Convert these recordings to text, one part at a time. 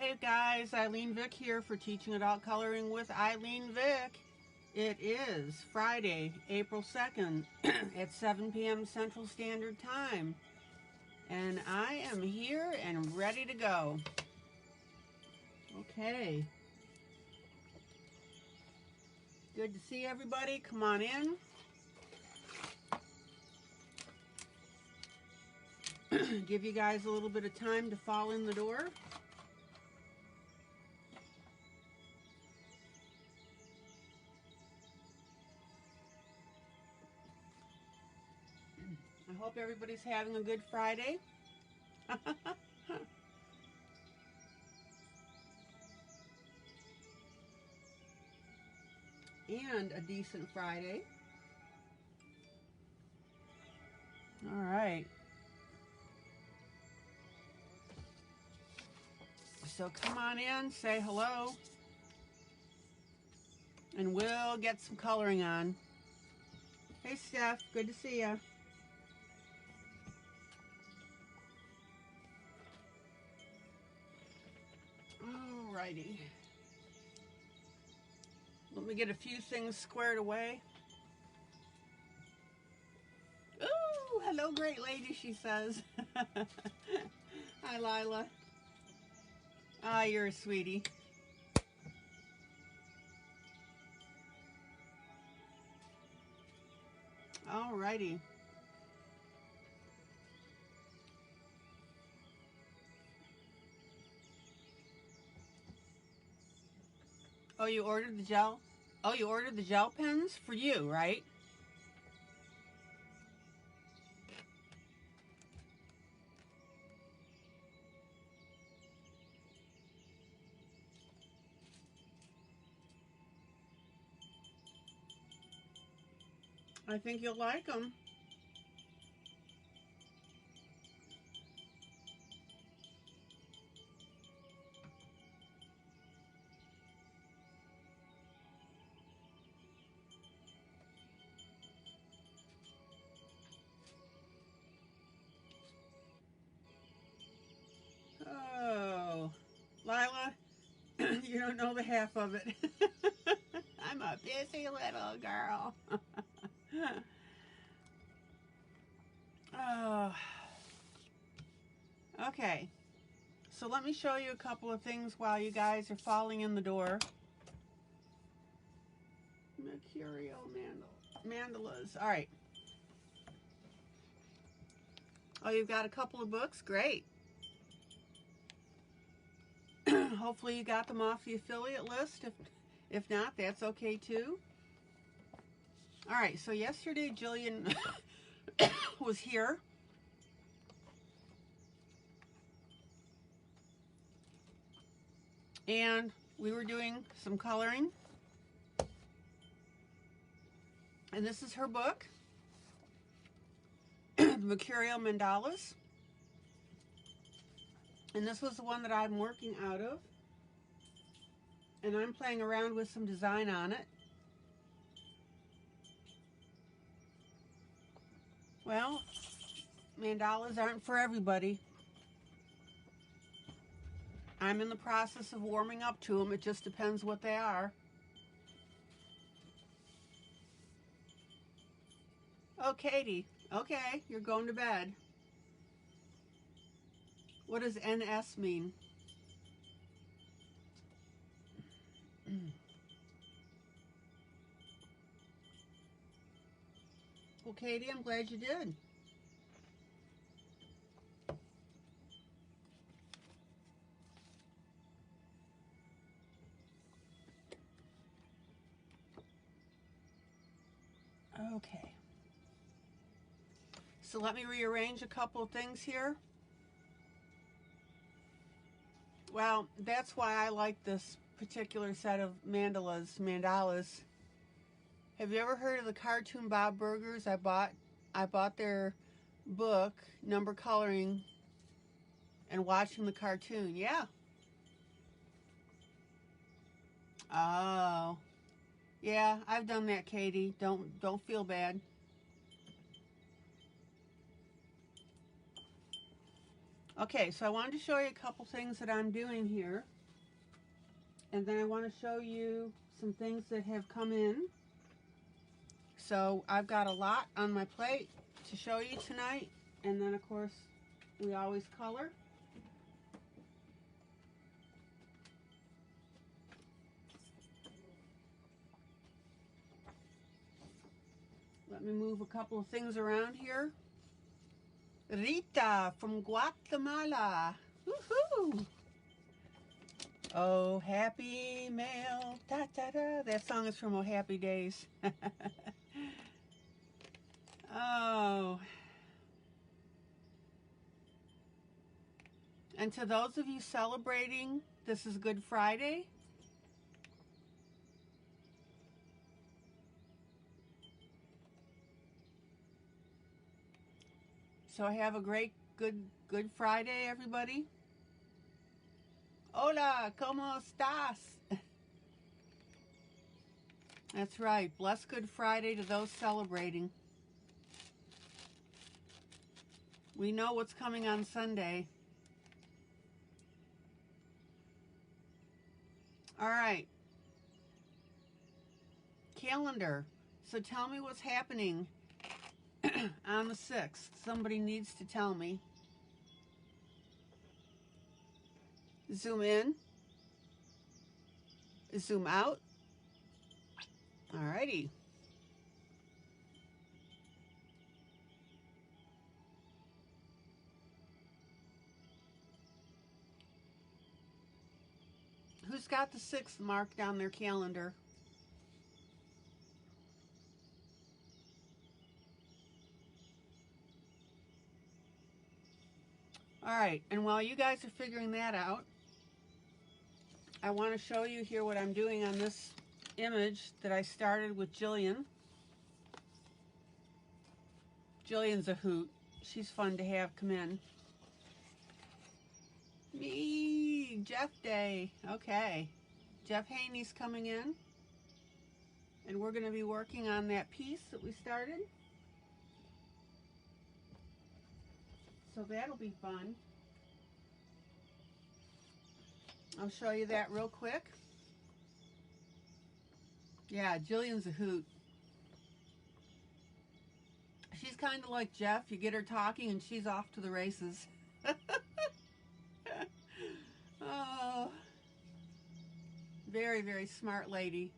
Hey guys, ILene Vick here for Teaching Adult Coloring with ILene Vick. It is Friday, April 2nd at 7 p.m. Central Standard Time. And I am here and ready to go. Okay. Good to see everybody. Come on in. Give you guys a little bit of time to fall in the door. I hope everybody's having a good Friday. And a decent Friday. All right. So come on in, say hello, and we'll get some coloring on. Hey Steph, good to see ya. Alrighty. Let me get a few things squared away. Ooh, hello great lady, she says. Hi Lila. Ah, you're a sweetie. Alrighty. Oh, you ordered the gel? Oh, you ordered the gel pens for you, right? I think you'll like them. Oh, Lila, you don't know the half of it. I'm a busy little girl. Oh. Okay, so let me show you a couple of things while you guys are falling in the door. Mercurial Mandalas. All right. Oh, you've got a couple of books? Great. Hopefully you got them off the affiliate list. If not, that's okay too. All right, so yesterday Gillian was here. And we were doing some coloring. And this is her book, Mercurial Mandalas. And this was the one that I'm working out of. And I'm playing around with some design on it. Well, mandalas aren't for everybody. I'm in the process of warming up to them. It just depends what they are. Oh, Katie. Okay, you're going to bed. What does NS mean? Well, Katie, I'm glad you did. Okay. So let me rearrange a couple of things here. Well, that's why I like this particular set of mandalas. Have you ever heard of the cartoon Bob Burgers? I bought their book, Number Coloring, and watching the cartoon. Yeah. Oh. Yeah, I've done that, Katie. Don't feel bad. Okay, so I wanted to show you a couple things that I'm doing here. And then I want to show you some things that have come in. So I've got a lot on my plate to show you tonight. And then, of course, we always color. Let me move a couple of things around here. Rita from Guatemala. Woohoo! Oh, happy mail. Da, da, da. That song is from Oh Happy Days. Oh. And to those of you celebrating, this is Good Friday. So have a great Good Friday, everybody. Hola, ¿cómo estás? That's right. Blessed Good Friday to those celebrating. We know what's coming on Sunday. All right. Calendar. So tell me what's happening on the 6th. Somebody needs to tell me. Zoom in. Zoom out. All righty. Who's got the 6th marked on their calendar? All right, and while you guys are figuring that out, I want to show you here what I'm doing on this image that I started with Gillian. Gillian's a hoot. She's fun to have come in. Me, Jeff Day. Okay. Jeff Haney's coming in. And we're going to be working on that piece that we started. So that'll be fun. I'll show you that real quick. Yeah, Gillian's a hoot. She's kind of like Jeff. You get her talking and she's off to the races. Oh, very, very smart lady.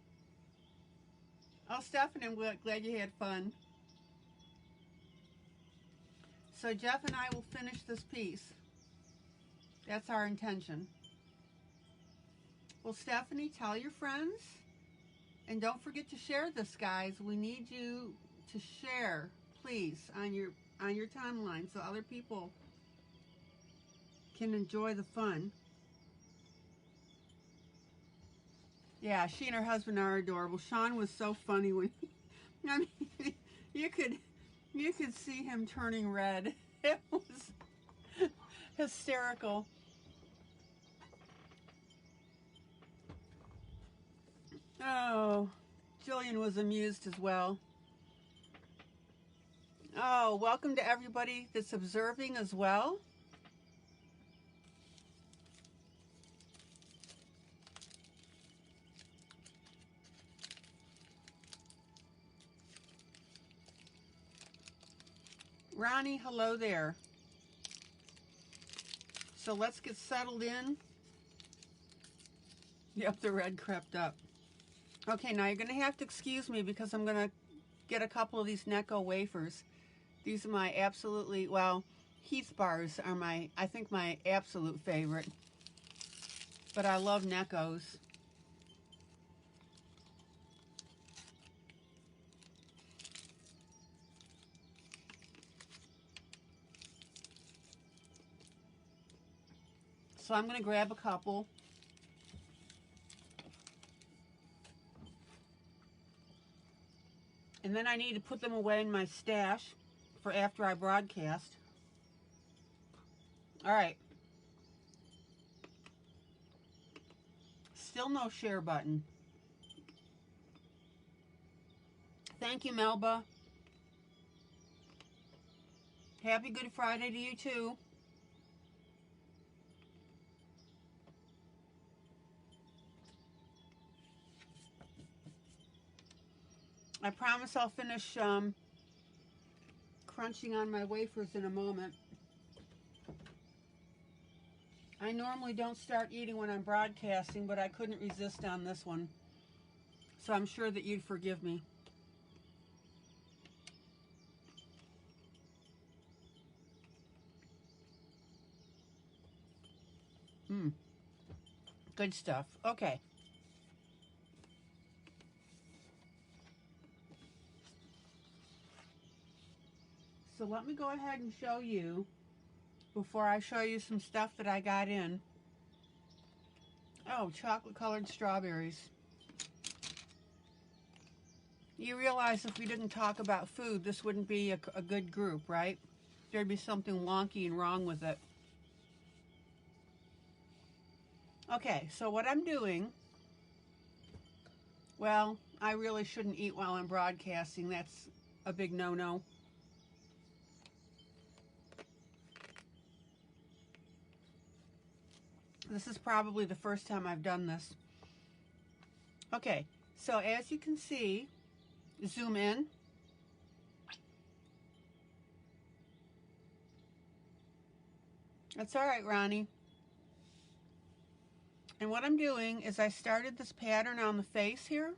Oh, Stephanie, I'm glad you had fun. So Jeff and I will finish this piece. That's our intention. Well, Stephanie, tell your friends. And don't forget to share this, guys. We need you to share, please, on your timeline so other people can enjoy the fun. Yeah, she and her husband are adorable. Sean was so funny when I mean, you could see him turning red. It was hysterical. Oh, Gillian was amused as well. Oh, welcome to everybody that's observing as well. Ronnie, hello there. So let's get settled in. Yep, the red crept up. Okay, now you're going to have to excuse me because I'm going to get a couple of these Necco wafers. These are my absolutely, well, Heath bars are I think my absolute favorite. But I love Neccos. So I'm going to grab a couple. And then I need to put them away in my stash for after I broadcast. All right. Still no share button. Thank you, Melba. Happy Good Friday to you, too. I promise I'll finish crunching on my wafers in a moment. I normally don't start eating when I'm broadcasting, but I couldn't resist on this one. So I'm sure that you'd forgive me. Good stuff. Okay. So let me go ahead and show you, before I show you some stuff that I got in. Oh, chocolate colored strawberries. You realize if we didn't talk about food, this wouldn't be a good group, right? There'd be something wonky and wrong with it. Okay, so what I'm doing, well, I really shouldn't eat while I'm broadcasting. That's a big no-no. This is probably the first time I've done this. Okay, so as you can see, zoom in. That's all right, Ronnie. And what I'm doing is I started this pattern on the face here,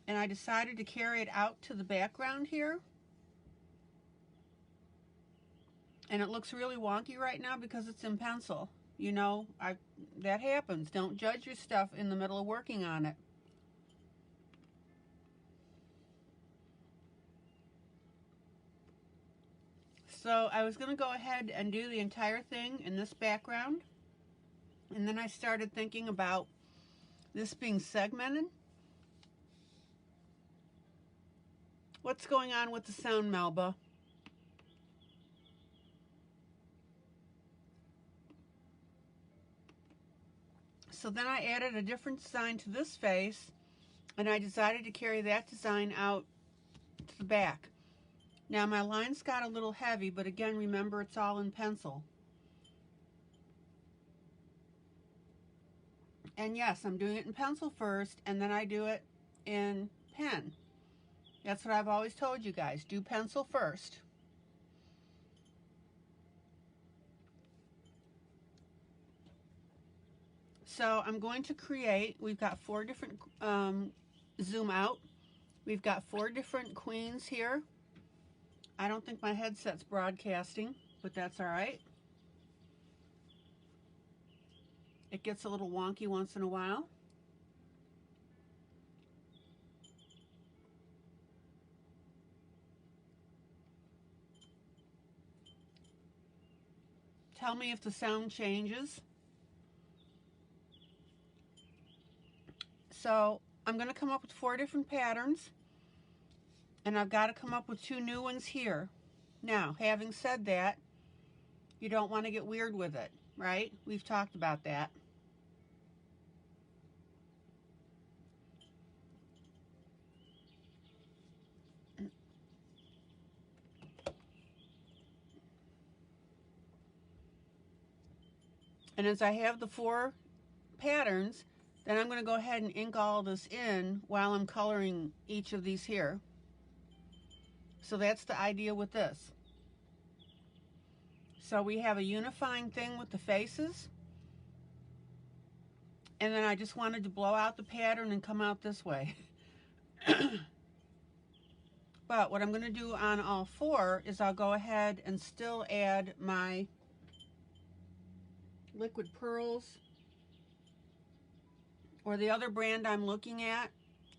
and I decided to carry it out to the background here. And it looks really wonky right now because it's in pencil. You know, that happens. Don't judge your stuff in the middle of working on it. So I was going to go ahead and do the entire thing in this background. And then I started thinking about this being segmented. What's going on with the sound, Melba? So then I added a different design to this face, and I decided to carry that design out to the back. Now my lines got a little heavy, but again, remember it's all in pencil. And yes, I'm doing it in pencil first, and then I do it in pen. That's what I've always told you guys. Do pencil first. So I'm going to create, we've got 4 different, zoom out. We've got 4 different queens here. I don't think my headset's broadcasting, but that's all right. It gets a little wonky once in a while. Tell me if the sound changes. So I'm going to come up with 4 different patterns, and I've got to come up with 2 new ones here. Now, having said that, you don't want to get weird with it, right? We've talked about that. And as I have the 4 patterns, then I'm going to go ahead and ink all this in while I'm coloring each of these here. So that's the idea with this. So we have a unifying thing with the faces. And then I just wanted to blow out the pattern and come out this way. But what I'm going to do on all 4 is I'll go ahead and still add my liquid pearls. Or the other brand I'm looking at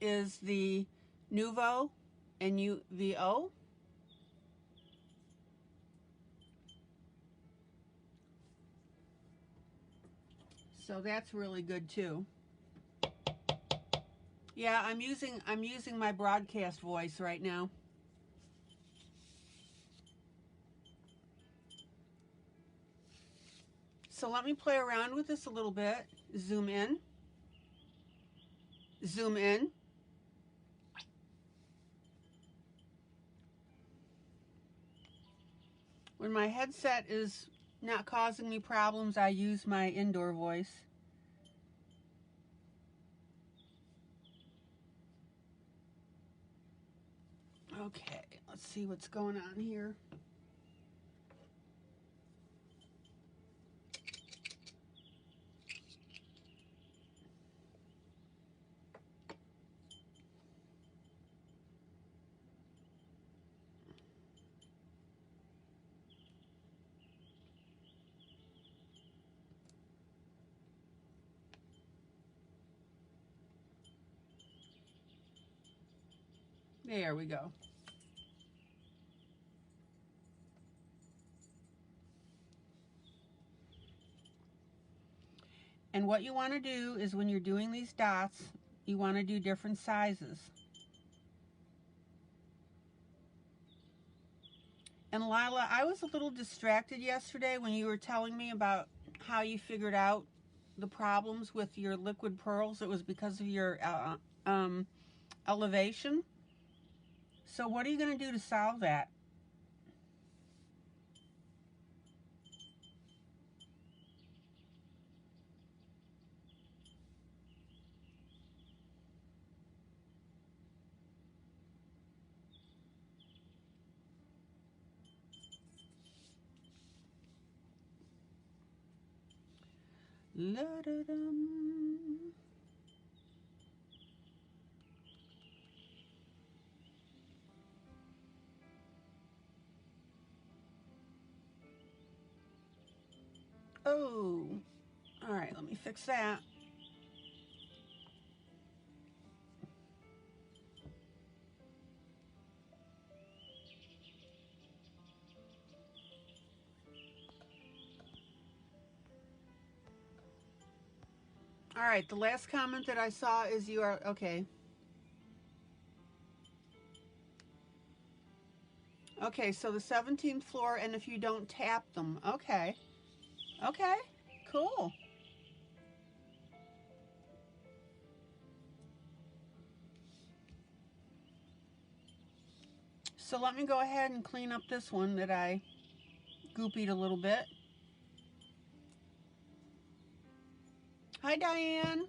is the Nuvo, N-U-V-O. So that's really good too. Yeah, I'm using my broadcast voice right now. So let me play around with this a little bit. Zoom in. Zoom in. When my headset is not causing me problems, I use my indoor voice. Okay, let's see what's going on here. There we go. And what you want to do is when you're doing these dots, you want to do different sizes. And Lila, I was a little distracted yesterday when you were telling me about how you figured out the problems with your liquid pearls. It was because of your elevation. So what are you going to do to solve that? La-da-dum. Oh, all right, let me fix that. All right, the last comment that I saw is you are, okay. Okay, so the 17th floor, and if you don't tap them, okay. Okay, cool. So let me go ahead and clean up this one that I goopied a little bit. Hi, Diane.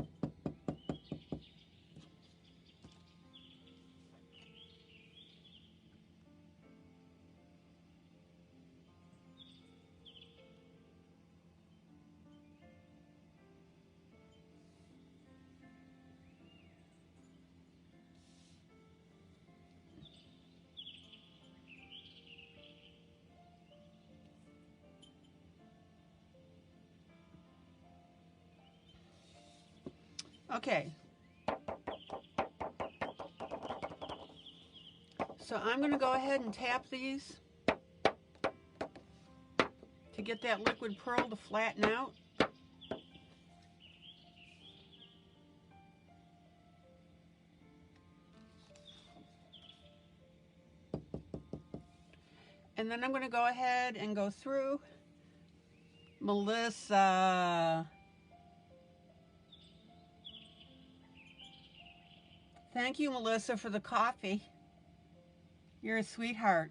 Okay. So I'm going to go ahead and tap these to get that liquid pearl to flatten out. And then I'm going to go ahead and go through. Melissa. Thank you, Melissa, for the coffee. You're a sweetheart.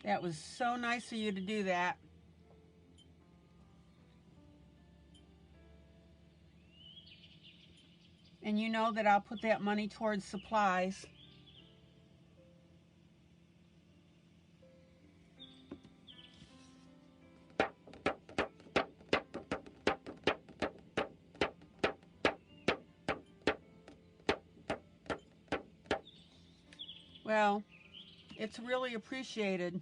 That was so nice of you to do that. And you know that I'll put that money towards supplies. Well, it's really appreciated.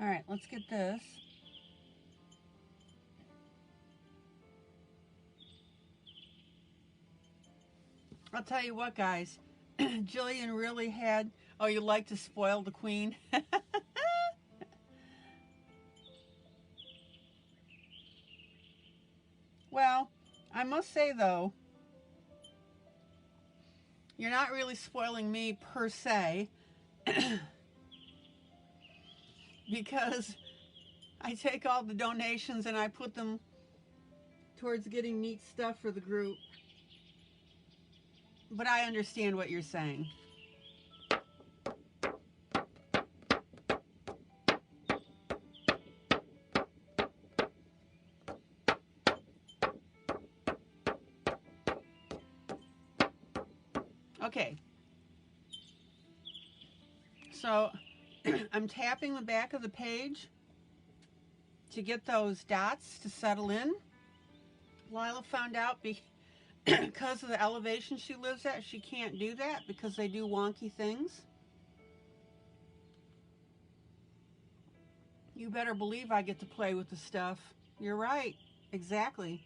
All right, let's get this. I'll tell you what, guys. Gillian really had... Oh, you like to spoil the queen? Well, I must say, though, you're not really spoiling me per se. Because I take all the donations and I put them towards getting neat stuff for the group. But I understand what you're saying. Okay. So I'm tapping the back of the page to get those dots to settle in. Lila found out because of the elevation she lives at, she can't do that because they do wonky things. You better believe I get to play with the stuff. You're right. Exactly.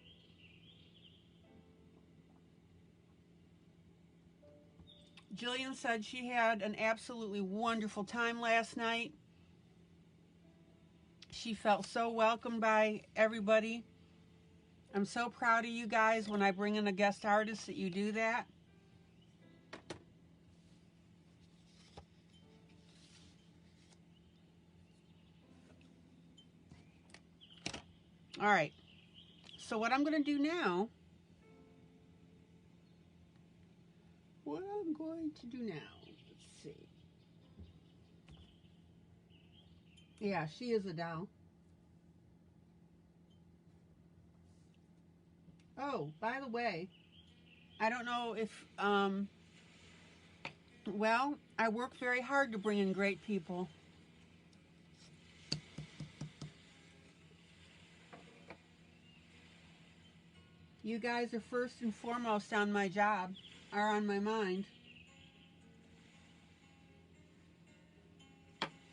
Gillian said she had an absolutely wonderful time last night. She felt so welcomed by everybody. I'm so proud of you guys when I bring in a guest artist that you do that. All right. So what I'm going to do now, let's see. Yeah, she is a doll. Oh, by the way, I don't know if, well, I work very hard to bring in great people. You guys are first and foremost on my job, or on my mind.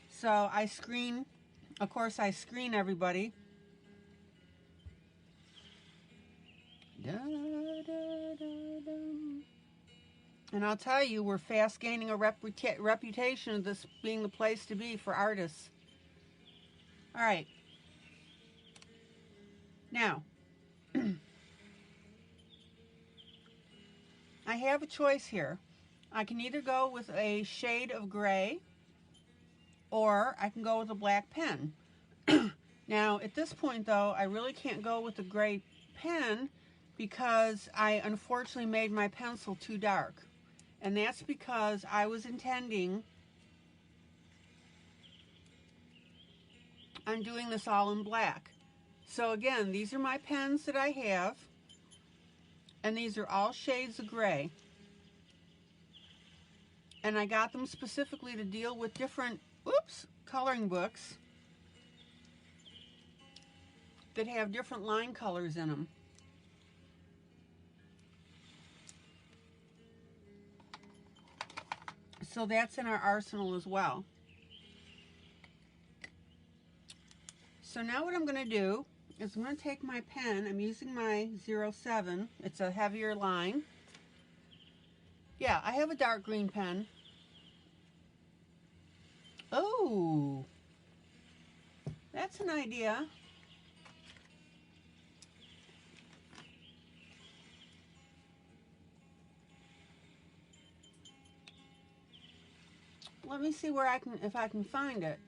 So I screen, of course I screen everybody. And I'll tell you, we're fast gaining a reputation of this being the place to be for artists. All right. Now, I have a choice here. I can either go with a shade of gray or I can go with a black pen. Now, at this point, though, I really can't go with the gray pen because I unfortunately made my pencil too dark. And that's because I was intending on doing this all in black. So again, these are my pens that I have, and these are all shades of gray. And I got them specifically to deal with different, coloring books that have different line colors in them. So that's in our arsenal as well. So now what I'm going to do is I'm going to take my pen. I'm using my 07. It's a heavier line. Yeah, I have a dark green pen. Oh, that's an idea. Let me see where if I can find it.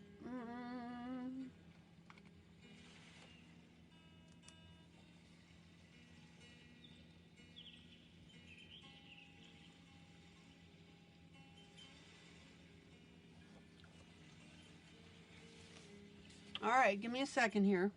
All right, give me a second here.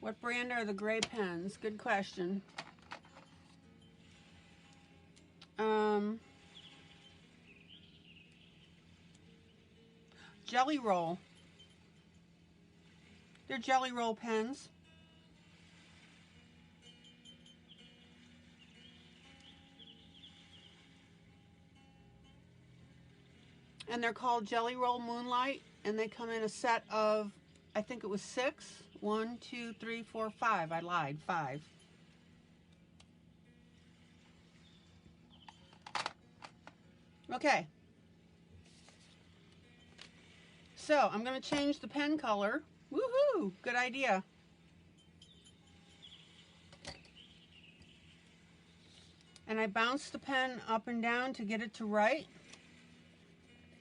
What brand are the gray pens? Good question. Jelly Roll. They're Jelly Roll pens. And they're called Jelly Roll Moonlight, and they come in a set of, I think it was 6. 1, 2, 3, 4, 5. I lied, 5. Okay. So I'm going to change the pen color. Woohoo! Good idea. And I bounce the pen up and down to get it to write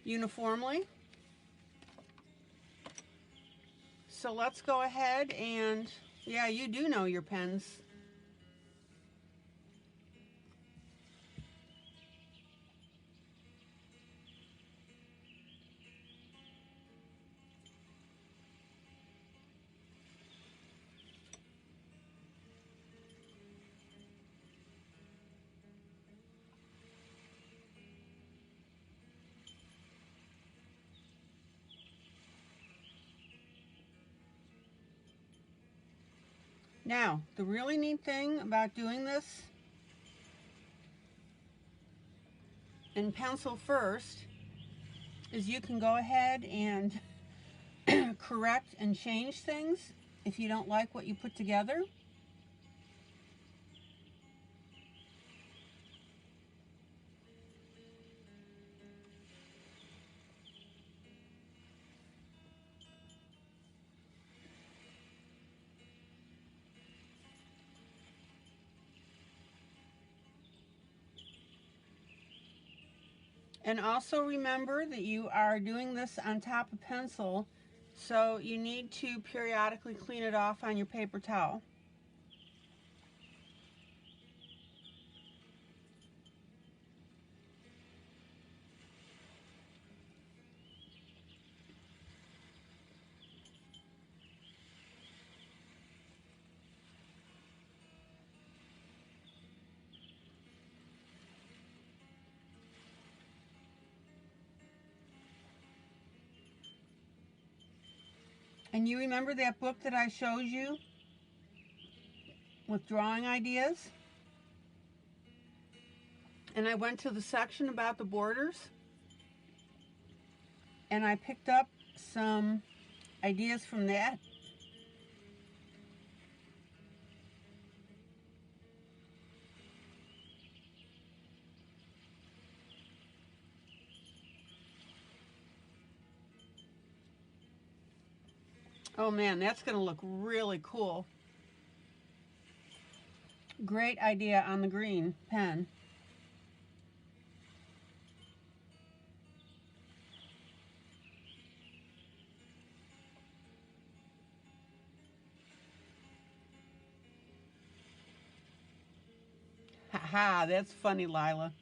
uniformly. So let's go ahead and, yeah, you do know your pens. Now, the really neat thing about doing this in pencil first is you can go ahead and correct and change things if you don't like what you put together. And also remember that you are doing this on top of pencil, so you need to periodically clean it off on your paper towel. And you remember that book that I showed you with drawing ideas? And I went to the section about the borders and I picked up some ideas from that. Oh man, that's going to look really cool. Great idea on the green pen. Haha, that's funny, Lila.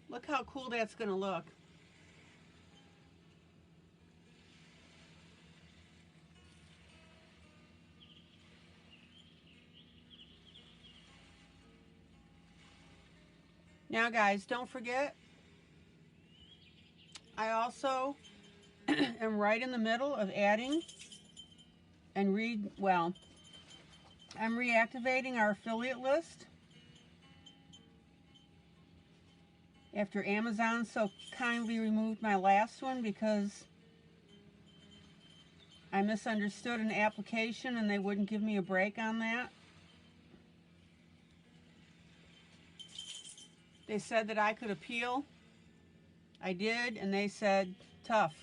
Look how cool that's going to look. Now guys, don't forget, I also am right in the middle of adding and I'm reactivating our affiliate list after Amazon so kindly removed my last one because I misunderstood an application and they wouldn't give me a break on that. They said that I could appeal. I did, and they said, tough.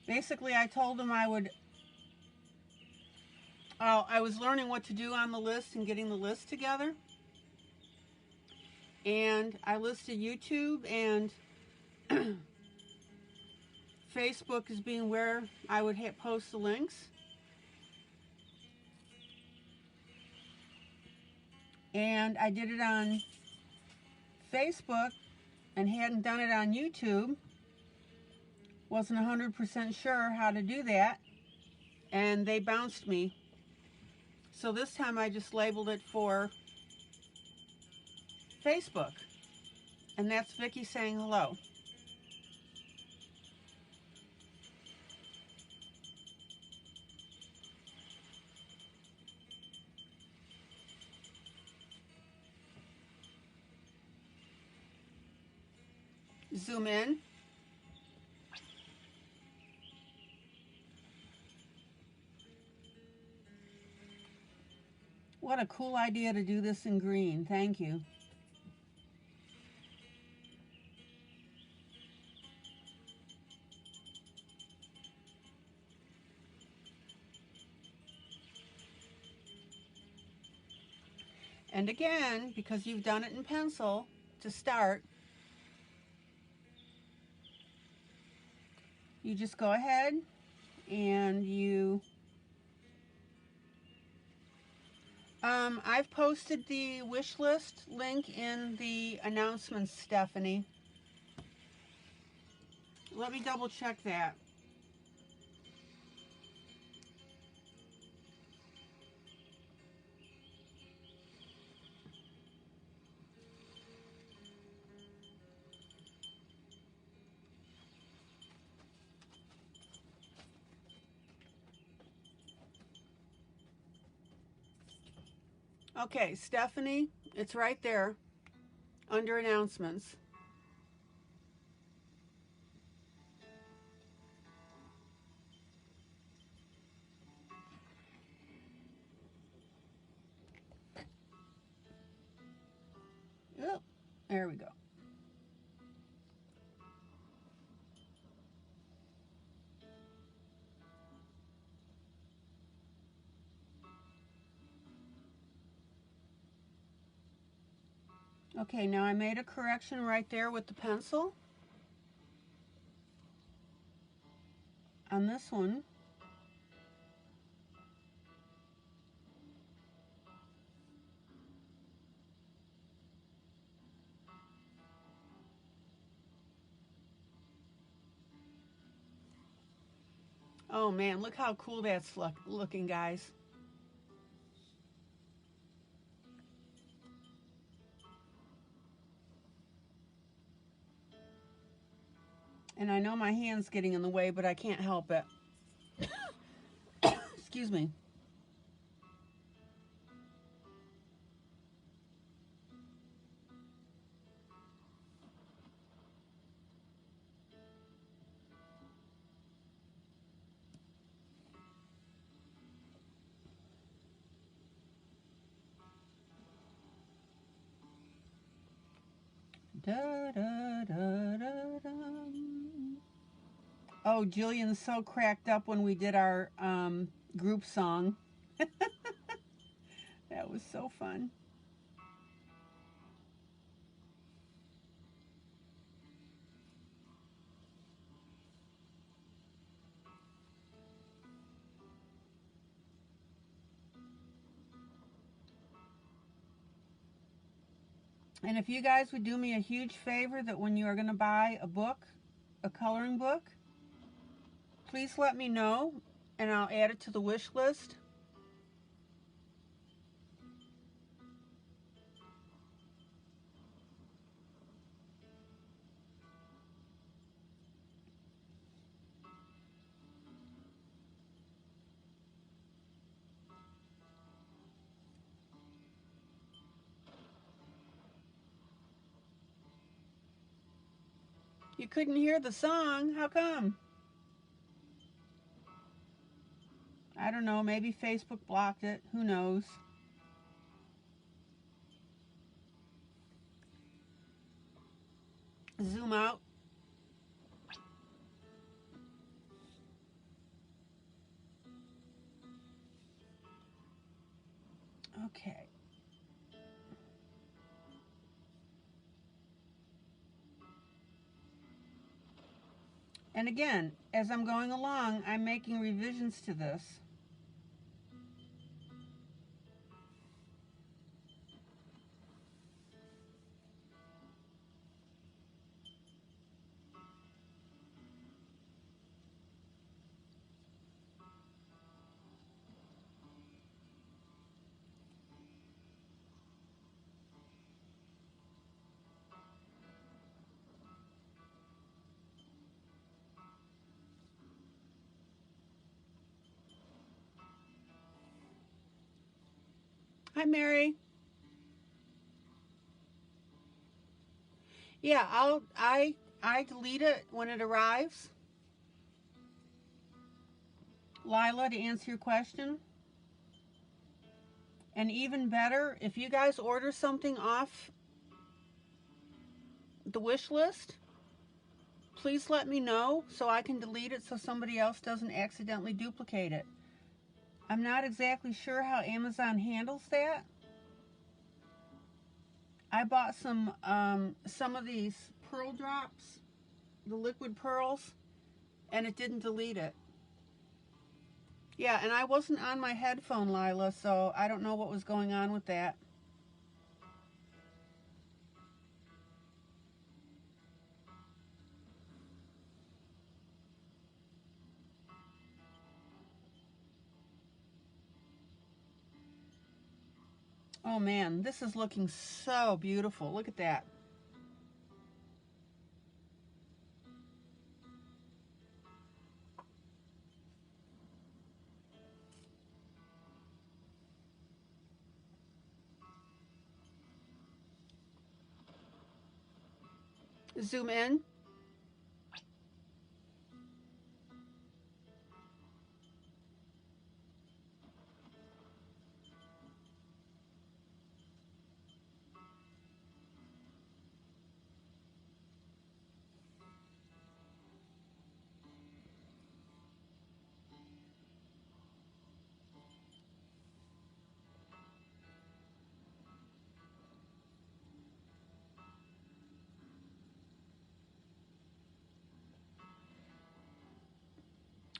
Basically, I told them I was learning what to do on the list and getting the list together. And I listed YouTube and Facebook as being where I would post the links. And I did it on Facebook and hadn't done it on YouTube. Wasn't 100% sure how to do that. And they bounced me. So this time I just labeled it for Facebook. And that's Vicky saying hello. Zoom in. What a cool idea to do this in green. Thank you. And again, because you've done it in pencil to start, you just go ahead and you I've posted the wish list link in the announcements, Stephanie. Let me double check that. Okay, Stephanie, it's right there under announcements. Yep, there we go. Okay, now I made a correction right there with the pencil on this one. Oh man, look how cool that's looking, guys. And I know my hand's getting in the way, but I can't help it. Excuse me. Da, da, da, da, da. Oh, Gillian's so cracked up when we did our group song. That was so fun. And if you guys would do me a huge favor, that when you are going to buy a book, a coloring book, please let me know and I'll add it to the wish list. You couldn't hear the song. How come? I don't know. Maybe Facebook blocked it. Who knows? Zoom out. Okay. And again, as I'm going along, I'm making revisions to this. Hi, Mary. Yeah, I delete it when it arrives. Lila, to answer your question. And even better, if you guys order something off the wish list, please let me know so I can delete it so somebody else doesn't accidentally duplicate it. I'm not exactly sure how Amazon handles that. I bought some of these pearl drops, the liquid pearls, and it didn't delete it. Yeah, and I wasn't on my headphone, Lila, so I don't know what was going on with that. Oh man, this is looking so beautiful. Look at that. Zoom in.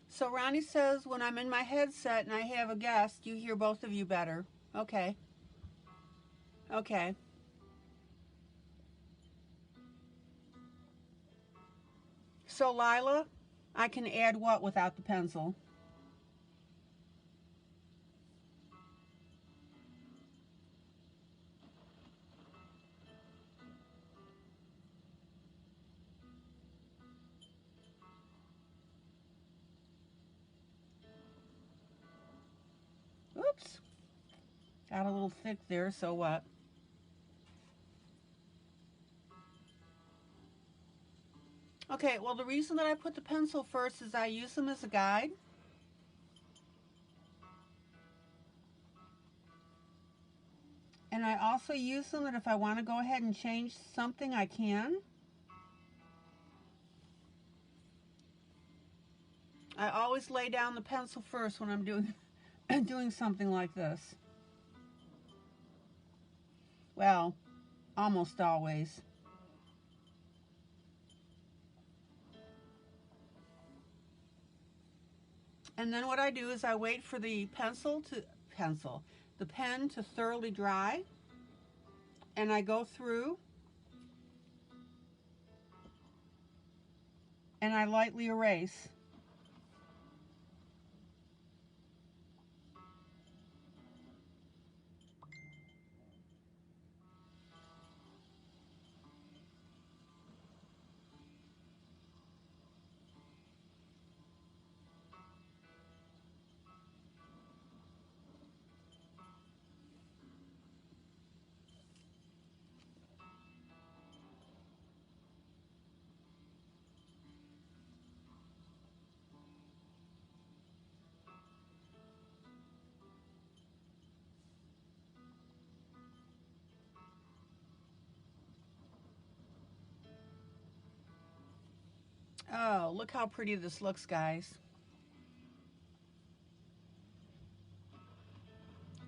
So Ronnie says when I'm in my headset and I have a guest, you hear both of you better. Okay. Okay. So Lila, I can add what without the pencil? Oops. Got a little thick there, so what? Okay, well the reason that I put the pencil first is I use them as a guide. And I also use them that if I want to go ahead and change something, I can. I always lay down the pencil first when I'm doing something like this. Well, almost always. And then what I do is I wait for the the pen to thoroughly dry, and I go through and I lightly erase. Oh, look how pretty this looks, guys.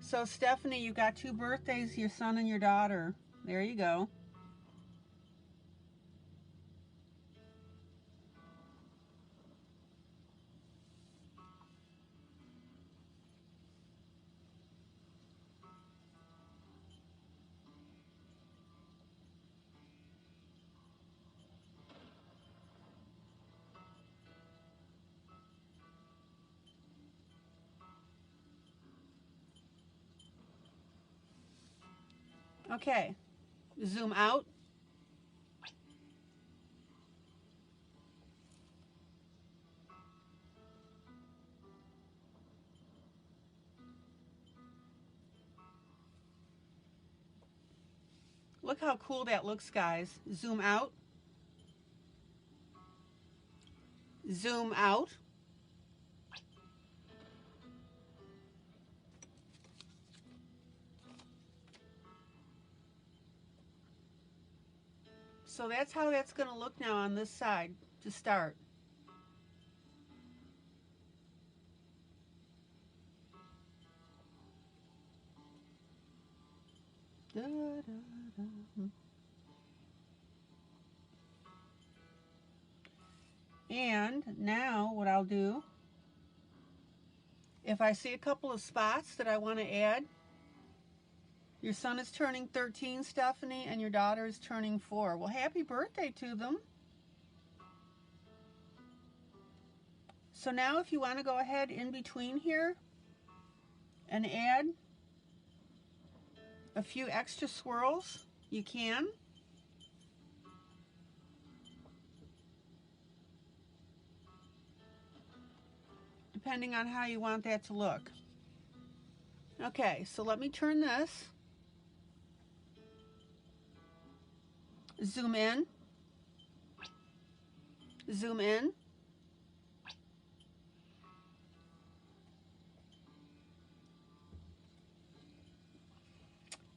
So Stephanie, you got two birthdays, your son and your daughter. There you go. Okay, zoom out. Look how cool that looks, guys. Zoom out. Zoom out. So that's how that's going to look now on this side to start. Da, da, da. And now what I'll do, if I see a couple of spots that I want to add, your son is turning 13, Stephanie, and your daughter is turning 4. Well, happy birthday to them. So now if you want to go ahead in between here and add a few extra swirls, you can. Depending on how you want that to look. Okay, so let me turn this. Zoom in. Zoom in.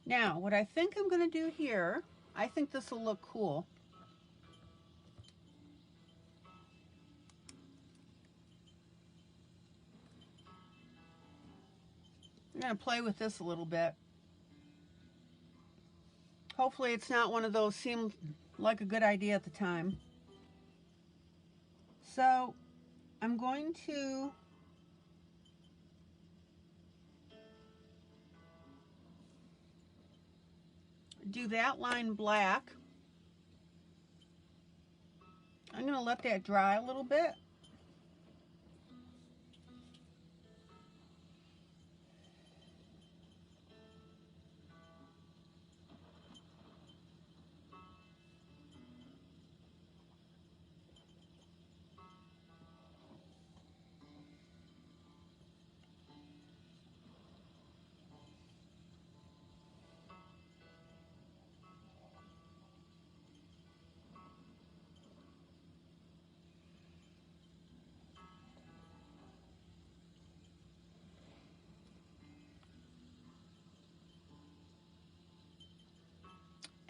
Now, what I think I'm going to do here, I think this will look cool. I'm going to play with this a little bit. Hopefully it's not one of those seemed like a good idea at the time. So I'm going to do that line black. I'm going to let that dry a little bit.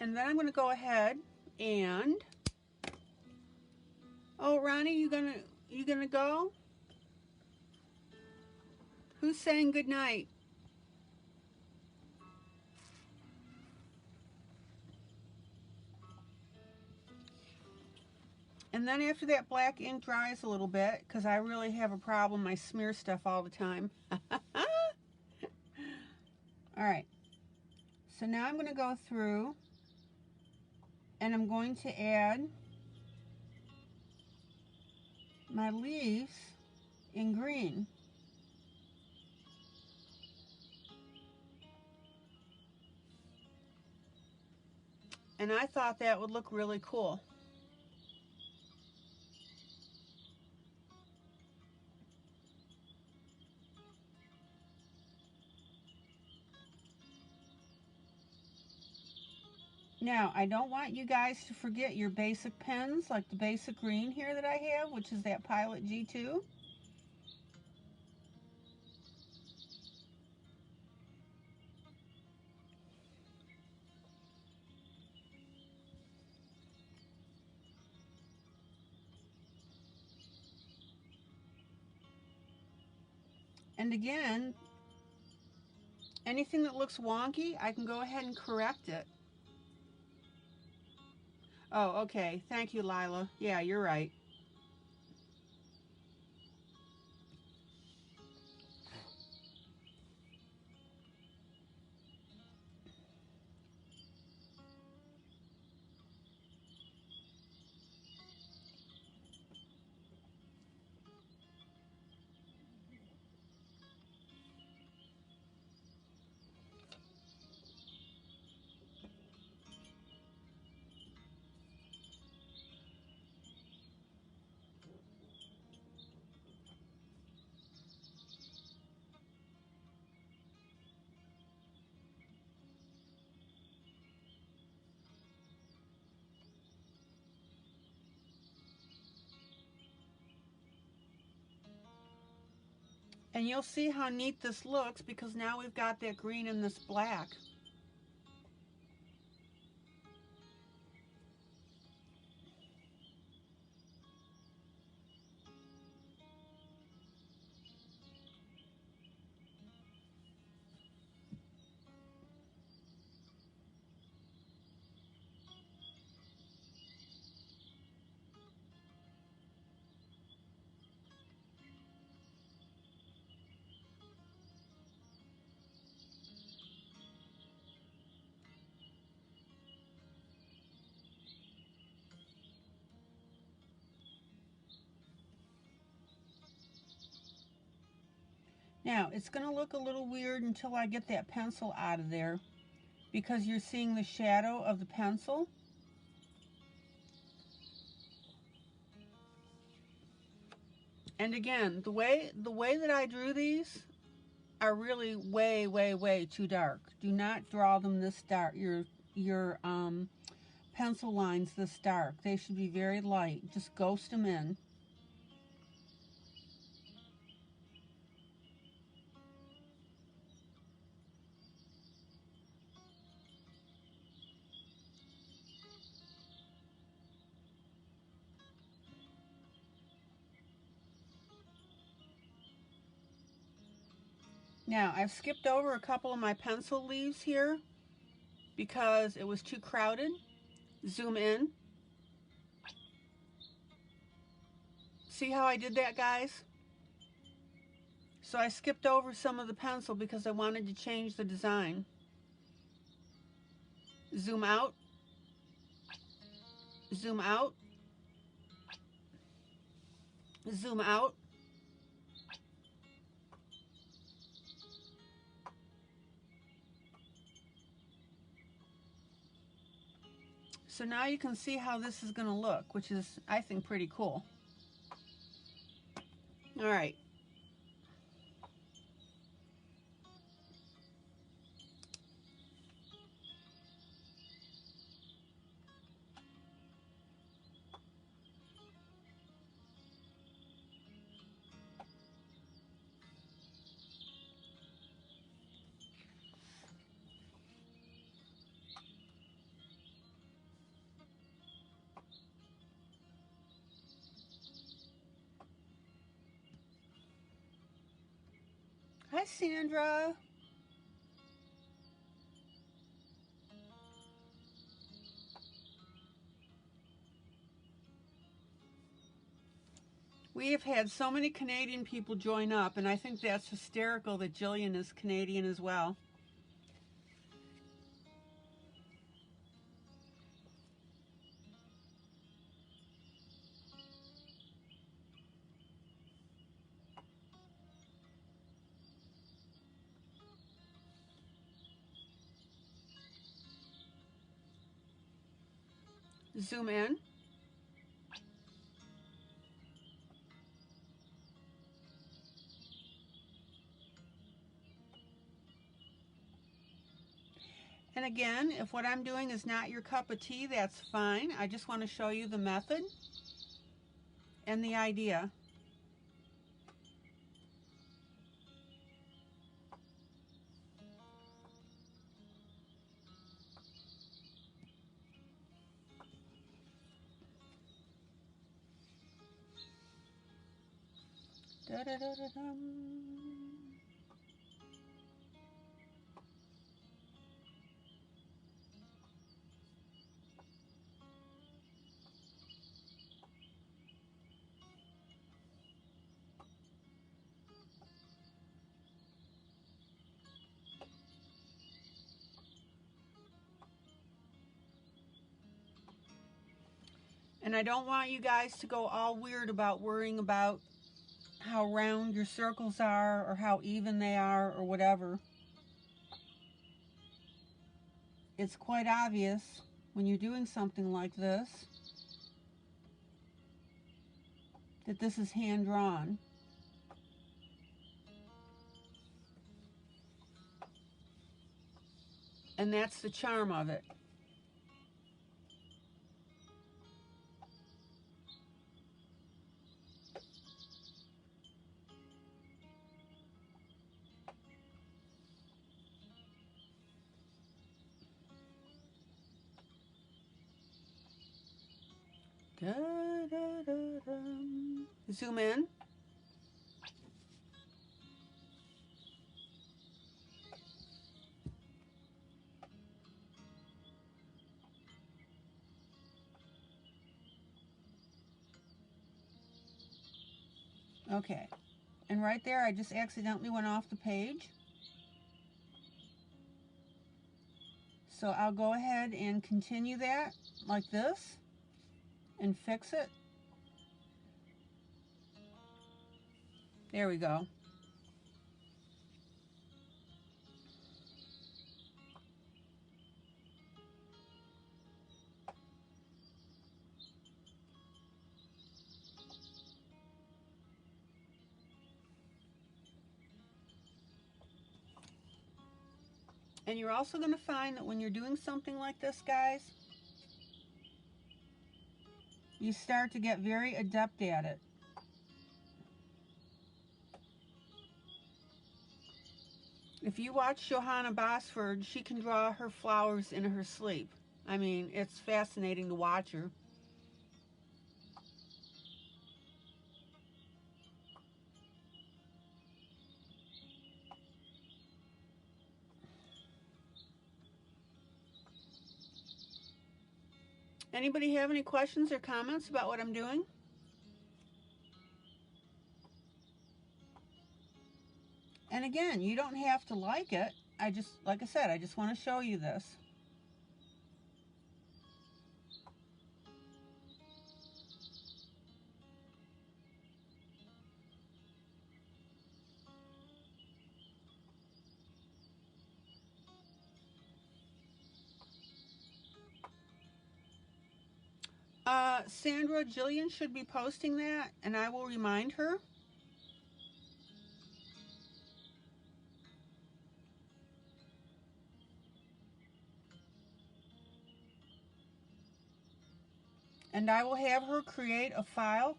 And then I'm going to go ahead and, oh, Ronnie, you gonna go? Who's saying good night? And then after that black ink dries a little bit, because I really have a problem, I smear stuff all the time. All right, so now I'm going to go through and I'm going to add my leaves in green. And I thought that would look really cool. Now, I don't want you guys to forget your basic pens, like the basic green here that I have, which is that Pilot G2. And again, anything that looks wonky, I can go ahead and correct it. Oh, okay. Thank you, Lila. Yeah, you're right. And you'll see how neat this looks because now we've got that green and this black. Now, it's going to look a little weird until I get that pencil out of there because you're seeing the shadow of the pencil. And again, the way that I drew these are really way, way, way too dark. Do not draw them this dark. Your pencil lines this dark. They should be very light. Just ghost them in. Now, I've skipped over a couple of my pencil leaves here because it was too crowded. Zoom in. See how I did that, guys? So I skipped over some of the pencil because I wanted to change the design. Zoom out. Zoom out. Zoom out. So now you can see how this is going to look, which is, I think, pretty cool. All right. Hi, Sandra. We have had so many Canadian people join up, and I think that's hysterical that Gillian is Canadian as well. Zoom in. And again, if what I'm doing is not your cup of tea, that's fine. I just want to show you the method and the idea. Da, da, da, da, dum. And I don't want you guys to go all weird about worrying about how round your circles are or how even they are or whatever. It's quite obvious when you're doing something like this that this is hand drawn. And that's the charm of it. Da, da, da, da. Zoom in. Okay, and right there I just accidentally went off the page. So I'll go ahead and continue that like this and fix it. There we go. And you're also going to find that when you're doing something like this, guys, you start to get very adept at it. If you watch Johanna Basford, she can draw her flowers in her sleep. I mean, it's fascinating to watch her. Anybody have any questions or comments about what I'm doing? And again, you don't have to like it. Like I said, I just want to show you this. Sandra, Gillian should be posting that, and I will remind her. And I will have her create a file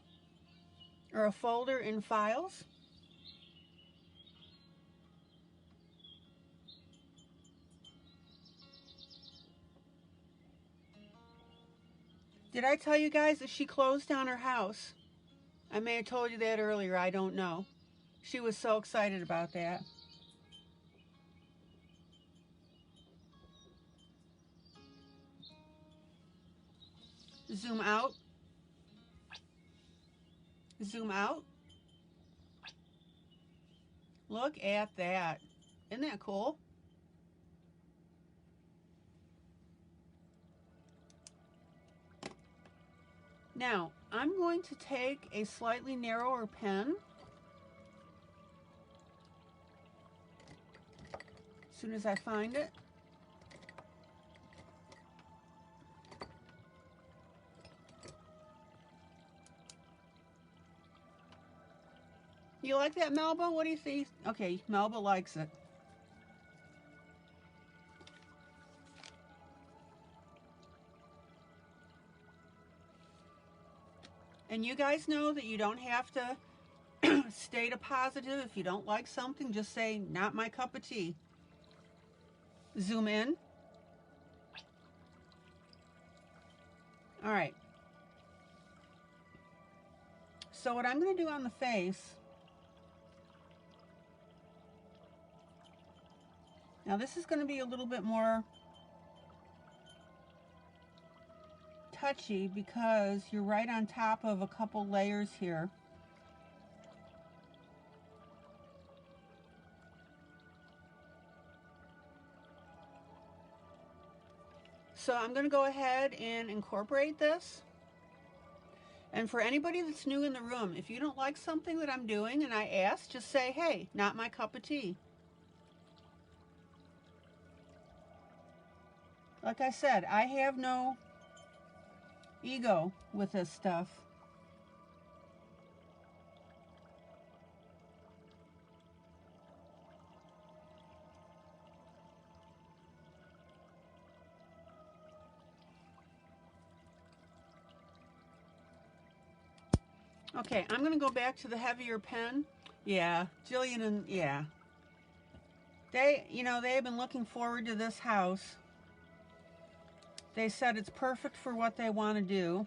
or a folder in files. Did I tell you guys that she closed down her house? I may have told you that earlier, I don't know. She was so excited about that. Zoom out. Zoom out. Look at that. Isn't that cool? Now, I'm going to take a slightly narrower pen. As soon as I find it. You like that, Melba? What do you think? Okay, Melba likes it. And you guys know that you don't have to state a positive. If you don't like something, just say, not my cup of tea. Zoom in. All right. So what I'm going to do on the face, now this is going to be a little bit more touchy because you're right on top of a couple layers here. So I'm going to go ahead and incorporate this. And for anybody that's new in the room, if you don't like something that I'm doing and I ask, just say, hey, not my cup of tea. Like I said, I have no ego with this stuff. Okay, I'm going to go back to the heavier pen. Yeah, Gillian and, yeah. They have been looking forward to this house. They said it's perfect for what they want to do.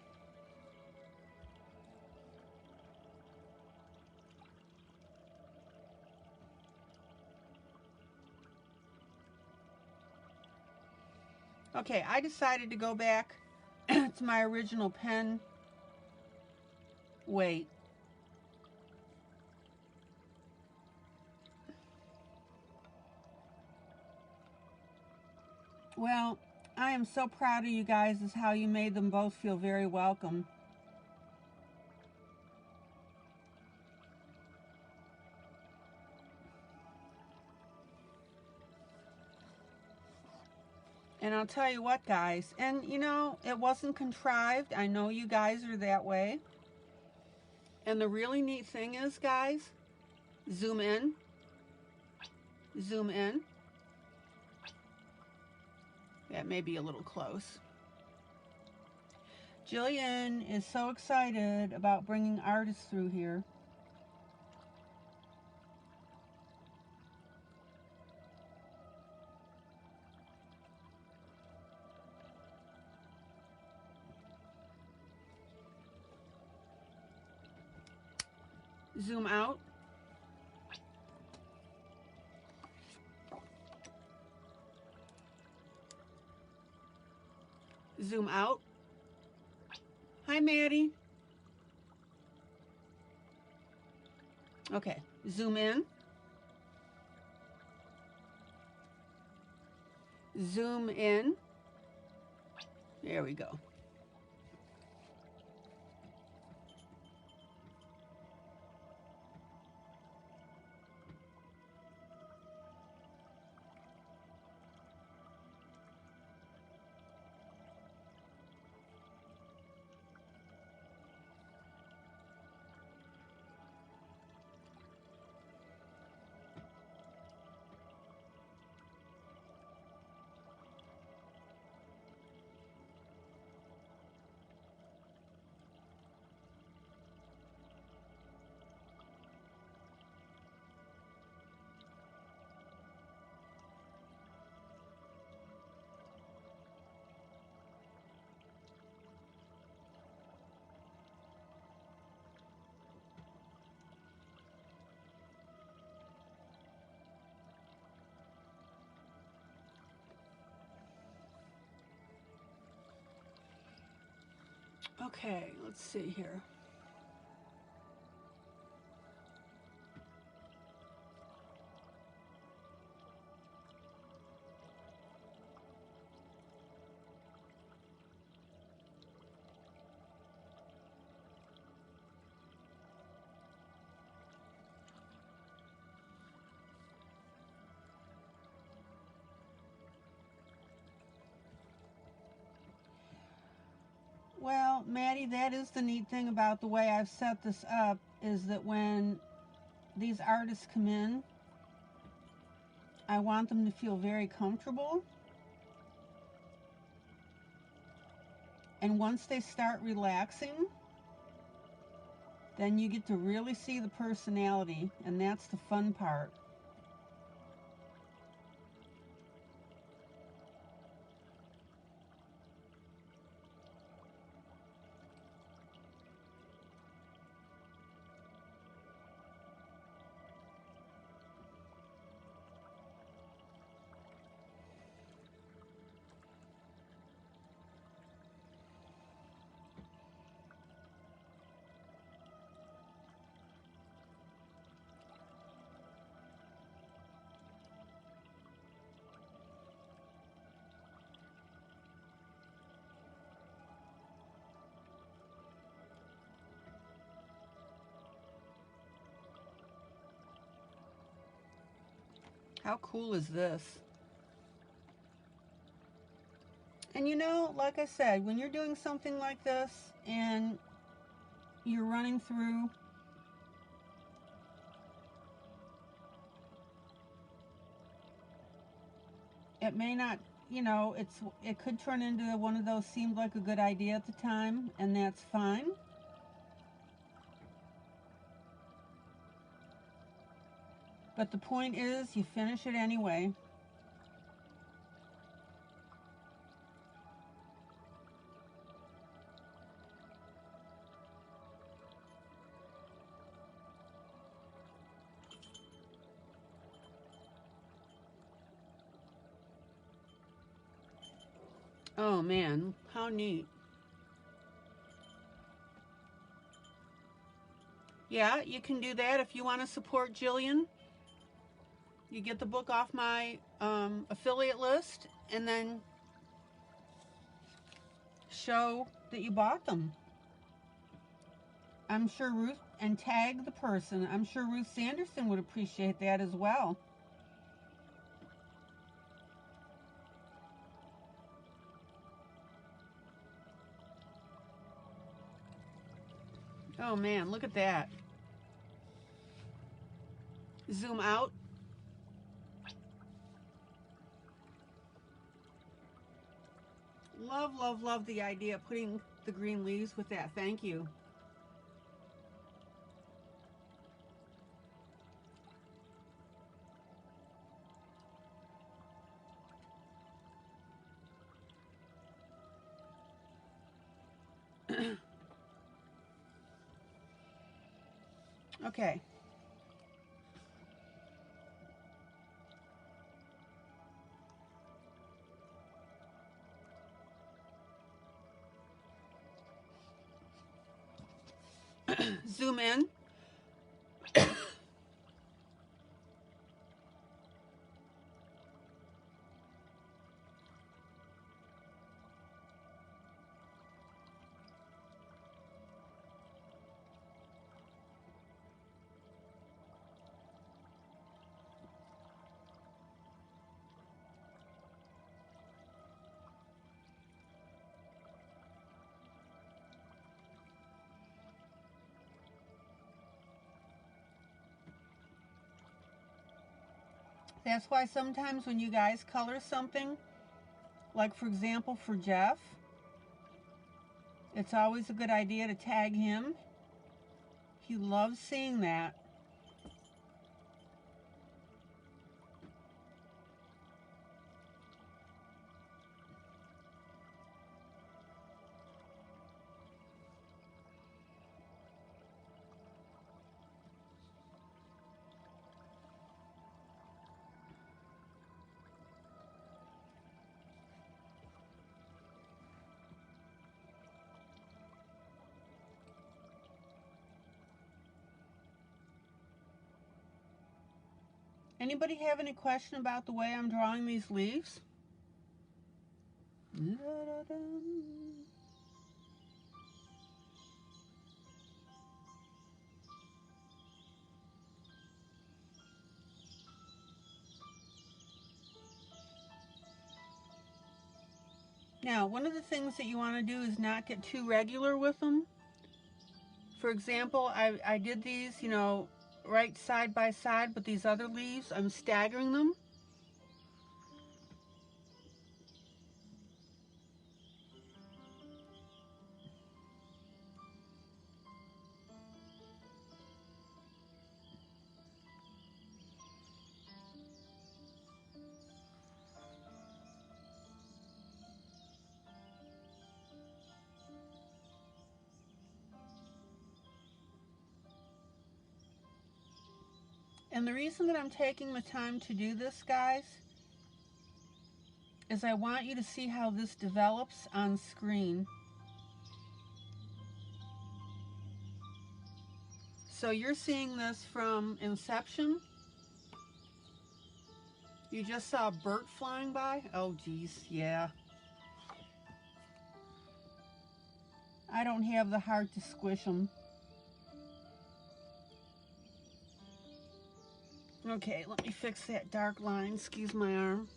Okay, I decided to go back to my original pen weight. Well, I am so proud of you guys as how you made them both feel very welcome. And I'll tell you what, guys, and you know, it wasn't contrived. I know you guys are that way. And the really neat thing is, guys, zoom in, zoom in. That may be a little close. Gillian is so excited about bringing artists through here. Zoom out. Zoom out. Hi, Maddie. Okay, zoom in. Zoom in. There we go. Okay, let's see here. Well, Maddie, that is the neat thing about the way I've set this up, is that when these artists come in, I want them to feel very comfortable. And once they start relaxing, then you get to really see the personality, and that's the fun part. How cool is this? And you know, like I said, when you're doing something like this and you're running through, it may not, you know, it could turn into one of those seemed like a good idea at the time, and that's fine. But the point is, you finish it anyway. Oh man, how neat. Yeah, you can do that if you want to support Gillian. You get the book off my affiliate list and then show that you bought them. I'm sure Ruth, and tag the person. I'm sure Ruth Sanderson would appreciate that as well. Oh man, look at that. Zoom out. Love, love, love the idea of putting the green leaves with that. Thank you. Okay. Zoom in. That's why sometimes when you guys color something, like for example for Jeff, it's always a good idea to tag him. He loves seeing that. Anybody have any question about the way I'm drawing these leaves? Now, one of the things that you want to do is not get too regular with them. For example, I did these, you know, right side by side, but these other leaves, I'm staggering them. And the reason that I'm taking the time to do this, guys, is I want you to see how this develops on screen. So you're seeing this from inception. You just saw a bird flying by. Oh, geez, yeah. I don't have the heart to squish them. Okay, let me fix that dark line. Excuse my arm.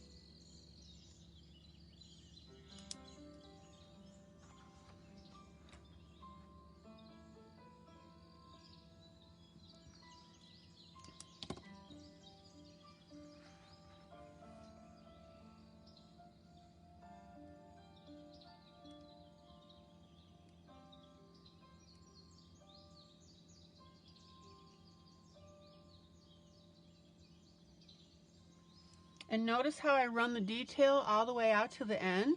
And notice how I run the detail all the way out to the end.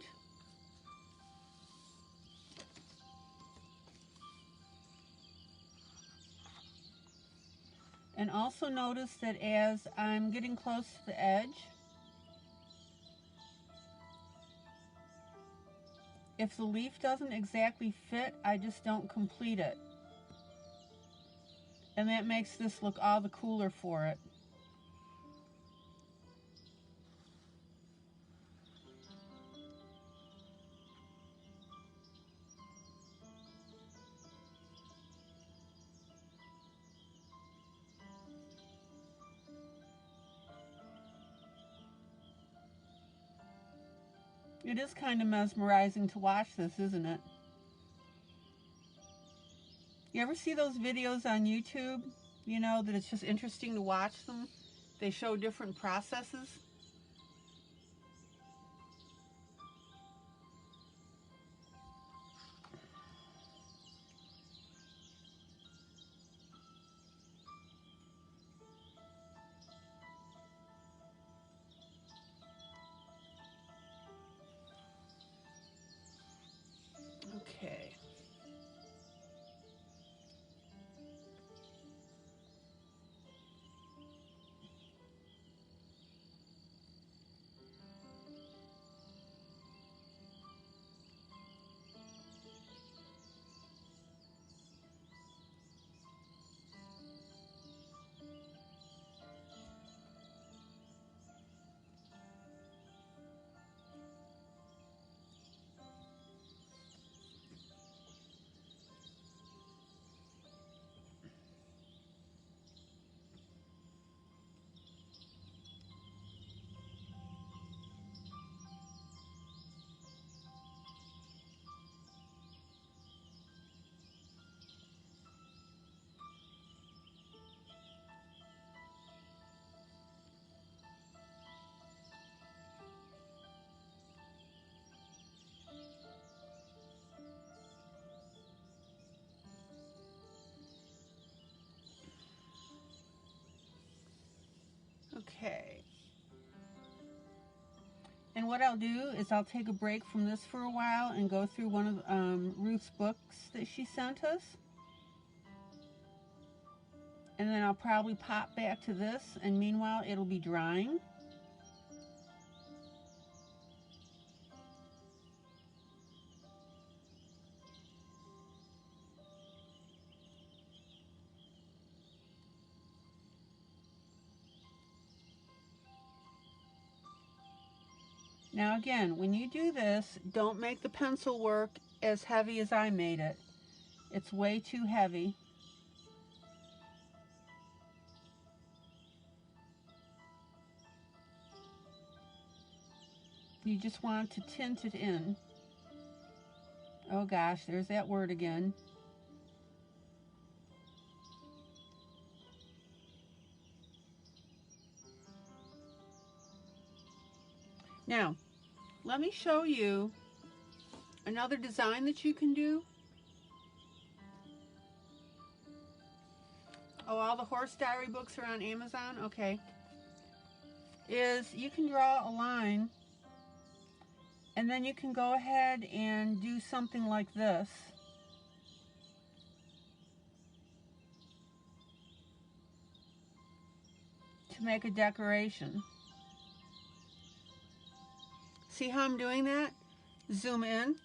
And also notice that as I'm getting close to the edge, if the leaf doesn't exactly fit, I just don't complete it. And that makes this look all the cooler for it. It is kind of mesmerizing to watch this, isn't it? You ever see those videos on YouTube? You know, that it's just interesting to watch them. They show different processes. Okay. Okay. And what I'll do is I'll take a break from this for a while and go through one of Ruth's books that she sent us. And then I'll probably pop back to this, and meanwhile it'll be drying. Now again, when you do this, don't make the pencil work as heavy as I made it. It's way too heavy. You just want to tint it in. Oh gosh, there's that word again. Now, let me show you another design that you can do. Oh, all the horse diary books are on Amazon? Okay. Is you can draw a line, and then you can go ahead and do something like this. To make a decoration. See how I'm doing that? Zoom in.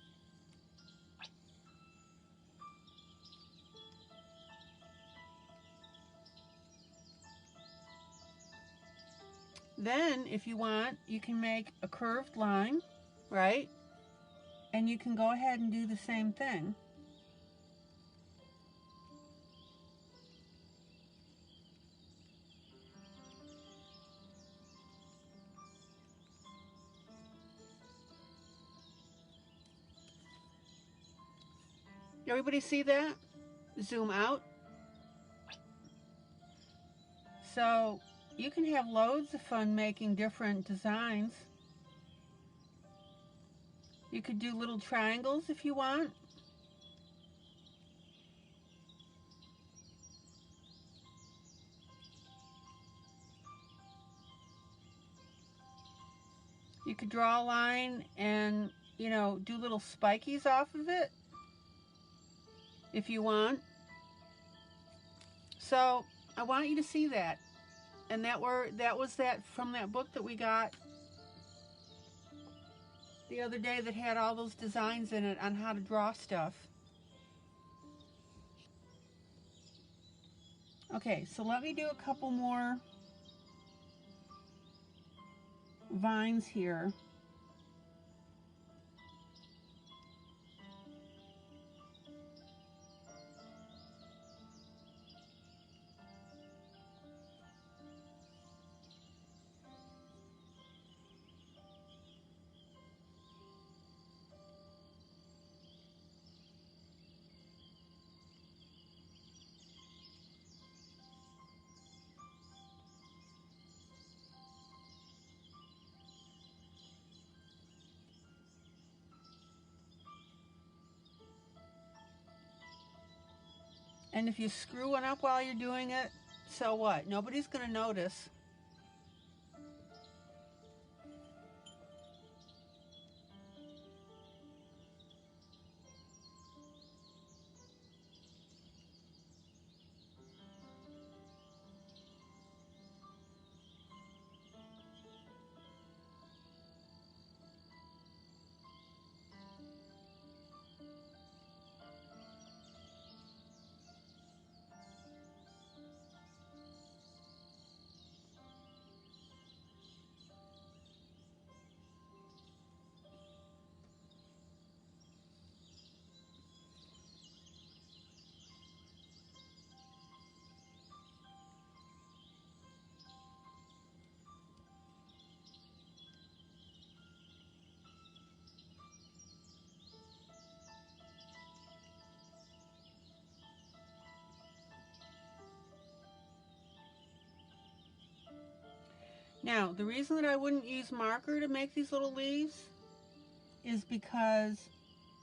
Then, if you want, you can make a curved line, right? And you can go ahead and do the same thing. Everybody see that? Zoom out. So you can have loads of fun making different designs. You could do little triangles if you want. You could draw a line and, you know, do little spikies off of it if you want. So I want you to see that. And that was that from that book that we got. the other day that had all those designs in it on how to draw stuff. Okay, so let me do a couple more vines here. And if you screw one up while you're doing it, so what? Nobody's going to notice. Now, the reason that I wouldn't use marker to make these little leaves is because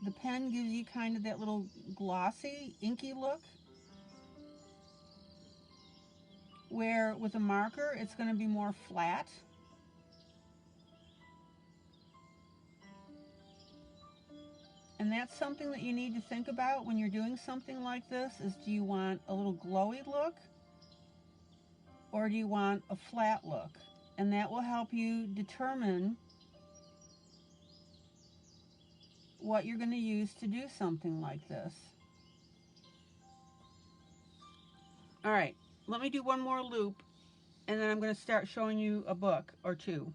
the pen gives you kind of that little glossy, inky look, where with a marker it's going to be more flat. And that's something that you need to think about when you're doing something like this, is do you want a little glowy look or do you want a flat look? And that will help you determine what you're going to use to do something like this. All right, let me do one more loop and then I'm going to start showing you a book or two.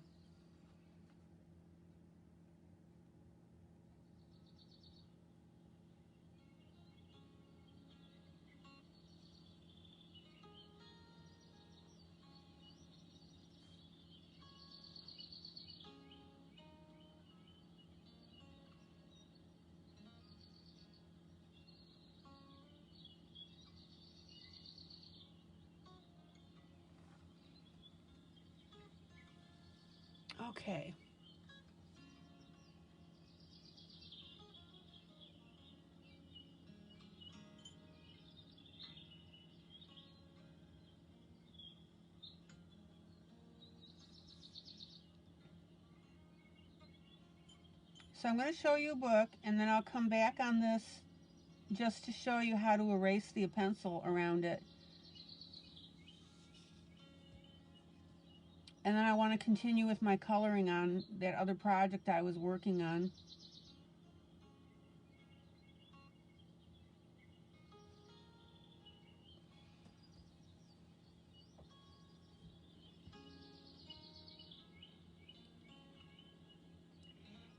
Okay. So I'm going to show you a book and then I'll come back on this just to show you how to erase the pencil around it. And then I want to continue with my coloring on that other project I was working on.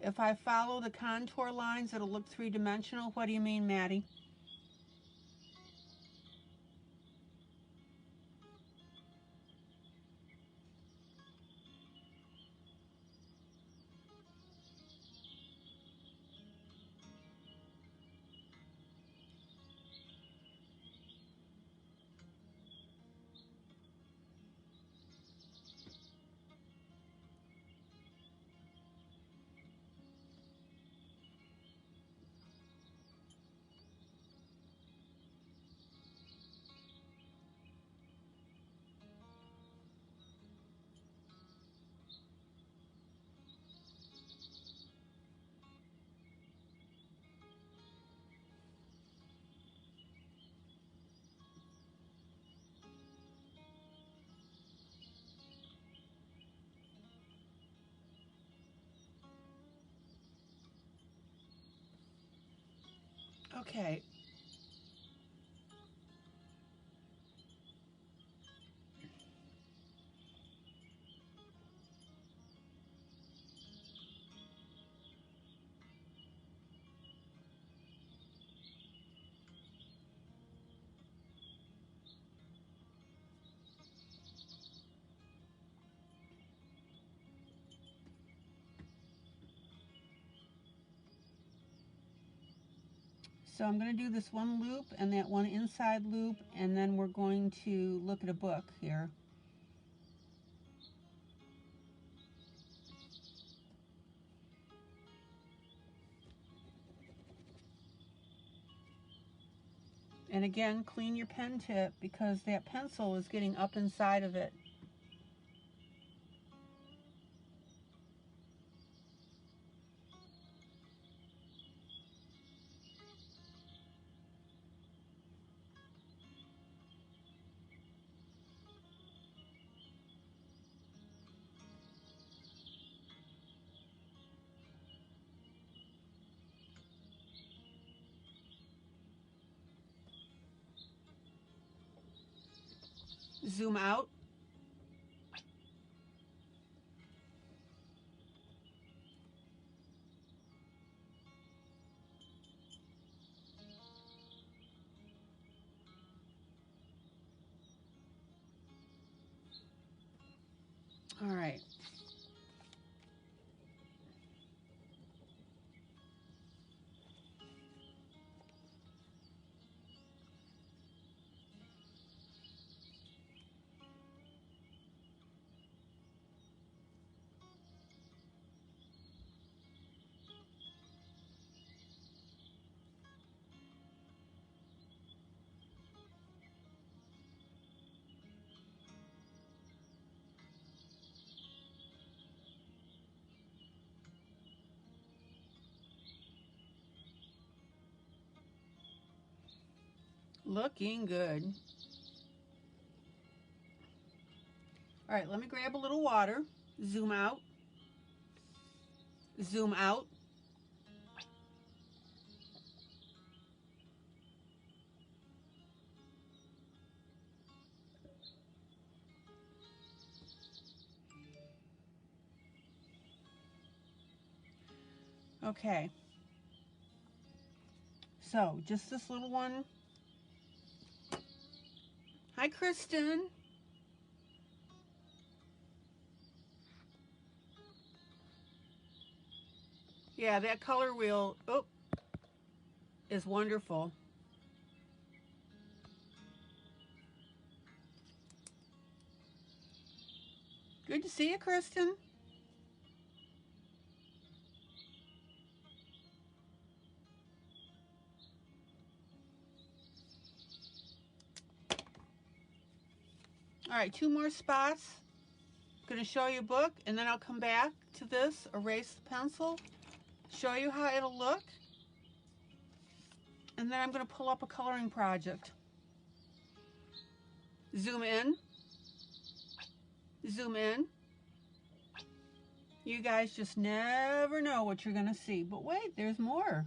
If I follow the contour lines, it'll look three-dimensional. What do you mean, Maddie? Okay. So I'm going to do this one loop and that one inside loop, and then we're going to look at a book here. And again, clean your pen tip because that pencil is getting up inside of it. Zoom out. All right. Looking good. All right, let me grab a little water. Zoom out. Zoom out. Okay. So, just this little one. Hi, Kristen. Yeah, that color wheel is wonderful. Good to see you, Kristen. All right, 2 more spots. I'm going to show you a book, and then I'll come back to this, erase the pencil, show you how it'll look, and then I'm going to pull up a coloring project. Zoom in. Zoom in. You guys just never know what you're going to see. But wait, there's more.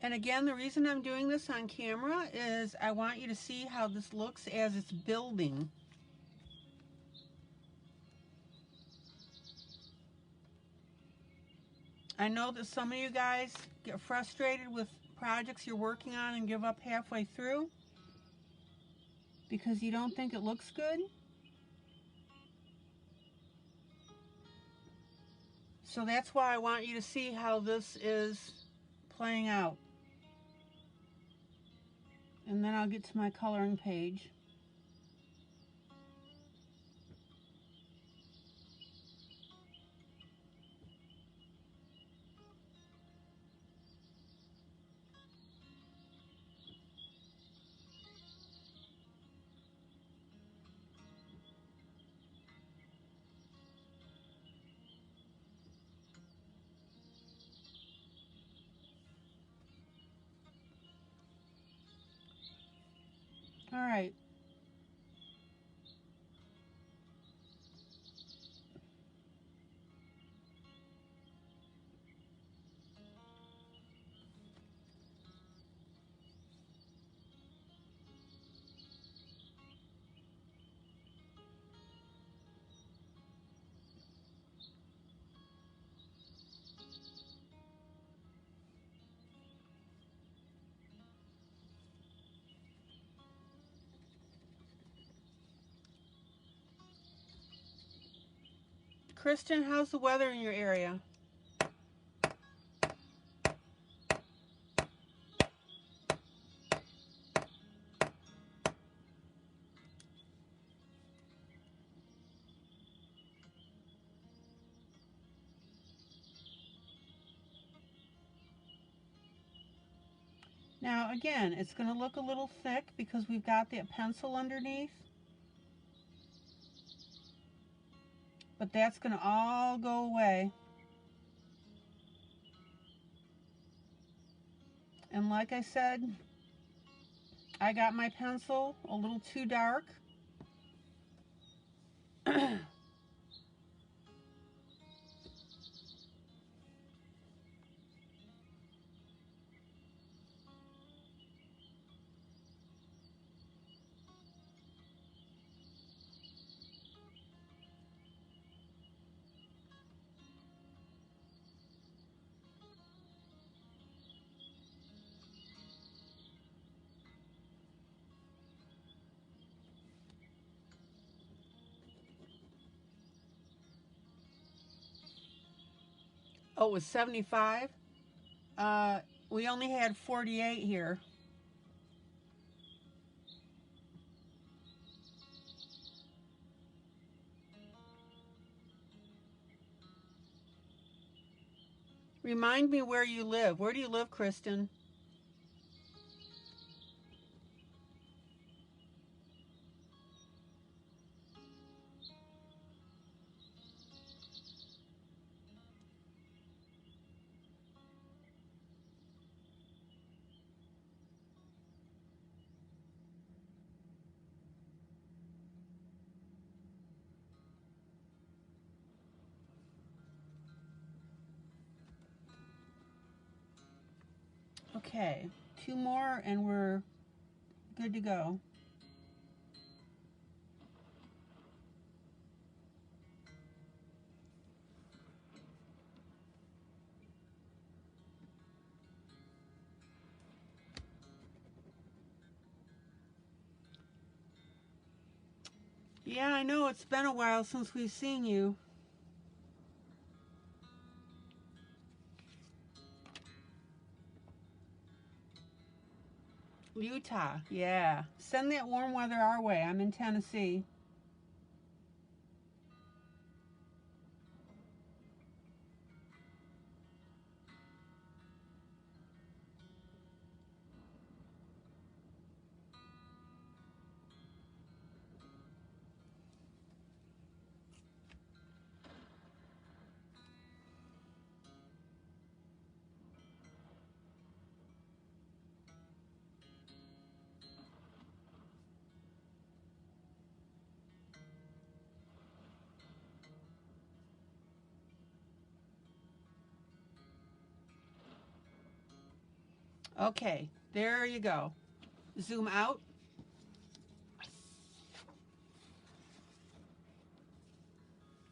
And again, the reason I'm doing this on camera is I want you to see how this looks as it's building. I know that some of you guys get frustrated with projects you're working on and give up halfway through because you don't think it looks good. So that's why I want you to see how this is playing out. And then I'll get to my coloring page. All right. Kristen, how's the weather in your area? Now again, it's going to look a little thick because we've got that pencil underneath. But that's going to all go away. And like I said, I got my pencil a little too dark. Oh, it was 75? We only had 48 here. Remind me where you live. Where do you live, Kristen? Okay, 2 more and we're good to go. Yeah, I know it's been a while since we've seen you. Utah, yeah. Send that warm weather our way. I'm in Tennessee. Okay, there you go. Zoom out.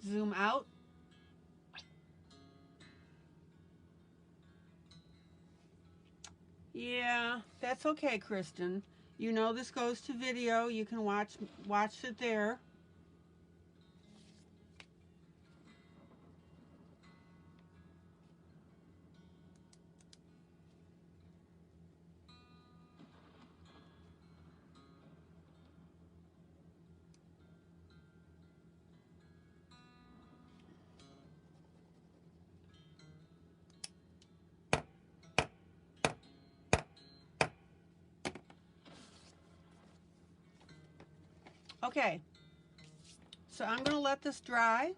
Zoom out. Yeah, that's okay, Kristen. You know this goes to video. You can watch it there. Okay, so I'm going to let this dry,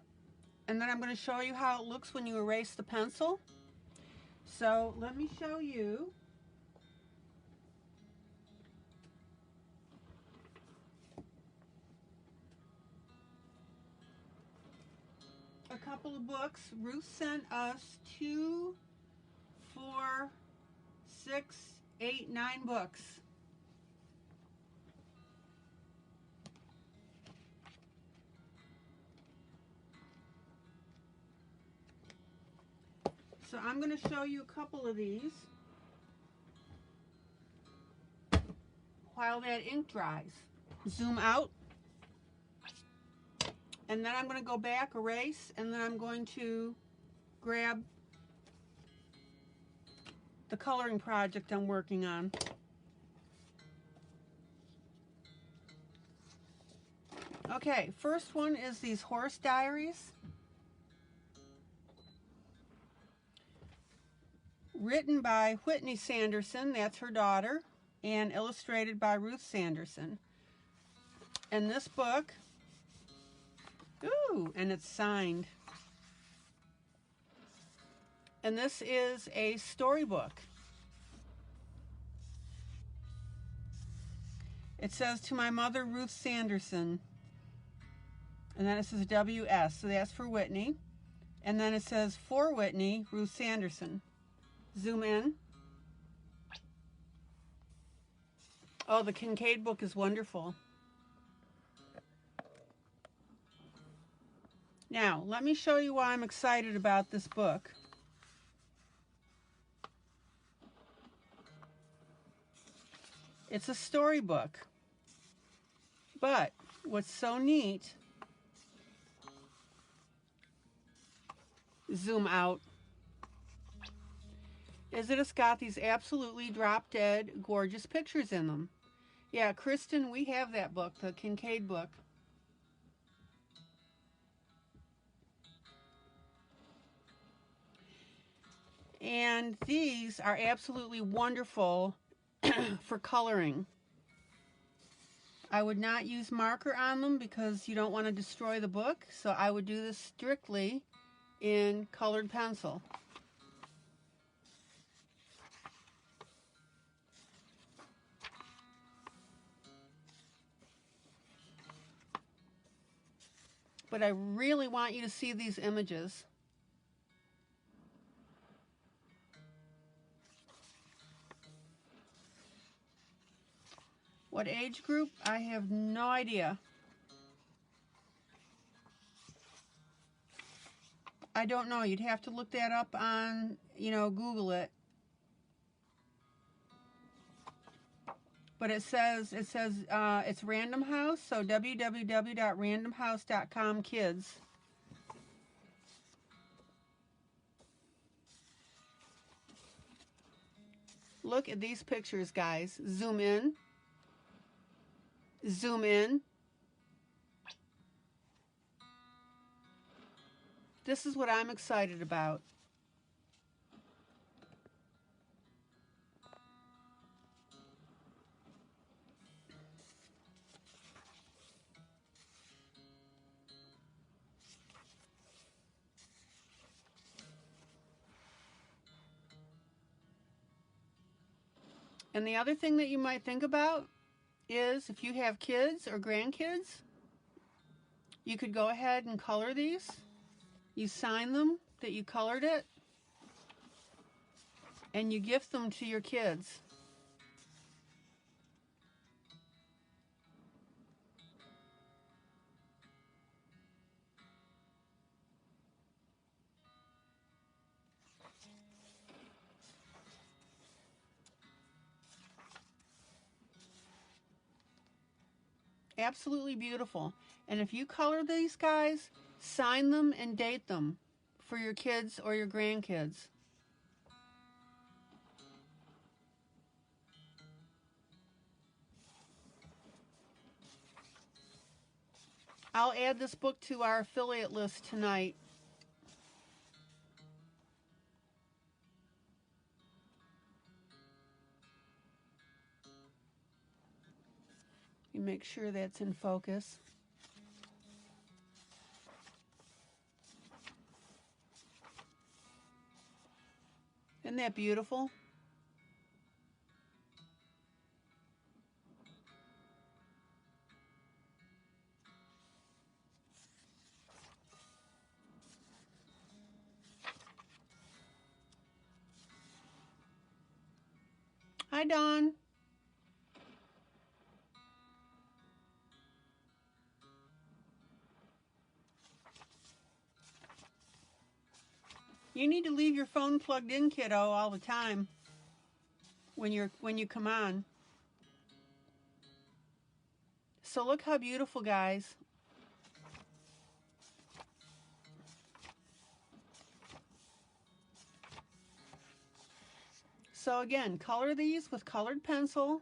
and then I'm going to show you how it looks when you erase the pencil. So let me show you. couple of books. Ruth sent us 2, 4, 6, 8, 9 books. So I'm going to show you a couple of these while that ink dries. Zoom out. And then I'm going to go back, erase, and then I'm going to grab the coloring project I'm working on. Okay, first one is these horse diaries. Written by Whitney Sanderson, that's her daughter, and illustrated by Ruth Sanderson. And this book, ooh, and it's signed. And this is a storybook. It says, "To my mother, Ruth Sanderson." And then it says WS, so that's for Whitney. And then it says, "For Whitney, Ruth Sanderson." Zoom in. Oh, the Kincaid book is wonderful. Now, let me show you why I'm excited about this book. It's a storybook. But what's so neat, zoom out, is that it's got these absolutely drop-dead gorgeous pictures in them. Yeah, Kristen, we have that book, the Kincaid book. And these are absolutely wonderful for coloring. I would not use marker on them because you don't want to destroy the book, so I would do this strictly in colored pencil. But I really want you to see these images. What age group? I have no idea. I don't know. You'd have to look that up on, Google it. But it says it's Random House, so www.randomhouse.com kids. Look at these pictures, guys. Zoom in. Zoom in. This is what I'm excited about. And the other thing that you might think about is if you have kids or grandkids, you could go ahead and color these. You sign them that you colored it, and you gift them to your kids. Absolutely beautiful. And if you color these guys, sign them and date them for your kids or your grandkids. I'll add this book to our affiliate list tonight. You make sure that's in focus. Isn't that beautiful? Hi, Dawn. You need to leave your phone plugged in, kiddo, all the time when you come on. So look how beautiful, guys. So again, color these with colored pencil.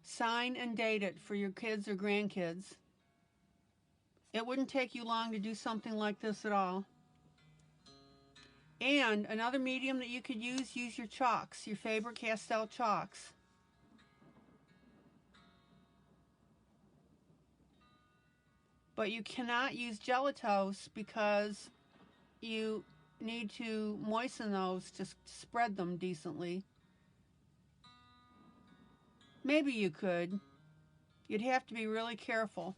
Sign and date it for your kids or grandkids. It wouldn't take you long to do something like this at all. And another medium that you could use your chalks, your Faber Castell chalks. But you cannot use Gelatos because you need to moisten those to spread them decently. Maybe you could. You'd have to be really careful.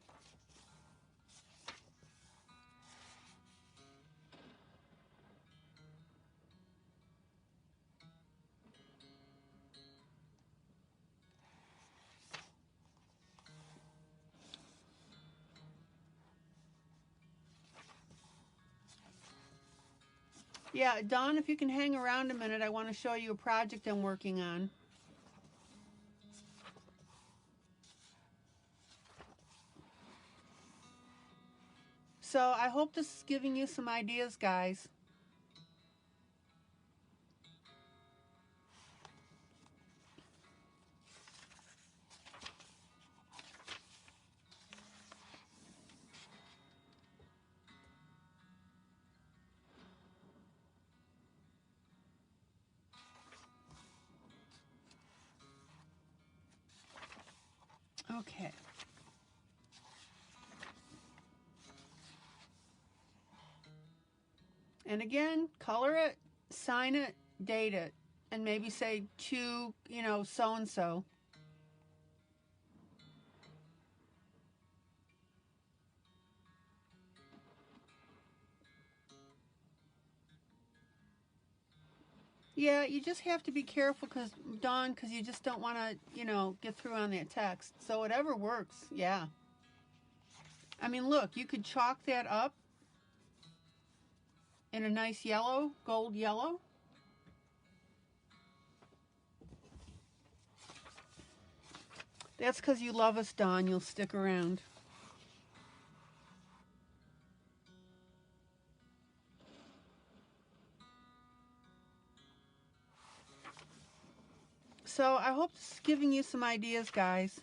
Yeah, Dawn, if you can hang around a minute, I want to show you a project I'm working on. So I hope this is giving you some ideas, guys. Okay. And again, color it, sign it, date it, and maybe say to, so-and-so. Yeah, you just have to be careful, Dawn, because you just don't want to, get through on that text. So whatever works, yeah. I mean, look, you could chalk that up in a nice yellow, gold yellow. That's because you love us, Dawn. You'll stick around. So I hope this is giving you some ideas, guys.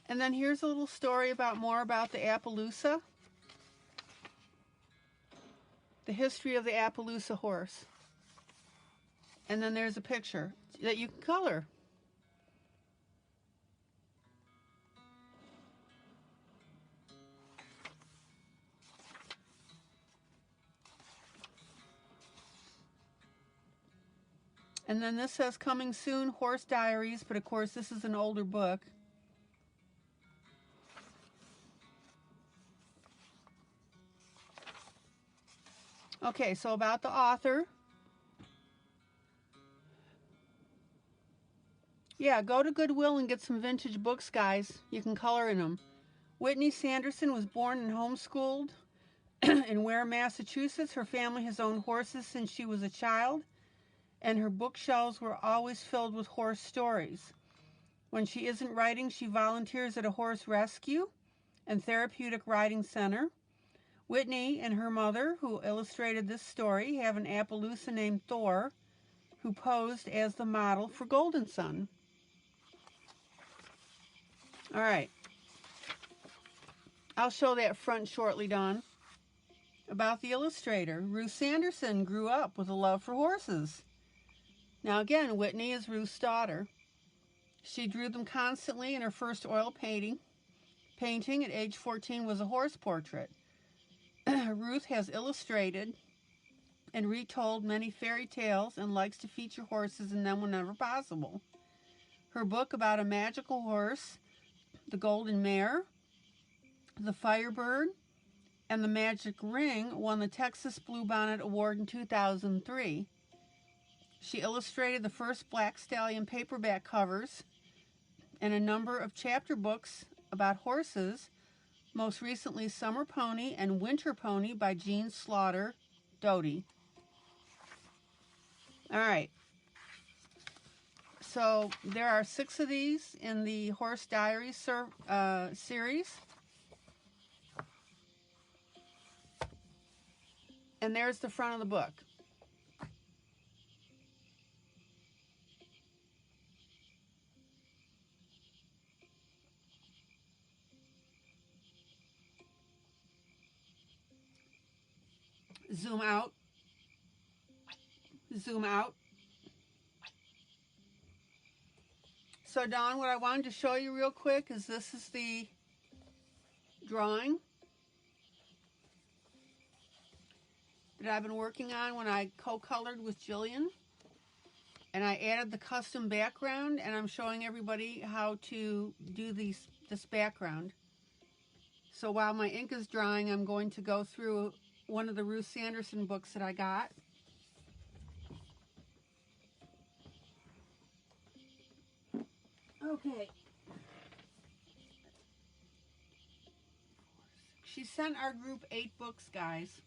And then here's a little story more about the Appaloosa. The history of the Appaloosa horse. And then there's a picture that you can color. And then this says coming soon, Horse Diaries, but of course this is an older book. Okay, so about the author. Yeah, go to Goodwill and get some vintage books, guys. You can color in them. Whitney Sanderson was born and homeschooled in Ware, Massachusetts. Her family has owned horses since she was a child, and her bookshelves were always filled with horse stories. When she isn't writing, she volunteers at a horse rescue and therapeutic riding center. Whitney and her mother, who illustrated this story, have an Appaloosa named Thor, who posed as the model for Golden Sun. All right. I'll show that front shortly, Dawn. About the illustrator, Ruth Sanderson grew up with a love for horses. Now again, Whitney is Ruth's daughter. She drew them constantly, and her first oil painting at age 14 was a horse portrait. Ruth has illustrated and retold many fairy tales and likes to feature horses in them whenever possible. Her book about a magical horse, the Golden Mare, the Firebird, and the Magic Ring won the Texas Bluebonnet Award in 2003. She illustrated the first Black Stallion paperback covers and a number of chapter books about horses, most recently Summer Pony and Winter Pony by Jean Slaughter Doty. All right. So there are 6 of these in the Horse Diaries series. And there's the front of the book. Zoom out. Zoom out. So Dawn, what I wanted to show you real quick is this is the drawing that I've been working on when I co-colored with Gillian. And I added the custom background, and I'm showing everybody how to do this background. So while my ink is drying, I'm going to go through one of the Ruth Sanderson books that I got. Okay. She sent our group 8 books, guys.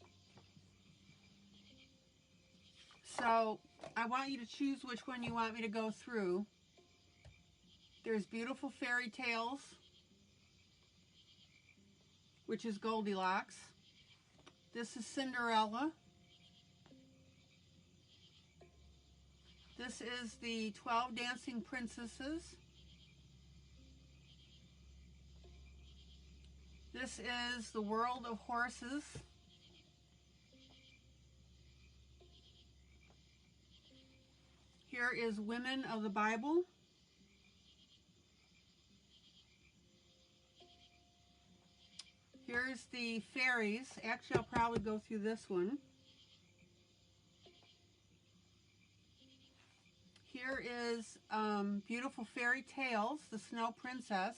So I want you to choose which one you want me to go through. There's Beautiful Fairy Tales, which is Goldilocks. This is Cinderella. This is the 12 Dancing Princesses. This is The World of Horses. Here is Women of the Bible. Here's the fairies. Actually, I'll probably go through this one. Here is Beautiful Fairy Tales, the Snow Princess.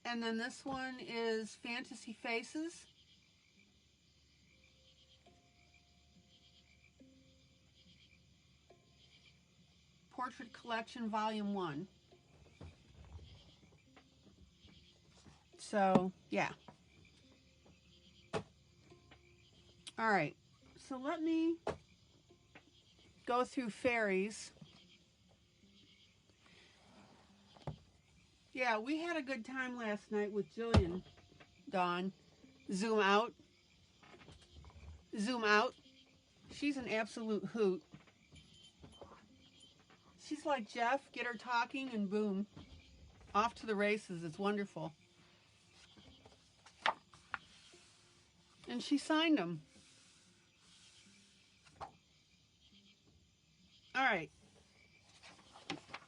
And then this one is Fantasy Faces. Portrait Collection Volume 1. So, yeah. All right. So let me go through fairies. Yeah, we had a good time last night with Gillian, Dawn. Zoom out. Zoom out. She's an absolute hoot. She's like Jeff, get her talking and boom. Off to the races. It's wonderful. And she signed them. All right.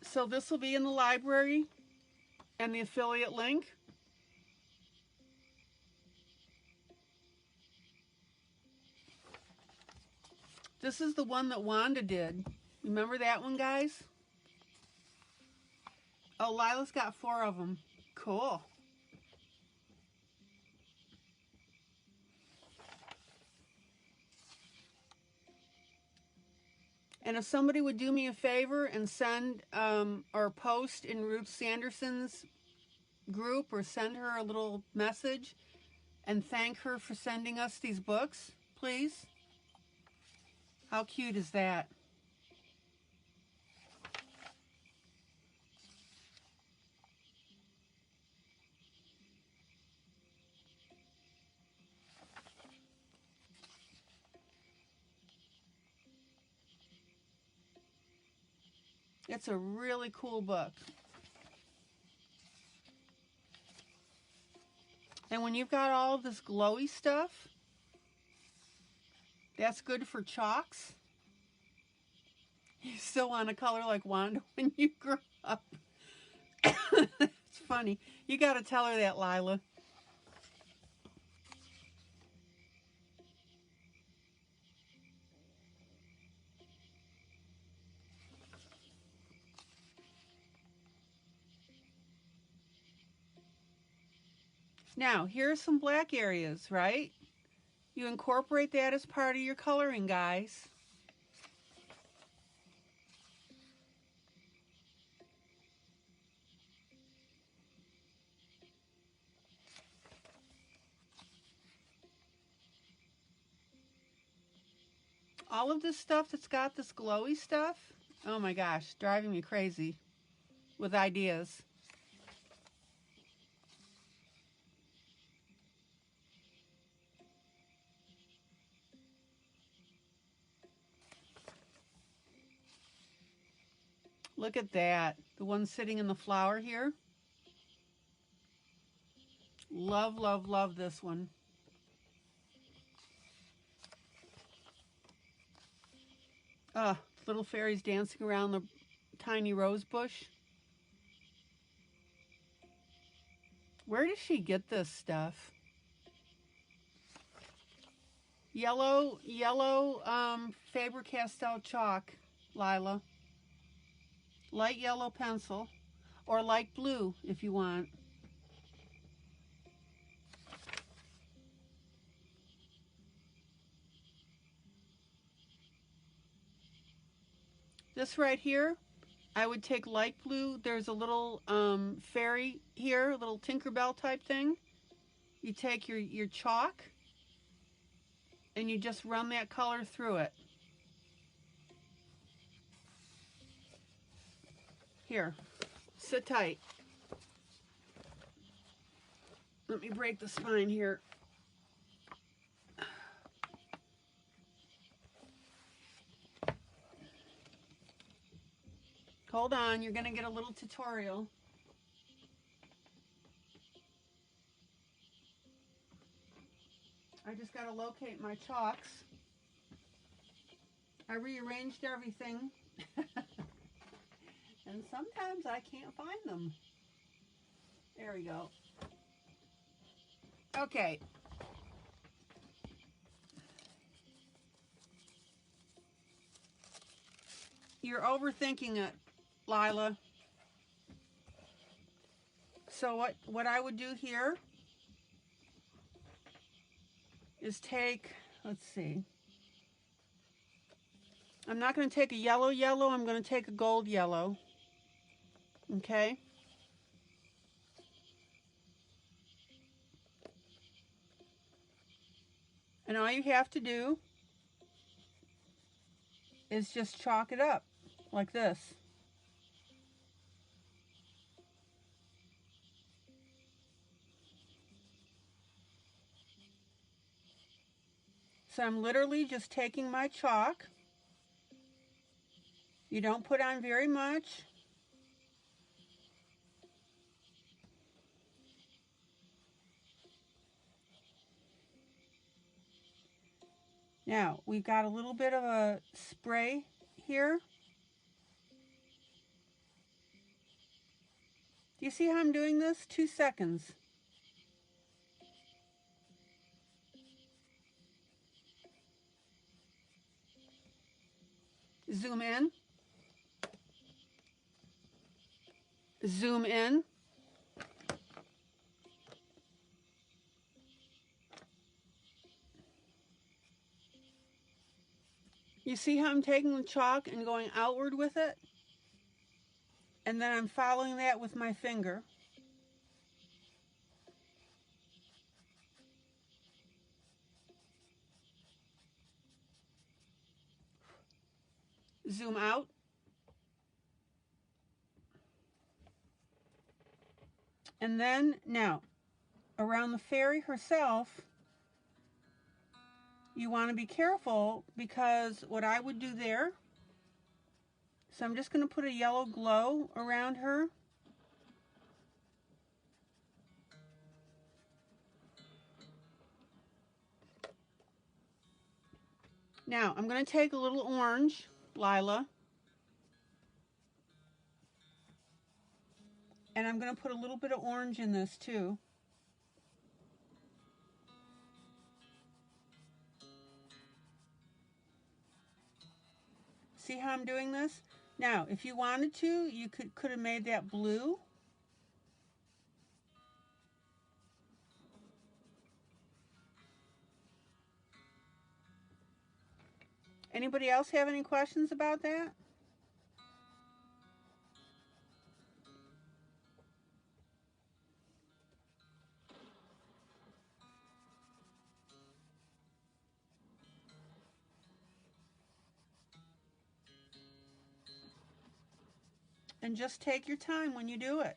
So this will be in the library and the affiliate link. This is the one that Wanda did. Remember that one, guys? Oh, Lila's got 4 of them. Cool. And if somebody would do me a favor and send or post in Ruth Sanderson's group or send her a little message and thank her for sending us these books, please. How cute is that? It's a really cool book. And when you've got all of this glowy stuff, that's good for chalks. You still want to color like Wanda when you grow up. It's funny. You got to tell her that, Lila. Now, here are some black areas, right? You incorporate that as part of your coloring, guys. All of this stuff that's got this glowy stuff, oh my gosh, driving me crazy with ideas. Look at that. The one sitting in the flower here. Love, love, love this one. Little fairies dancing around the tiny rose bush. Where does she get this stuff? Yellow Faber Castell chalk, Lila. Light yellow pencil, or light blue if you want. This right here, I would take light blue. There's a little fairy here, a little Tinkerbell type thing. You take your chalk and you just run that color through it. Here, sit tight. Let me break the spine here. Hold on, you're gonna get a little tutorial. I just gotta locate my chalks. I rearranged everything. And sometimes I can't find them. There we go. Okay. You're overthinking it, Lila. So what I would do here is take, let's see. I'm not going to take a yellow, I'm going to take a gold yellow. Okay? And all you have to do is just chalk it up like this. So I'm literally just taking my chalk. You don't put on very much. Now, we've got a little bit of a spray here. Do you see how I'm doing this? 2 seconds. Zoom in. Zoom in. You see how I'm taking the chalk and going outward with it? And then I'm following that with my finger. Zoom out. And then, now, around the fairy herself, you want to be careful because what I would do there, so I'm just going to put a yellow glow around her. Now, I'm going to take a little orange, Lila, and I'm going to put a little bit of orange in this too. See how I'm doing this? Now, if you wanted to, you could have made that blue. Anybody else have any questions about that? And just take your time when you do it.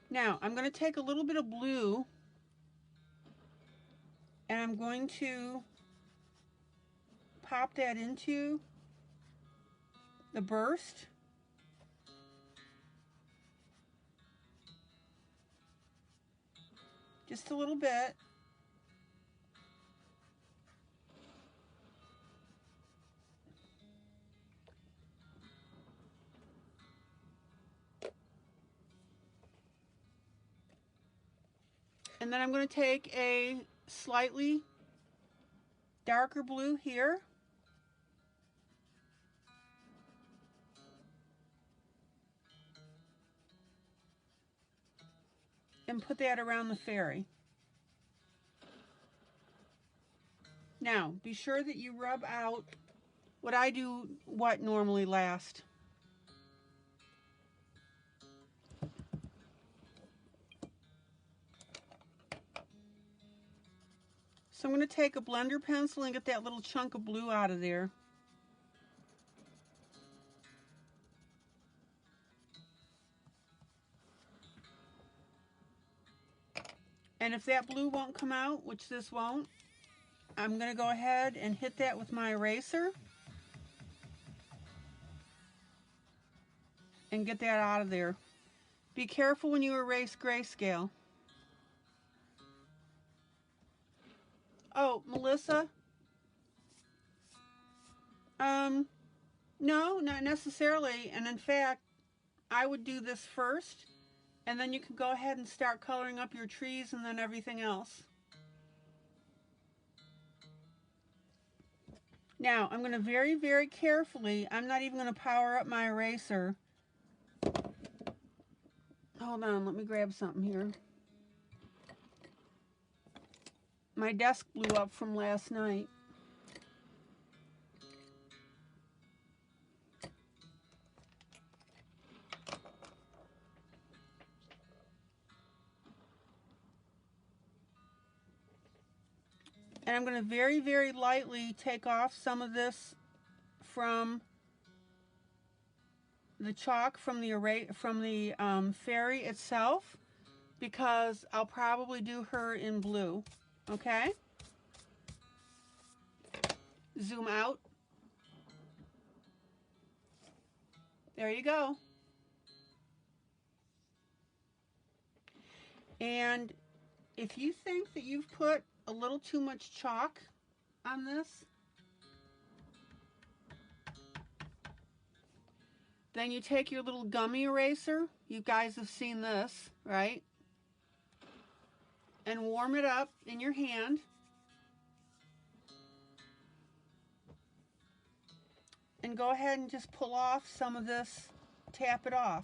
Now, I'm going to take a little bit of blue and I'm going to pop that into the burst. Just a little bit. And then I'm going to take a slightly darker blue here. And put that around the fairy. Now, be sure that you rub out what I do, what normally last. So I'm going to take a blender pencil and get that little chunk of blue out of there. And if that blue won't come out, which this won't, I'm going to go ahead and hit that with my eraser and get that out of there. Be careful when you erase grayscale. Oh, Melissa? No, not necessarily. And in fact, I would do this first, and then you can go ahead and start coloring up your trees and then everything else. Now, I'm going to very, very carefully, I'm not even going to power up my eraser. Hold on, let me grab something here. My desk blew up from last night. And I'm going to very, very lightly take off some of this from the chalk from the fairy itself, because I'll probably do her in blue. Okay? Zoom out. There you go. And if you think that you've put a little too much chalk on this, then you take your little gummy eraser. You guys have seen this, right? And warm it up in your hand. And go ahead and just pull off some of this, tap it off.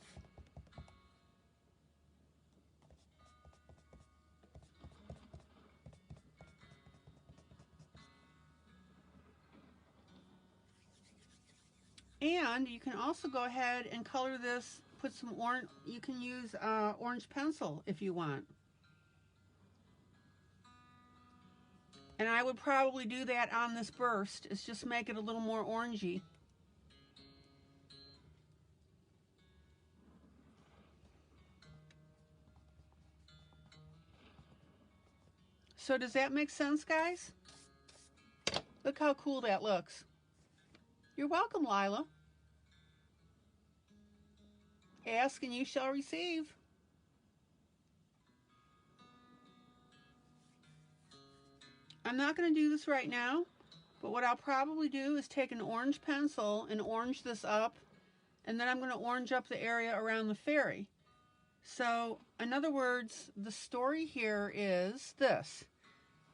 And you can also go ahead and color this, put some orange, you can use orange pencil if you want. And I would probably do that on this burst, is just make it a little more orangey. So does that make sense, guys? Look how cool that looks. You're welcome, Lila. Ask and you shall receive. I'm not going to do this right now, but what I'll probably do is take an orange pencil and orange this up, and then I'm going to orange up the area around the fairy. So, in other words, the story here is this.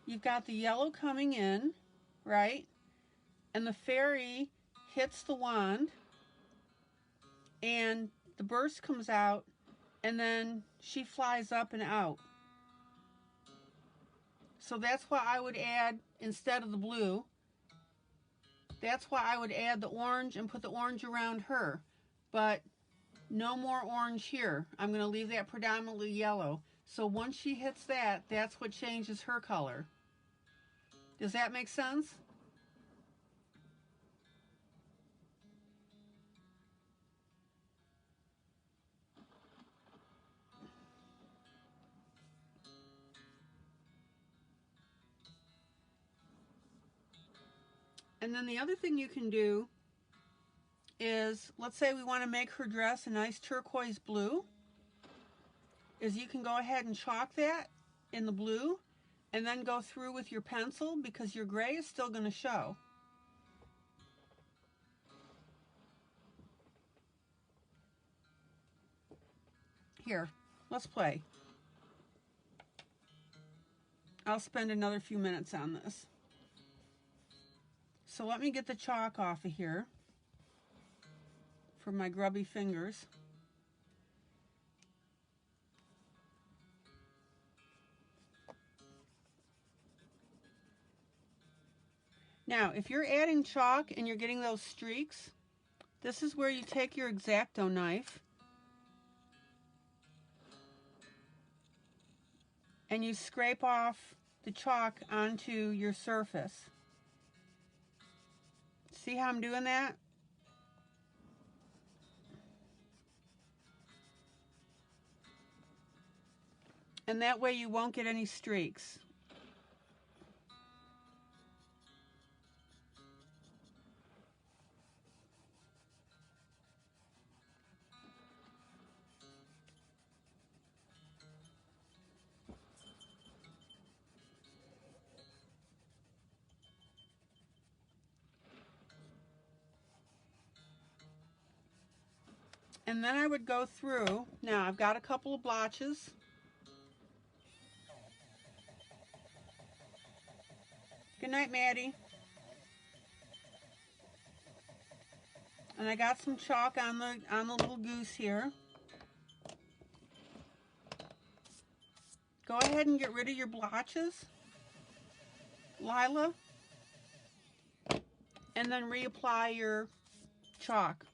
You've got the yellow coming in, right? And the fairy hits the wand, and the burst comes out, and then she flies up and out. So that's why I would add, instead of the blue, that's why I would add the orange and put the orange around her. But no more orange here. I'm going to leave that predominantly yellow. So once she hits that, that's what changes her color. Does that make sense? And then the other thing you can do is, let's say we want to make her dress a nice turquoise blue, is you can go ahead and chalk that in the blue and then go through with your pencil, because your gray is still going to show. Here, let's play. I'll spend another few minutes on this. So let me get the chalk off of here for my grubby fingers. Now, if you're adding chalk and you're getting those streaks, this is where you take your X-Acto knife and you scrape off the chalk onto your surface. See how I'm doing that? And that way you won't get any streaks. And then I would go through. Now I've got a couple of blotches. Good night, Maddie. And I got some chalk on the little goose here. Go ahead and get rid of your blotches, Lila, and then reapply your chalk.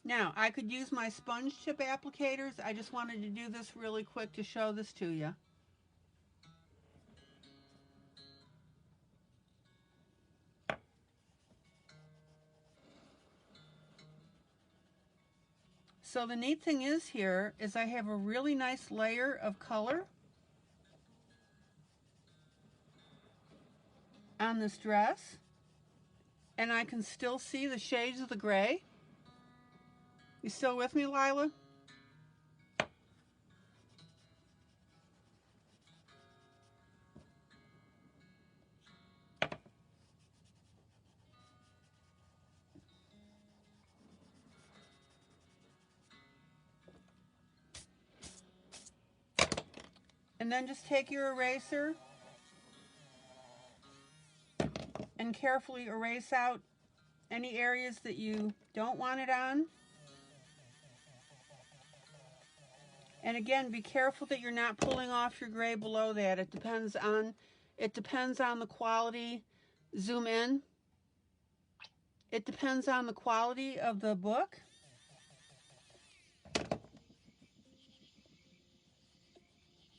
Now, I could use my sponge tip applicators. I just wanted to do this really quick to show this to you. So the neat thing is here is I have a really nice layer of color on this dress, and I can still see the shades of the gray. You still with me, Lila? And then just take your eraser and carefully erase out any areas that you don't want it on. And again, be careful that you're not pulling off your gray below that. It depends on the quality. Zoom in. It depends on the quality of the book.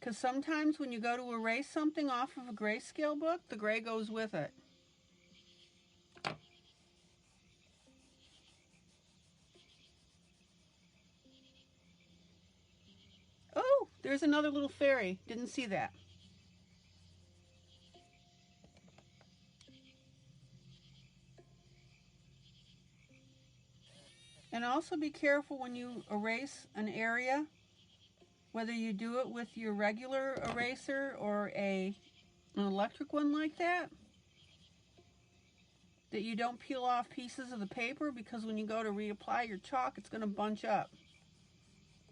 Because sometimes when you go to erase something off of a grayscale book, the gray goes with it. Oh, there's another little fairy. Didn't see that. And also be careful when you erase an area, whether you do it with your regular eraser or an electric one like that you don't peel off pieces of the paper, because when you go to reapply your chalk, it's going to bunch up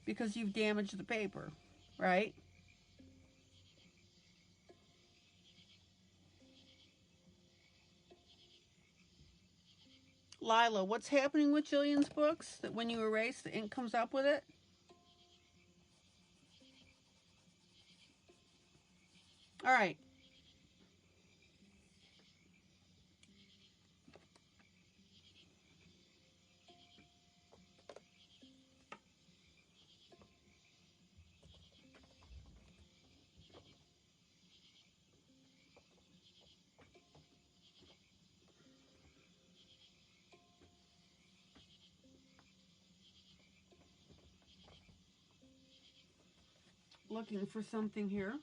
because you've damaged the paper, right? Lila, what's happening with Gillian's books? That when you erase, the ink comes up with it? All right. Looking for something here.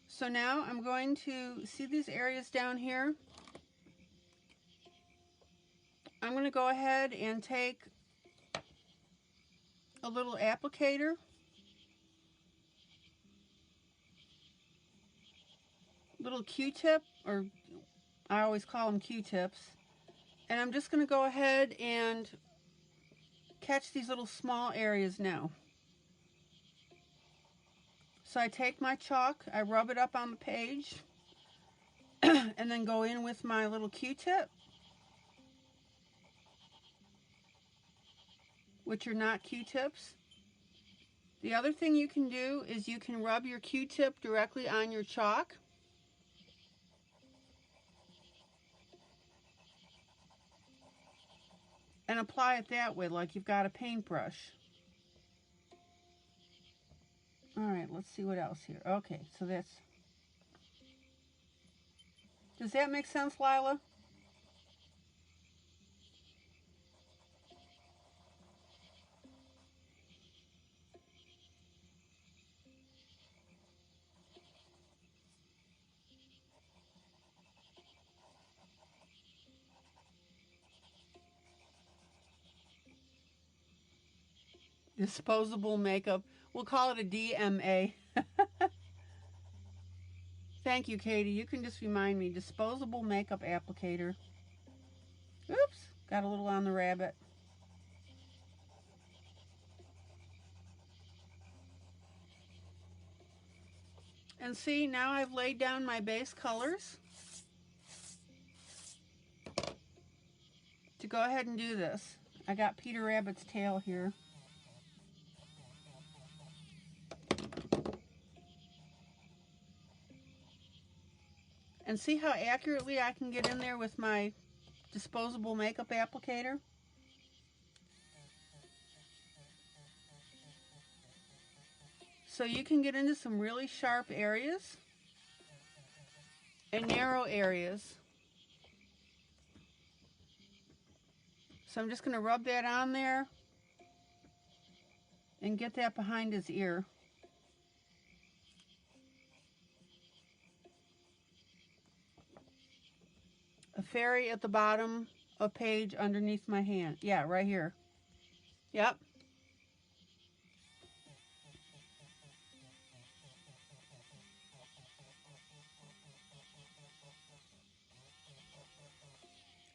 So now I'm going to see these areas down here. I'm going to go ahead and take a little applicator. Little Q-tip, or I always call them Q-tips. And I'm just going to go ahead and catch these little small areas now. So I take my chalk, I rub it up on the page, and then go in with my little Q-tip, which are not Q-tips. The other thing you can do is you can rub your Q-tip directly on your chalk. And apply it that way, like you've got a paintbrush. All right, let's see what else here. Okay, so that's... Does that make sense, Lila? Disposable makeup. We'll call it a DMA. Thank you, Katie. You can just remind me. Disposable makeup applicator. Oops, got a little on the rabbit. And see, now I've laid down my base colors to go ahead and do this. I got Peter Rabbit's tail here. And see how accurately I can get in there with my disposable makeup applicator? So you can get into some really sharp areas and narrow areas. So I'm just going to rub that on there and get that behind his ear. A fairy at the bottom of page underneath my hand. Yeah, right here. Yep.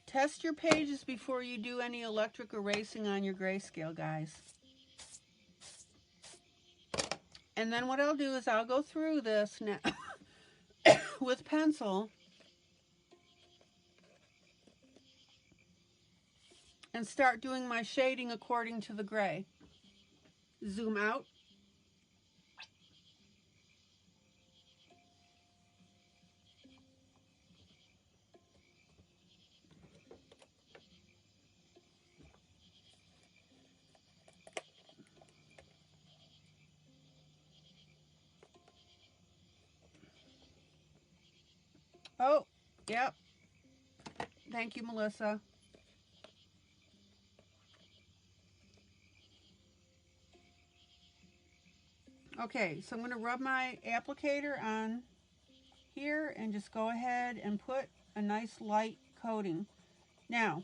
Test your pages before you do any electric erasing on your grayscale, guys. And then what I'll do is I'll go through this now with pencil and start doing my shading according to the gray. Zoom out. Oh, yep. Thank you, Melissa. Okay, so I'm going to rub my applicator on here and just go ahead and put a nice light coating. Now,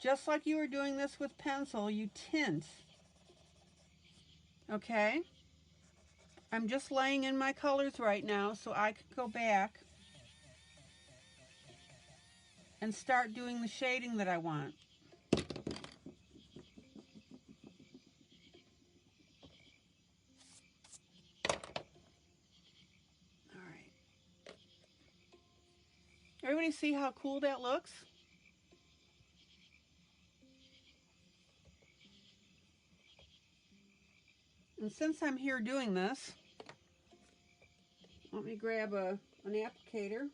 just like you were doing this with pencil, you tint. Okay? I'm just laying in my colors right now so I can go back and start doing the shading that I want. Everybody see how cool that looks? And since I'm here doing this, let me grab an applicator.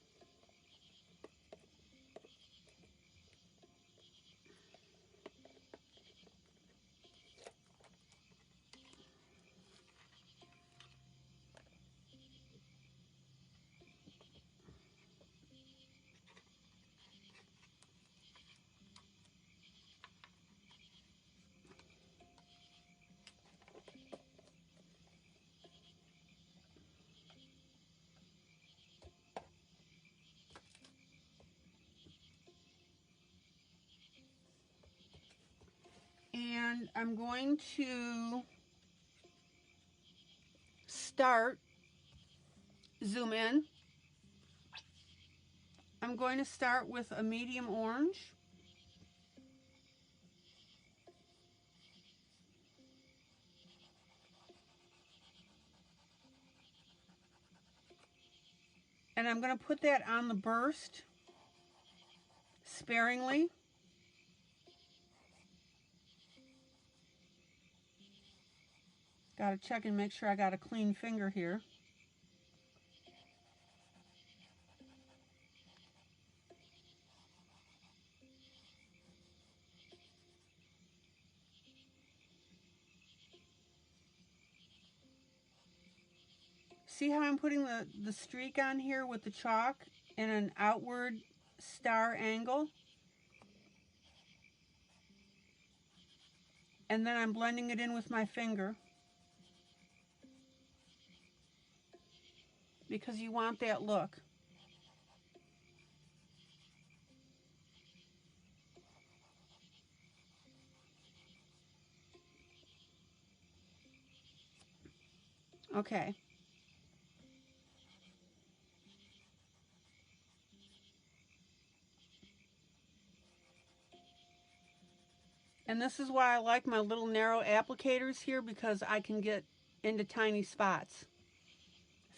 And I'm going to zoom in. I'm going to start with a medium orange. And I'm going to put that on the burst sparingly. Got to check and make sure I got a clean finger here. See how I'm putting the streak on here with the chalk in an outward star angle? And then I'm blending it in with my finger, because you want that look. Okay. And this is why I like my little narrow applicators here, because I can get into tiny spots.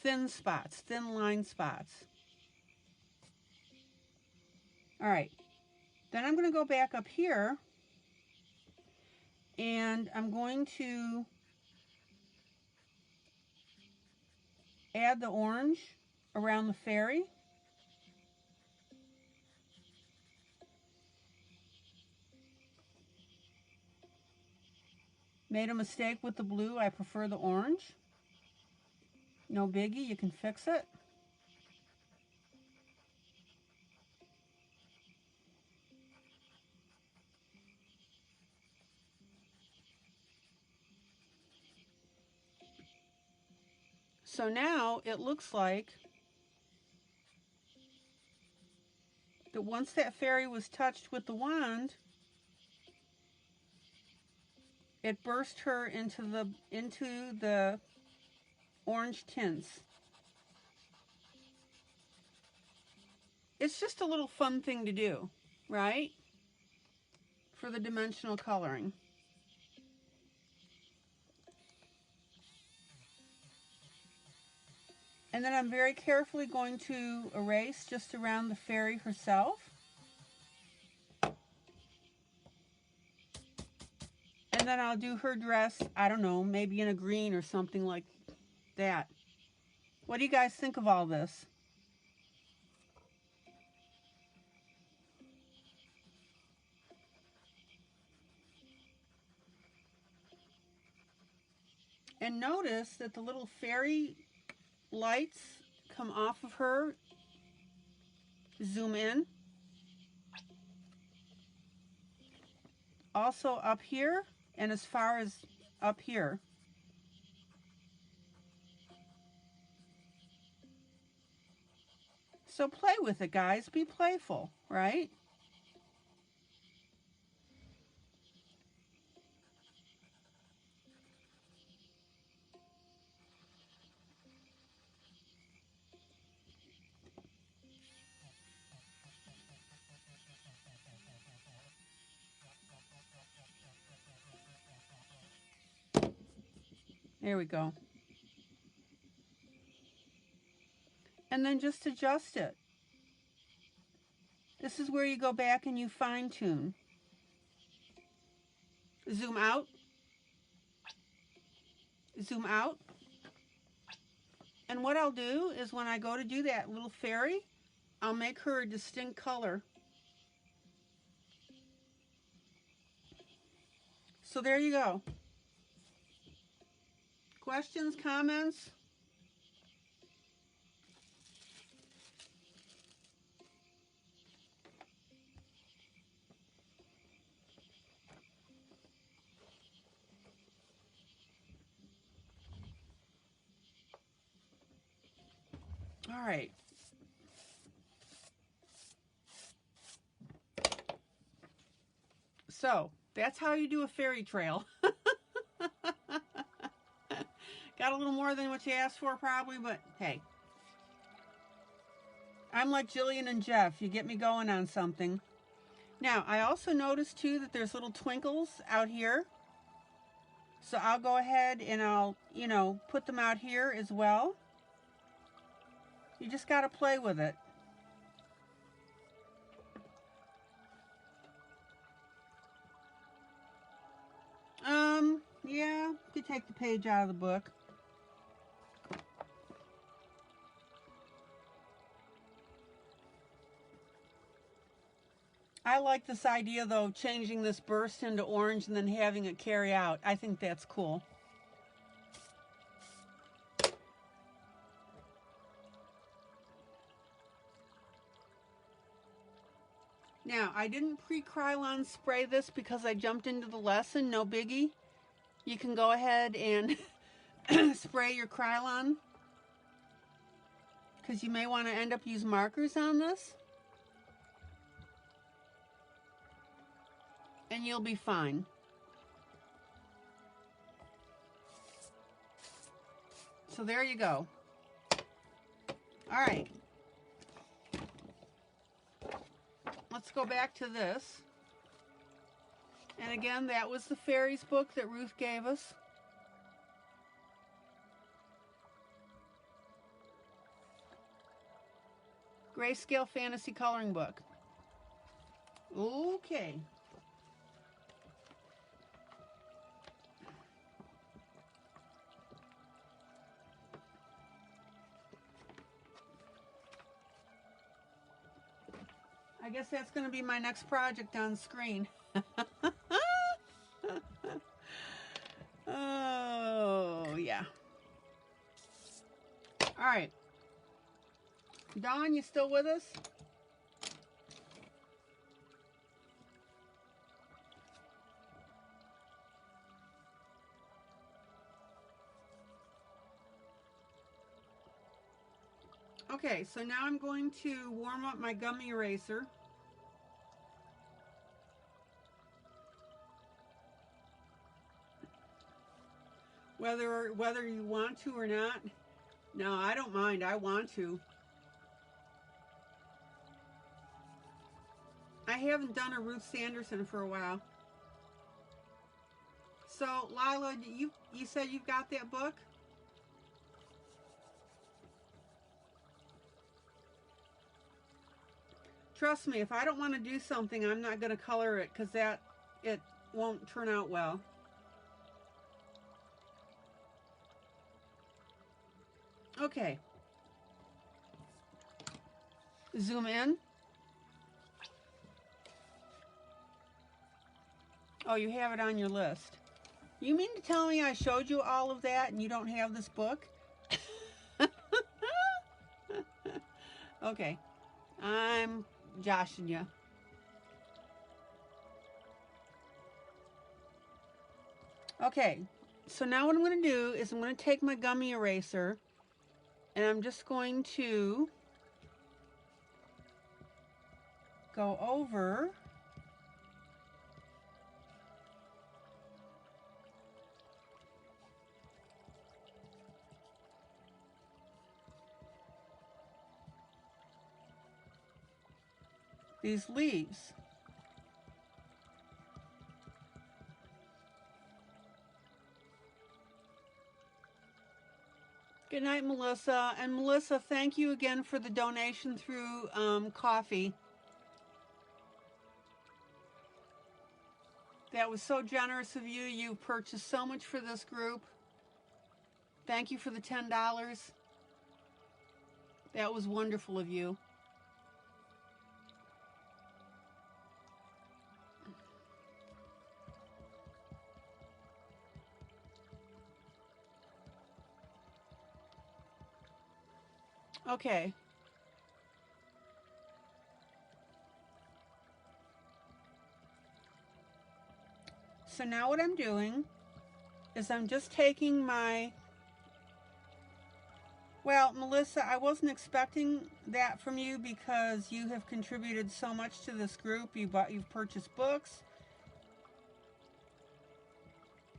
Thin spots, thin line spots. All right. Then I'm going to go back up here and I'm going to add the orange around the fairy. Made a mistake with the blue. I prefer the orange. No biggie, you can fix it. So now it looks like that once that fairy was touched with the wand, it burst her into the orange tints. It's just a little fun thing to do, right? For the dimensional coloring. And then I'm very carefully going to erase just around the fairy herself. And then I'll do her dress, I don't know, maybe in a green or something like that. What do you guys think of all this? And notice that the little fairy lights come off of her. Zoom in. Also up here and as far as up here. So play with it, guys. Be playful, right? There we go. And then just adjust it. This is where you go back and you fine tune. Zoom out. Zoom out. And what I'll do is when I go to do that little fairy, I'll make her a distinct color. So there you go. Questions, comments? All right. So that's how you do a fairy trail. Got a little more than what you asked for probably, but hey. I'm like Gillian and Jeff. You get me going on something. Now, I also noticed too that there's little twinkles out here. So I'll go ahead and I'll, put them out here as well. You just got to play with it. Yeah, you could take the page out of the book. I like this idea, though, of changing this burst into orange and then having it carry out. I think that's cool. Now, I didn't pre-Krylon spray this because I jumped into the lesson, no biggie. You can go ahead and spray your Krylon because you may want to end up using markers on this. And you'll be fine. So there you go. All right. Let's go back to this. And again, that was the Fairies book that Ruth gave us. Grayscale fantasy coloring book. Okay. I guess that's going to be my next project on screen. Oh, yeah. All right. Dawn, you still with us? Okay, so now I'm going to warm up my gummy eraser. Whether you want to or not. No, I don't mind. I want to. I haven't done a Ruth Sanderson for a while. So, Lila, you said you've got that book? Trust me, if I don't want to do something, I'm not going to color it because it won't turn out well. Okay. Zoom in. Oh, you have it on your list. You mean to tell me I showed you all of that and you don't have this book? Okay. I'm joshing you. Okay. So now what I'm going to do is I'm going to take my gummy eraser and I'm just going to go over these leaves. Good night, Melissa. And Melissa, thank you again for the donation through coffee. That was so generous of you. You purchased so much for this group. Thank you for the $10. That was wonderful of you. Okay. So now what I'm doing is I'm just taking my, well, Melissa, I wasn't expecting that from you because you have contributed so much to this group. You've purchased books.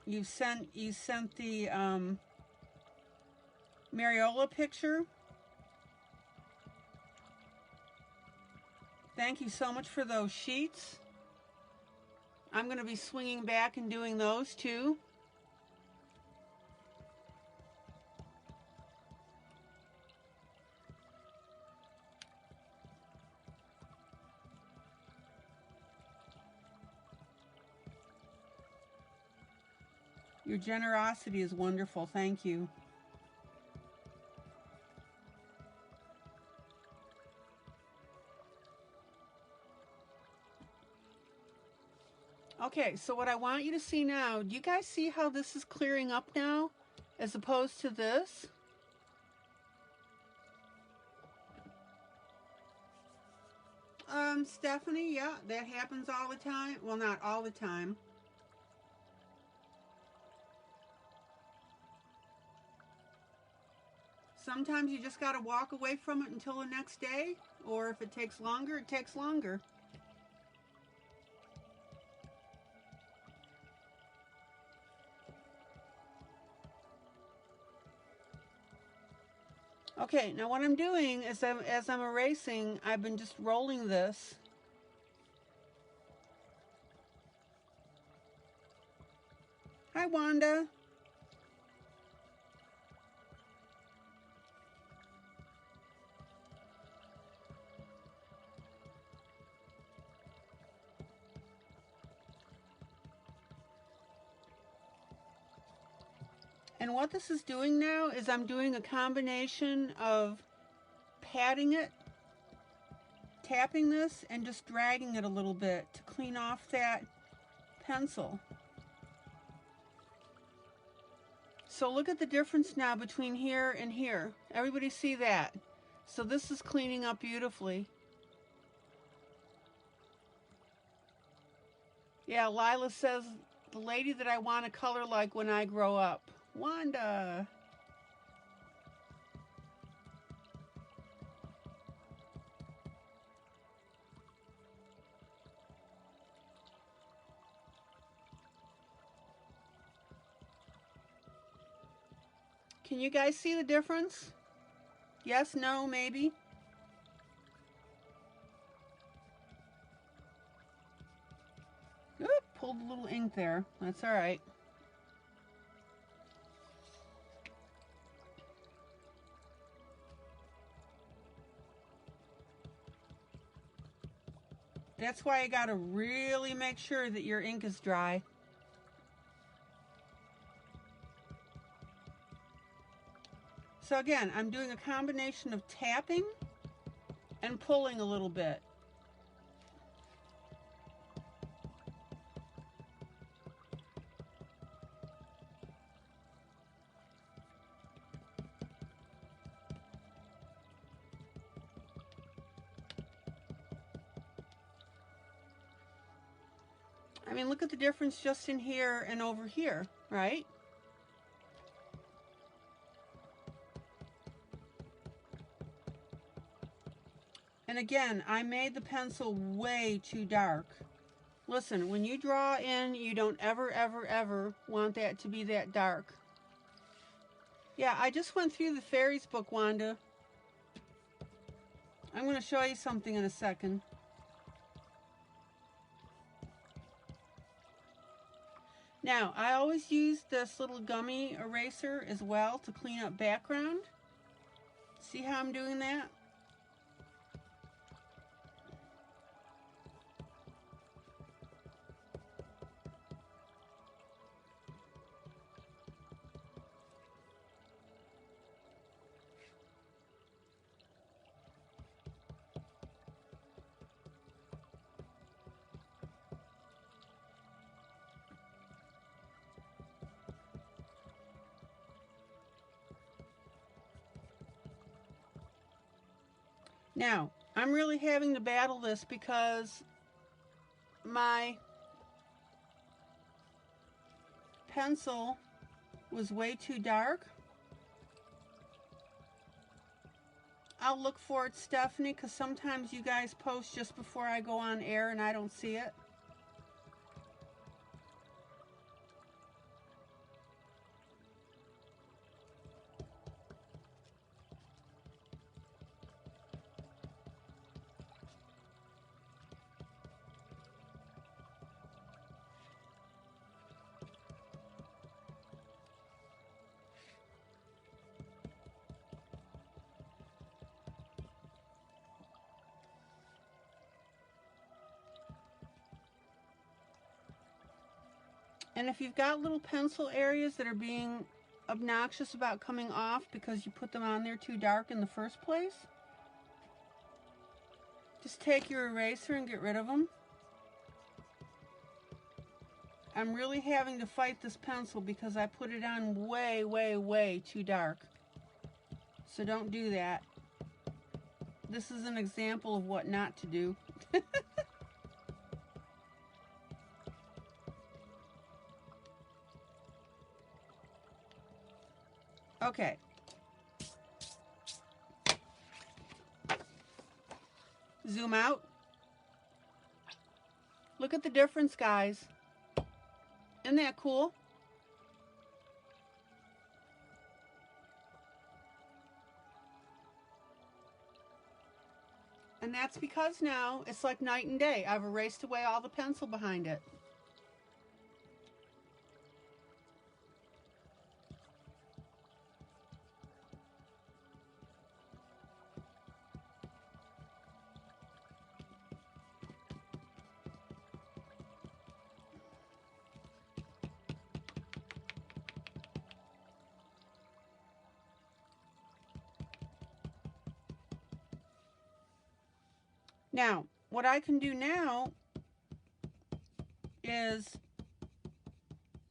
You sent the Mariola picture. Thank you so much for those sheets. I'm going to be swinging back and doing those too. Your generosity is wonderful. Thank you. Okay, so what I want you to see now, do you guys see how this is clearing up now as opposed to this? Stephanie, yeah, that happens all the time. Well, not all the time. Sometimes you just got to walk away from it until the next day, or if it takes longer, it takes longer. Okay, now what I'm doing is as I'm erasing, I've been just rolling this. Hi, Wanda. And what this is doing now is I'm doing a combination of patting it, tapping this, and just dragging it a little bit to clean off that pencil. So look at the difference now between here and here. Everybody see that? So this is cleaning up beautifully. Yeah, Lila says, the lady that I want to color like when I grow up. Wanda. Can you guys see the difference? Yes, no, maybe? Oop, pulled a little ink there. That's all right. That's why you gotta really make sure that your ink is dry. So again, I'm doing a combination of tapping and pulling a little bit. I mean, look at the difference just in here and over here, right? And again, I made the pencil way too dark. Listen, when you draw in, you don't ever, ever, ever want that to be that dark. Yeah, I just went through the Fairies book, Wanda. I'm going to show you something in a second. Now, I always use this little gummy eraser as well to clean up background. See how I'm doing that? Now, I'm really having to battle this because my pencil was way too dark. I'll look for it, Stephanie, because sometimes you guys post just before I go on air and I don't see it. And if you've got little pencil areas that are being obnoxious about coming off because you put them on there too dark in the first place, just take your eraser and get rid of them. I'm really having to fight this pencil because I put it on way, way, way too dark. So don't do that. This is an example of what not to do. Okay. Zoom out. Look at the difference, guys. Isn't that cool? And that's because now it's like night and day. I've erased away all the pencil behind it. Now, what I can do now is,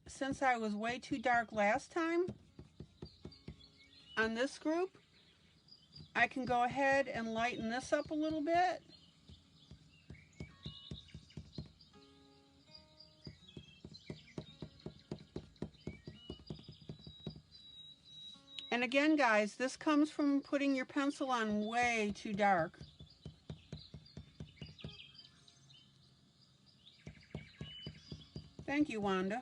since I was way too dark last time on this group, I can go ahead and lighten this up a little bit. And again, guys, this comes from putting your pencil on way too dark. Thank you, Wanda.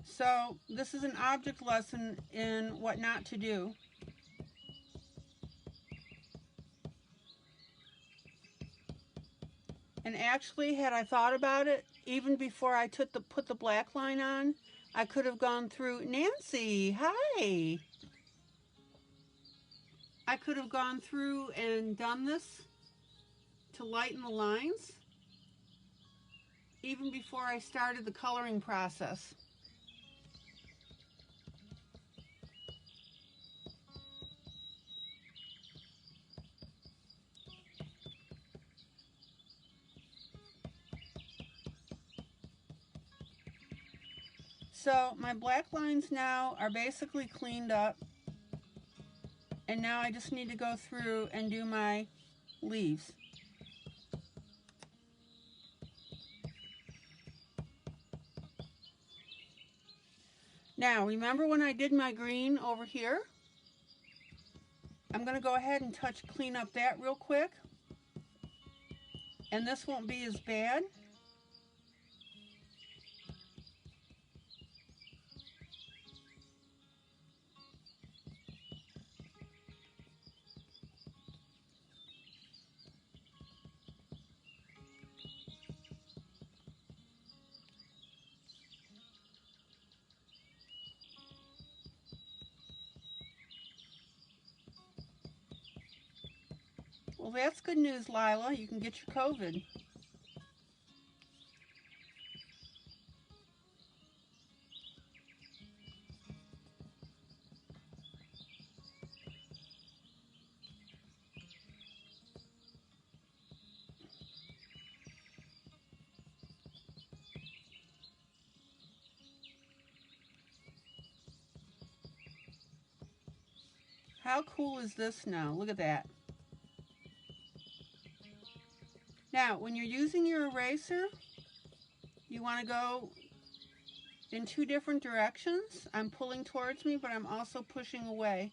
So this is an object lesson in what not to do. And actually, had I thought about it, even before I put the black line on, I could have gone through. Nancy, hi. I could have gone through and done this to lighten the lines, even before I started the coloring process. So my black lines now are basically cleaned up, and now I just need to go through and do my leaves. Now, remember when I did my green over here? I'm going to go ahead and clean up that real quick, and this won't be as bad. Well, that's good news, Lila. You can get your COVID. How cool is this now? Look at that. Now, when you're using your eraser, you want to go in two different directions. I'm pulling towards me, but I'm also pushing away.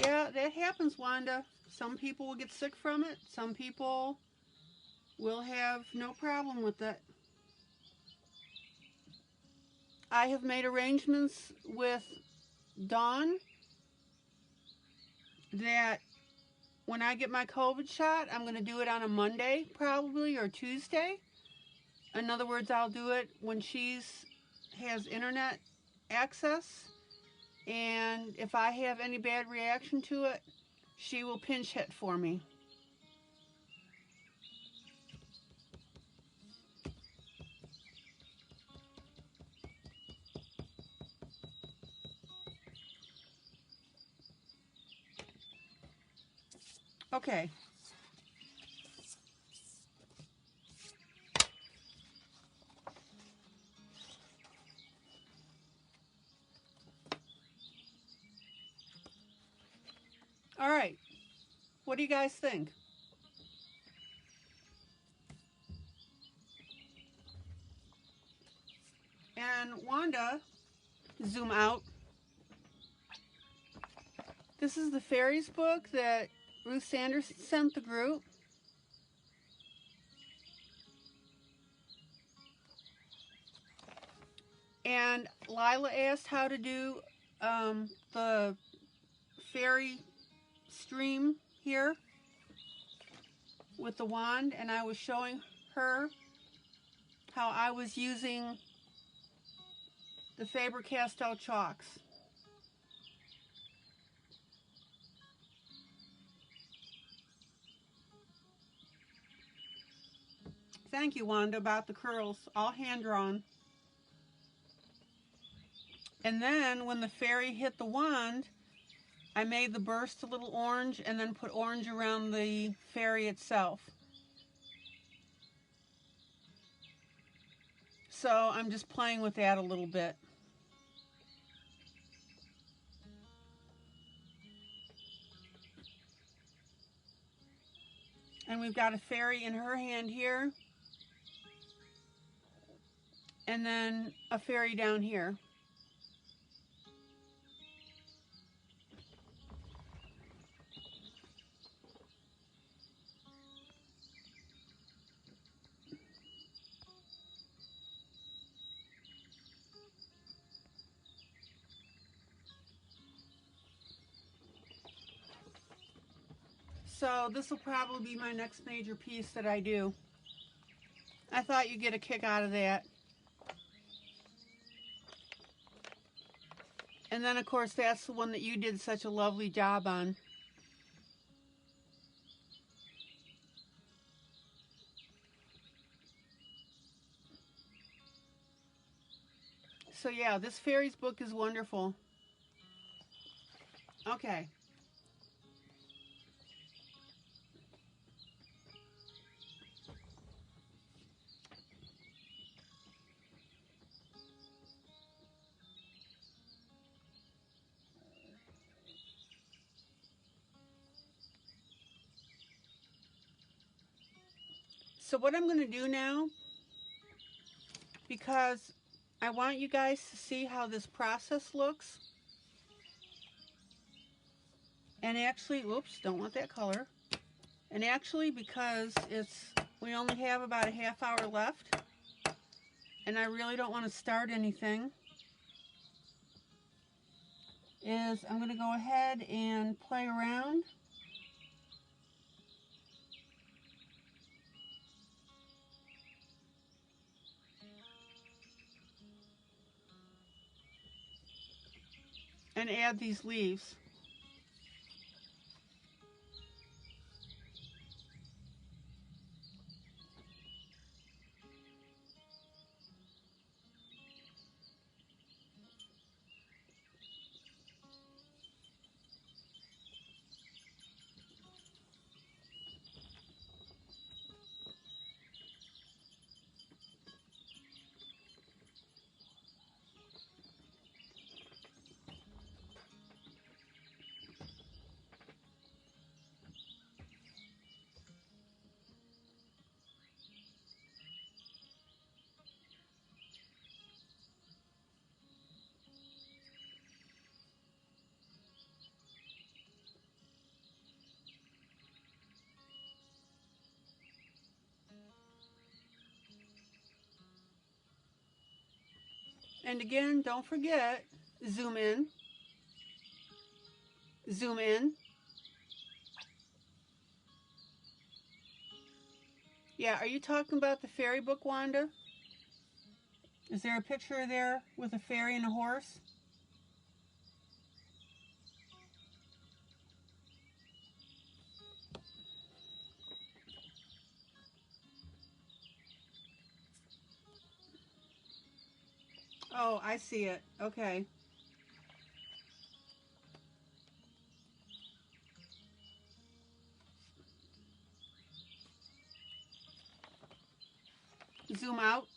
Yeah, that happens, Wanda. Some people will get sick from it. Some people will have no problem with it. I have made arrangements with Dawn that when I get my COVID shot, I'm going to do it on a Monday probably, or Tuesday. In other words, I'll do it when she has internet access. And if I have any bad reaction to it, she will pinch hit for me. Okay. All right. What do you guys think? And Wanda, zoom out. This is the Fairies book that Ruth Sanderson sent the group. And Lila asked how to do the fairy stream here with the wand, and I was showing her how I was using the Faber Castell chalks. Thank you, Wanda, about the curls, all hand drawn. And then when the fairy hit the wand, I made the burst a little orange and then put orange around the fairy itself. So I'm just playing with that a little bit. And we've got a fairy in her hand here. And then a fairy down here. So this will probably be my next major piece that I do. I thought you'd get a kick out of that. And then, of course, that's the one that you did such a lovely job on. So yeah, this fairies book is wonderful. Okay. So what I'm going to do now, because I want you guys to see how this process looks. And actually, whoops, don't want that color. And actually, because we only have about a half hour left, and I really don't want to start anything, is I'm going to go ahead and play around. And add these leaves. And again, don't forget, zoom in, zoom in. Yeah, are you talking about the fairy book, Wanda? Is there a picture there with a fairy and a horse? Oh, I see it. Okay. Zoom out.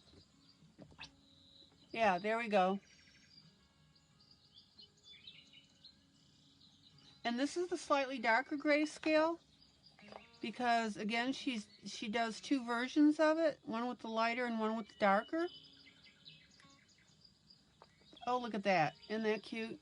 Yeah, there we go. And this is the slightly darker grayscale because again she does two versions of it, one with the lighter and one with the darker. Oh, look at that. Isn't that cute?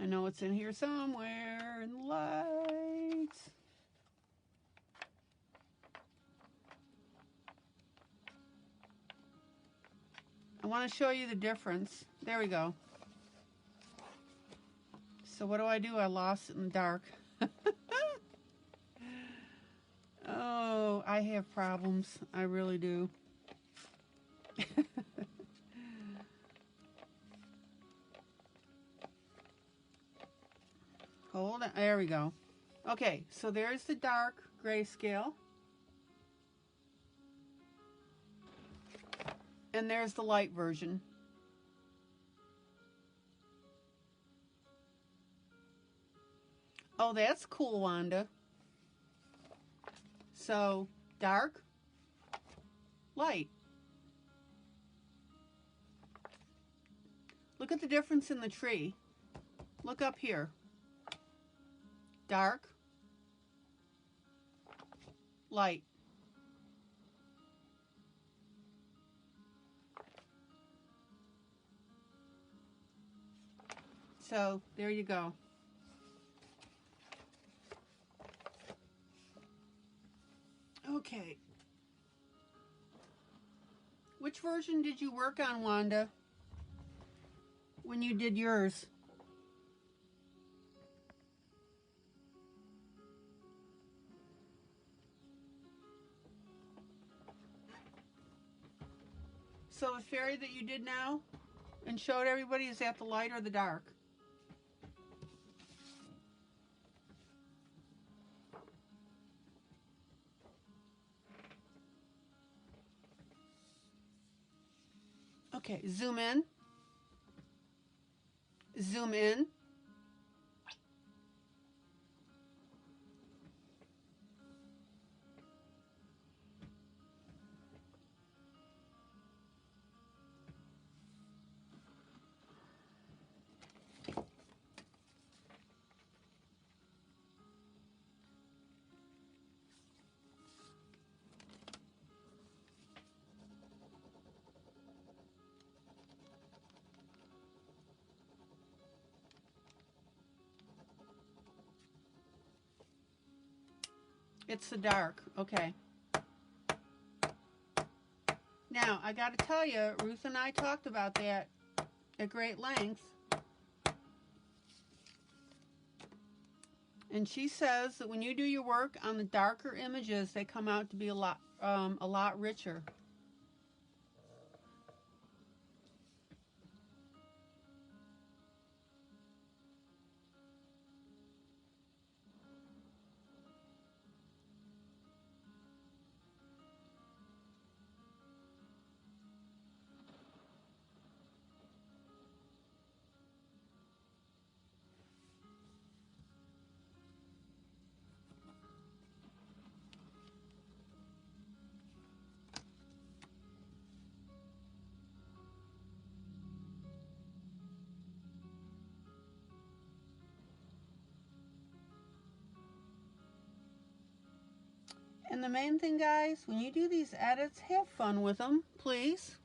I know it's in here somewhere in the lights. I want to show you the difference. There we go. So what do? I lost it in the dark. Oh, I have problems. I really do. Hold on. There we go. Okay, so there's the dark grayscale. And there's the light version. Oh, that's cool, Wanda. So, dark, light. Look at the difference in the tree. Look up here. Dark, light. So, there you go. Okay. Which version did you work on, Wanda, when you did yours? So the fairy that you did now and showed everybody, is that the light or the dark? Okay, zoom in. Zoom in. It's the dark. Okay. Now, I got to tell you, Ruth and I talked about that at great length. And she says that when you do your work on the darker images, they come out to be a lot richer. And the main thing, guys, when you do these edits, have fun with them, please.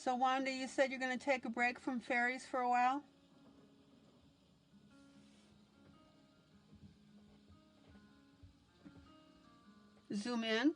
So Wanda, you said you're going to take a break from fairies for a while? Zoom in.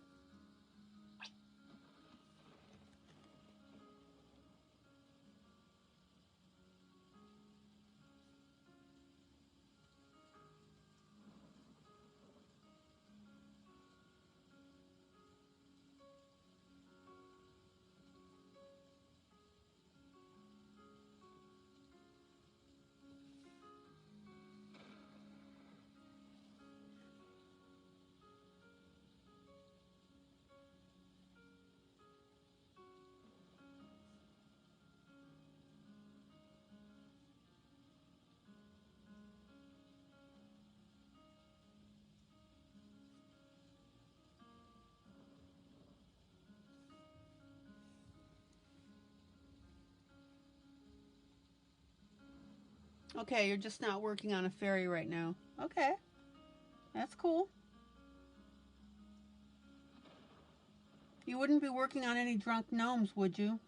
Okay, you're just not working on a fairy right now. Okay, that's cool. You wouldn't be working on any drunk gnomes, would you?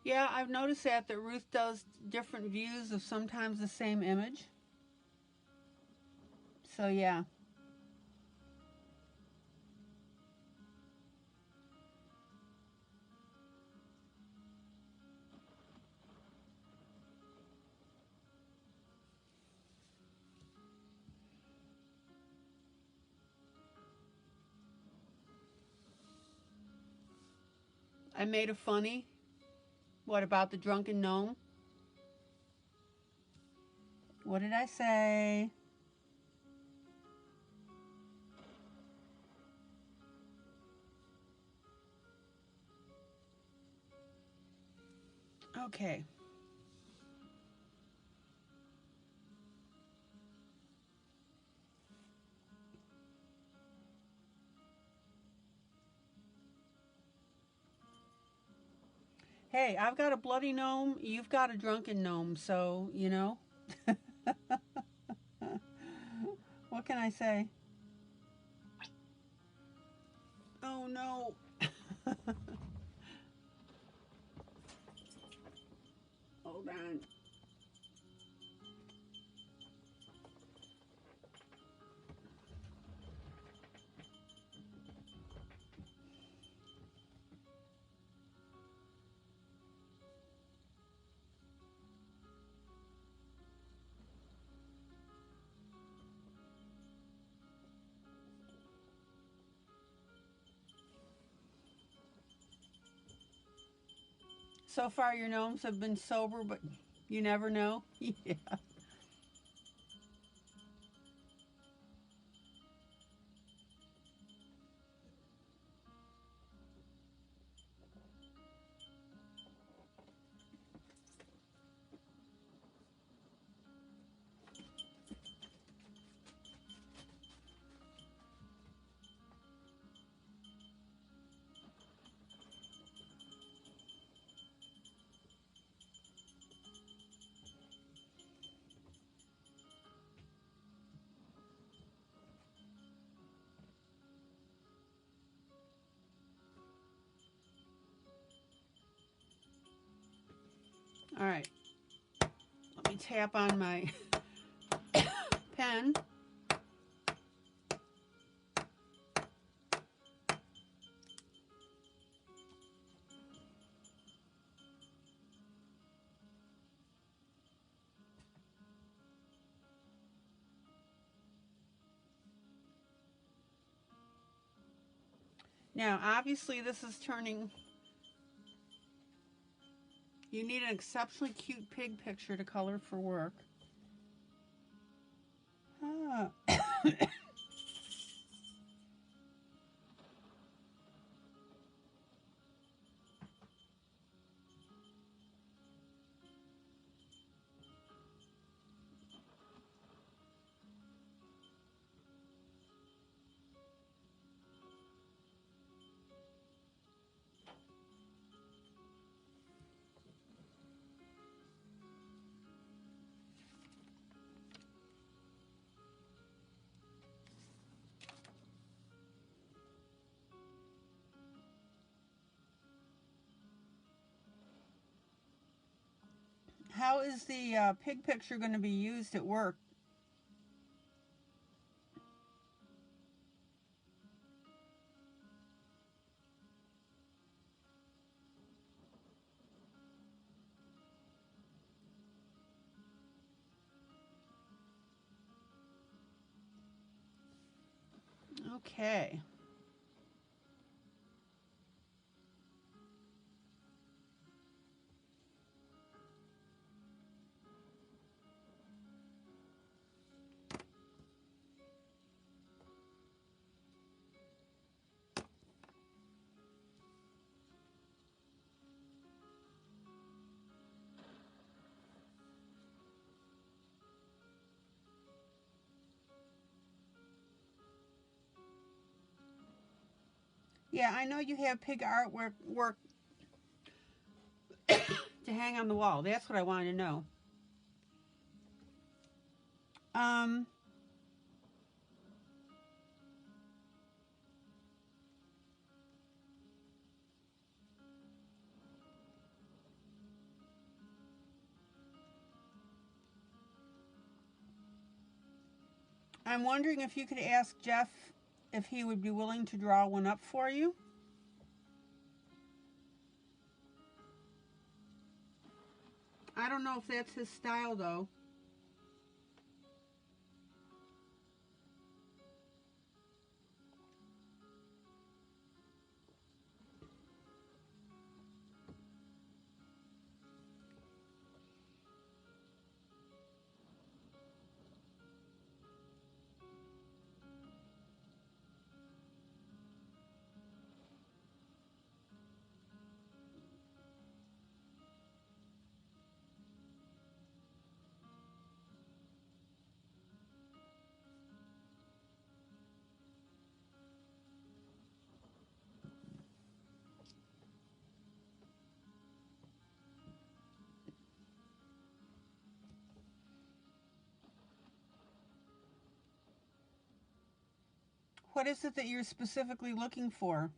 Yeah, I've noticed that Ruth does different views of sometimes the same image. So yeah. I made a funny. What about the drunken gnome? What did I say? Okay. Hey, I've got a bloody gnome, you've got a drunken gnome, so, you know. What can I say? Oh no. Hold on. So far your gnomes have been sober, but you never know. Yeah. All right. Let me tap on my pen. Now, obviously this is turning. You need an exceptionally cute pig picture to color for work. Ah. How is the pig picture going to be used at work? Okay. Yeah, I know you have pig artwork to hang on the wall. That's what I wanted to know. Um, I'm wondering if you could ask Jeff if he would be willing to draw one up for you. I don't know if that's his style, though. What is it that you're specifically looking for?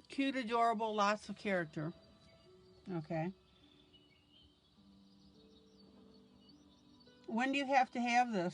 Cute, adorable, lots of character. Okay. When do you have to have this?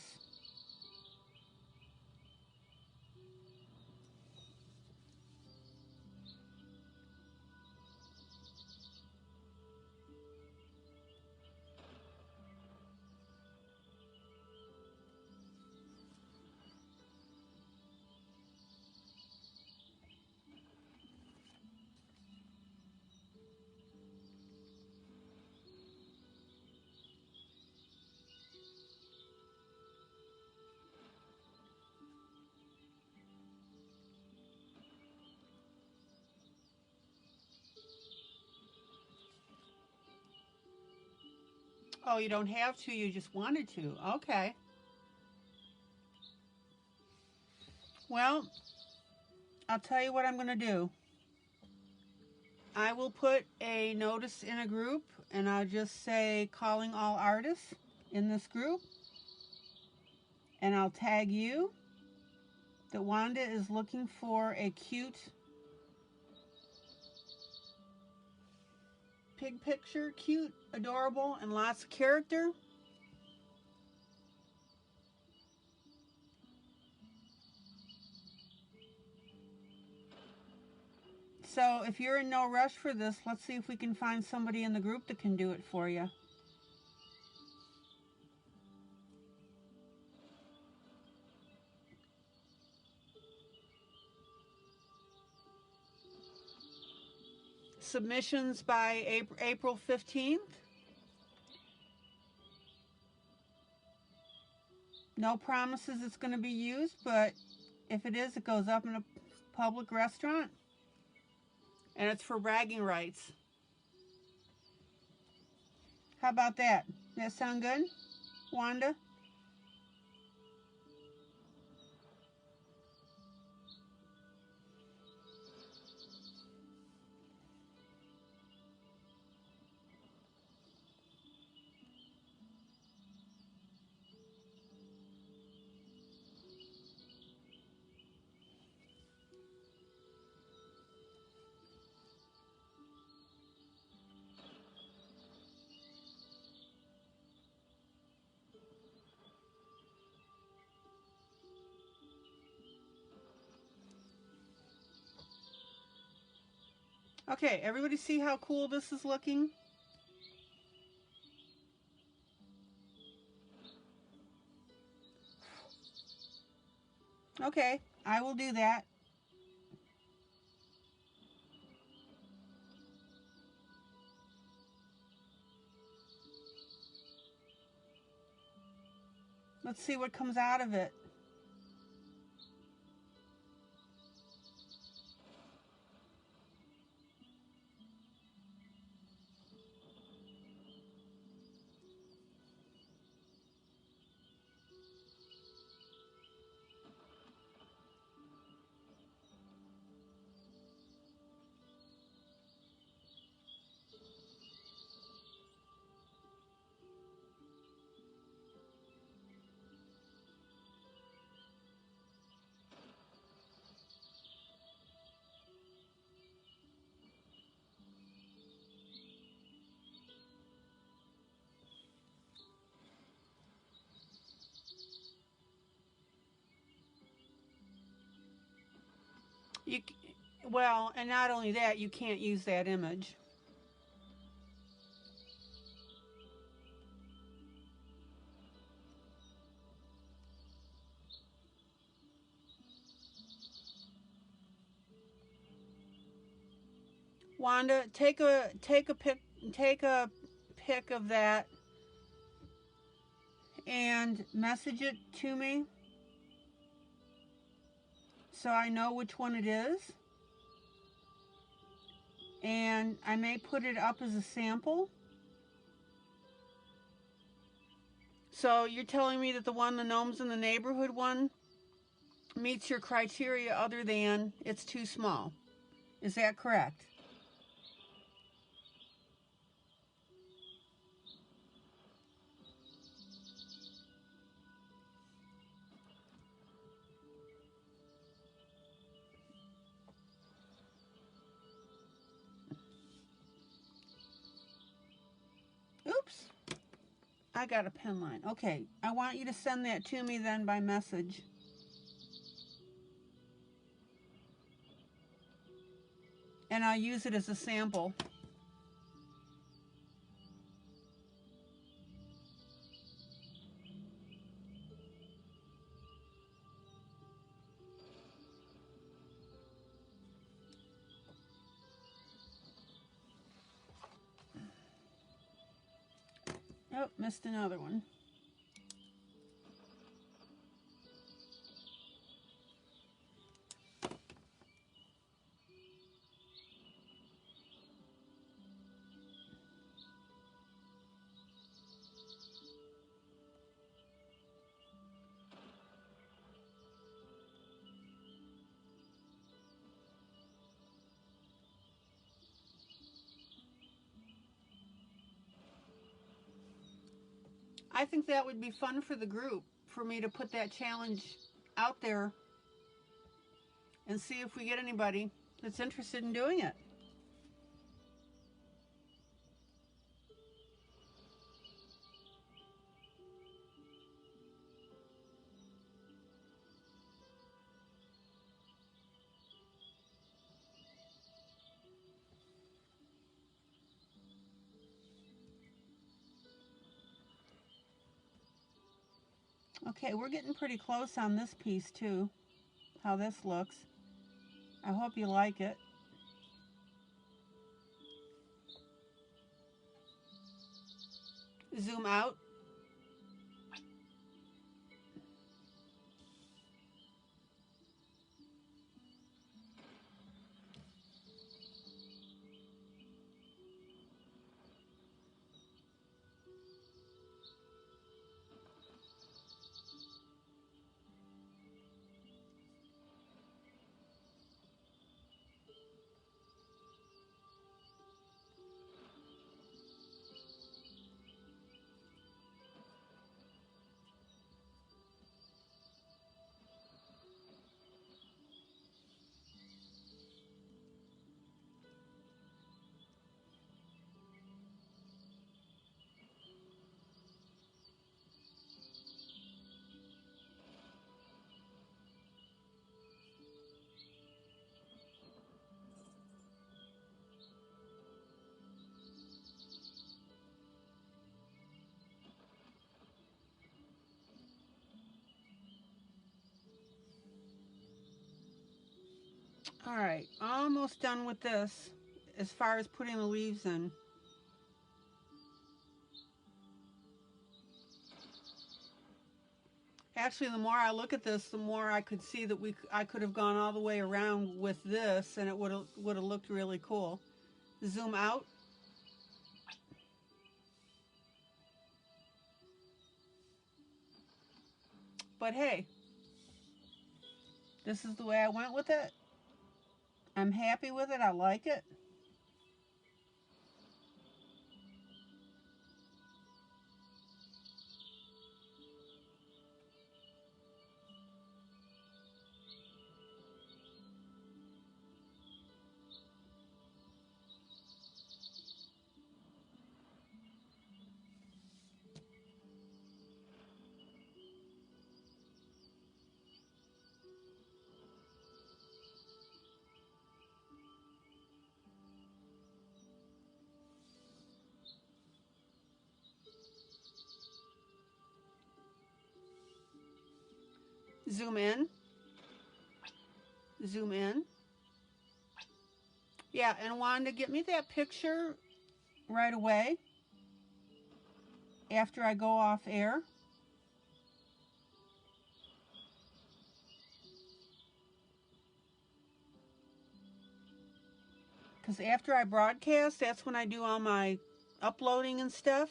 Oh, you don't have to, you just wanted to. Okay. Well, I'll tell you what I'm going to do. I will put a notice in a group, and I'll just say calling all artists in this group. And I'll tag you that Wanda is looking for a cute pig picture. Cute, adorable, and lots of character. So if you're in no rush for this, let's see if we can find somebody in the group that can do it for you. Submissions by April 15th. No promises it's going to be used, but if it is, it goes up in a public restaurant. And it's for bragging rights. How about that? That sound good, Wanda? Okay, everybody see how cool this is looking? Okay, I will do that. Let's see what comes out of it. You, well, and not only that, you can't use that image. Wanda, take a pic of that and message it to me so I know which one it is. And I may put it up as a sample. So you're telling me that the gnomes in the neighborhood one meets your criteria other than it's too small. Is that correct? Oops. I got a pen line. Okay, I want you to send that to me then by message. And I'll use it as a sample. Oh, missed another one. I think that would be fun for the group, for me to put that challenge out there and see if we get anybody that's interested in doing it. Okay, we're getting pretty close on this piece too, how this looks. I hope you like it. Zoom out. All right, almost done with this as far as putting the leaves in. Actually, the more I look at this, the more I could see that I could have gone all the way around with this, and it would have looked really cool. Zoom out. But hey, this is the way I went with it. I'm happy with it. I like it. Zoom in. Zoom in. Yeah, and Wanda, get me that picture right away after I go off air. Because after I broadcast, that's when I do all my uploading and stuff.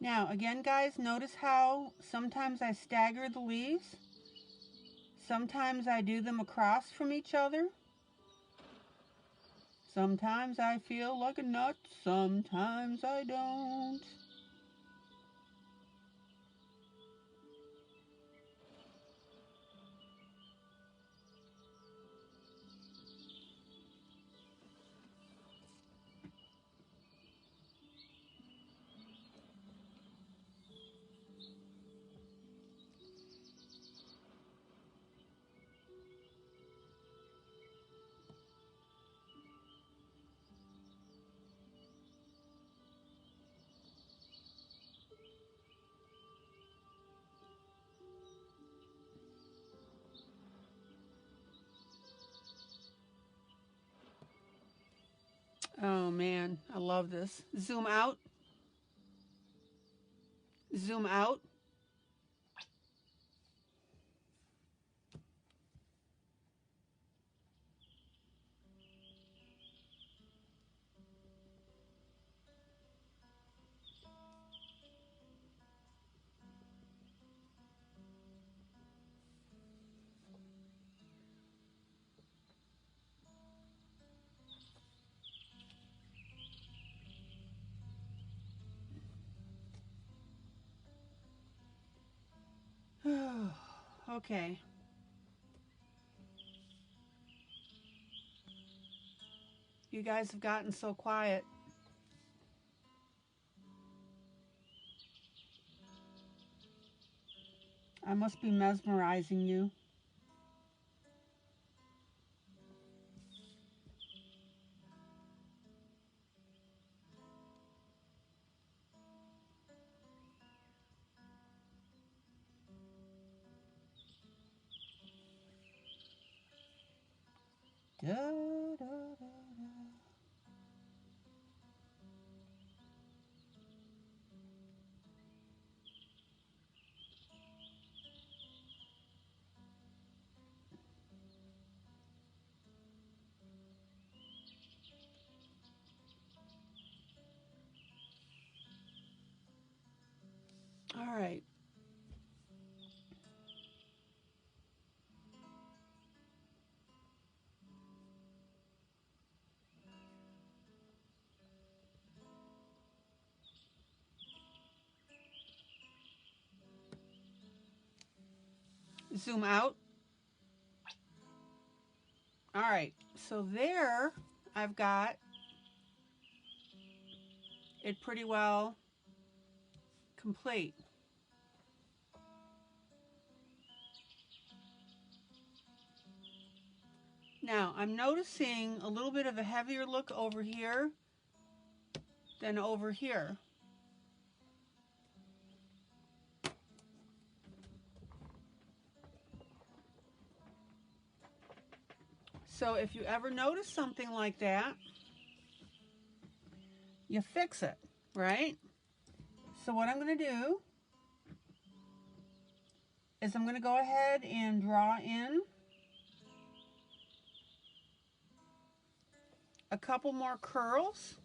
Now, again, guys, notice how sometimes I stagger the leaves. Sometimes I do them across from each other. Sometimes I feel like a nut, sometimes I don't. man, I love this. Zoom out. Zoom out. Okay. You guys have gotten so quiet. I must be mesmerizing you. Da, da, da, da. All right. Zoom out. All right. So there I've got it pretty well complete. Now I'm noticing a little bit of a heavier look over here than over here. So if you ever notice something like that, you fix it, right? So what I'm going to do is I'm going to go ahead and draw in a couple more curls.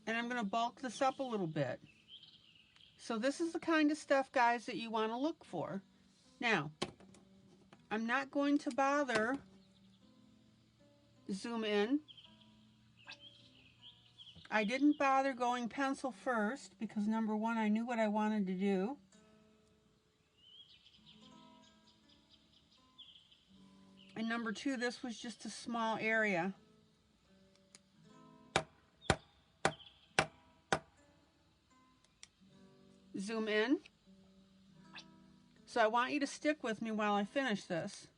And I'm going to bulk this up a little bit. So this is the kind of stuff, guys, that you want to look for. Now, I'm not going to bother zoom in. I didn't bother going pencil first because number one, I knew what I wanted to do. And number two, this was just a small area. Zoom in. So I want you to stick with me while I finish this.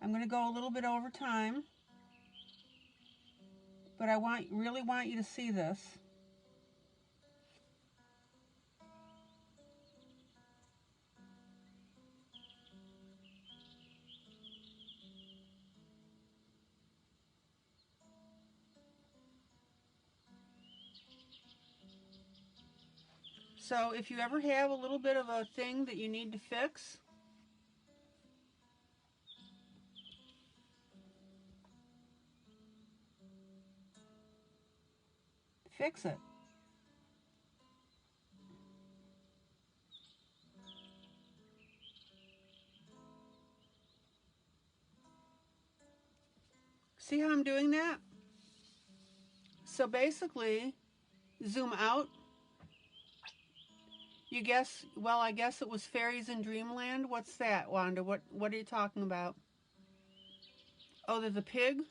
I'm going to go a little bit over time, but I really want you to see this. So if you ever have a little bit of a thing that you need to fix, fix it. See how I'm doing that? So basically, zoom out. You guess, well, I guess it was Fairies in Dreamland. What's that, Wanda? What are you talking about? Oh, the pig?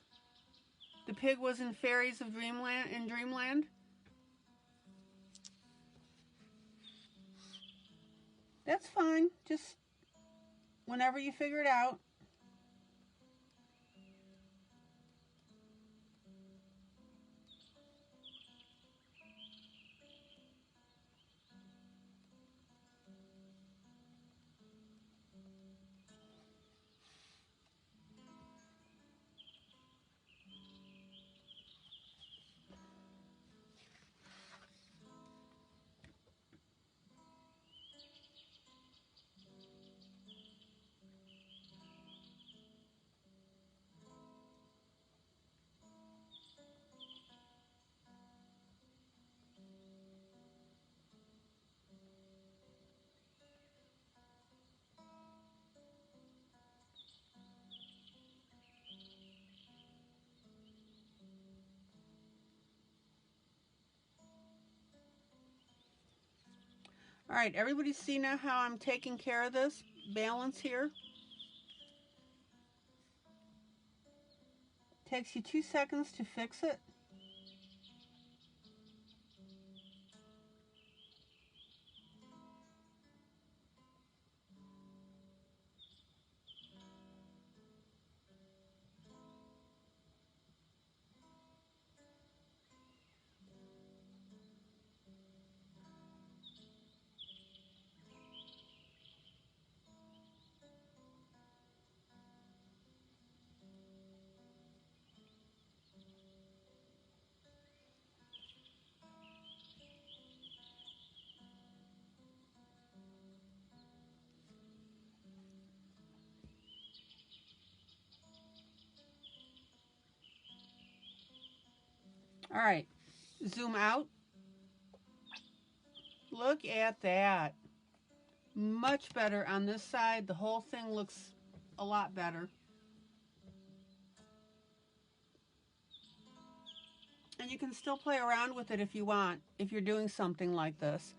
The pig was in Fairies of Dreamland? That's fine. Just whenever you figure it out. All right, everybody see now how I'm taking care of this balance here? Takes you 2 seconds to fix it. All right, zoom out. Look at that. Much better on this side. The whole thing looks a lot better. And you can still play around with it if you want, if you're doing something like this.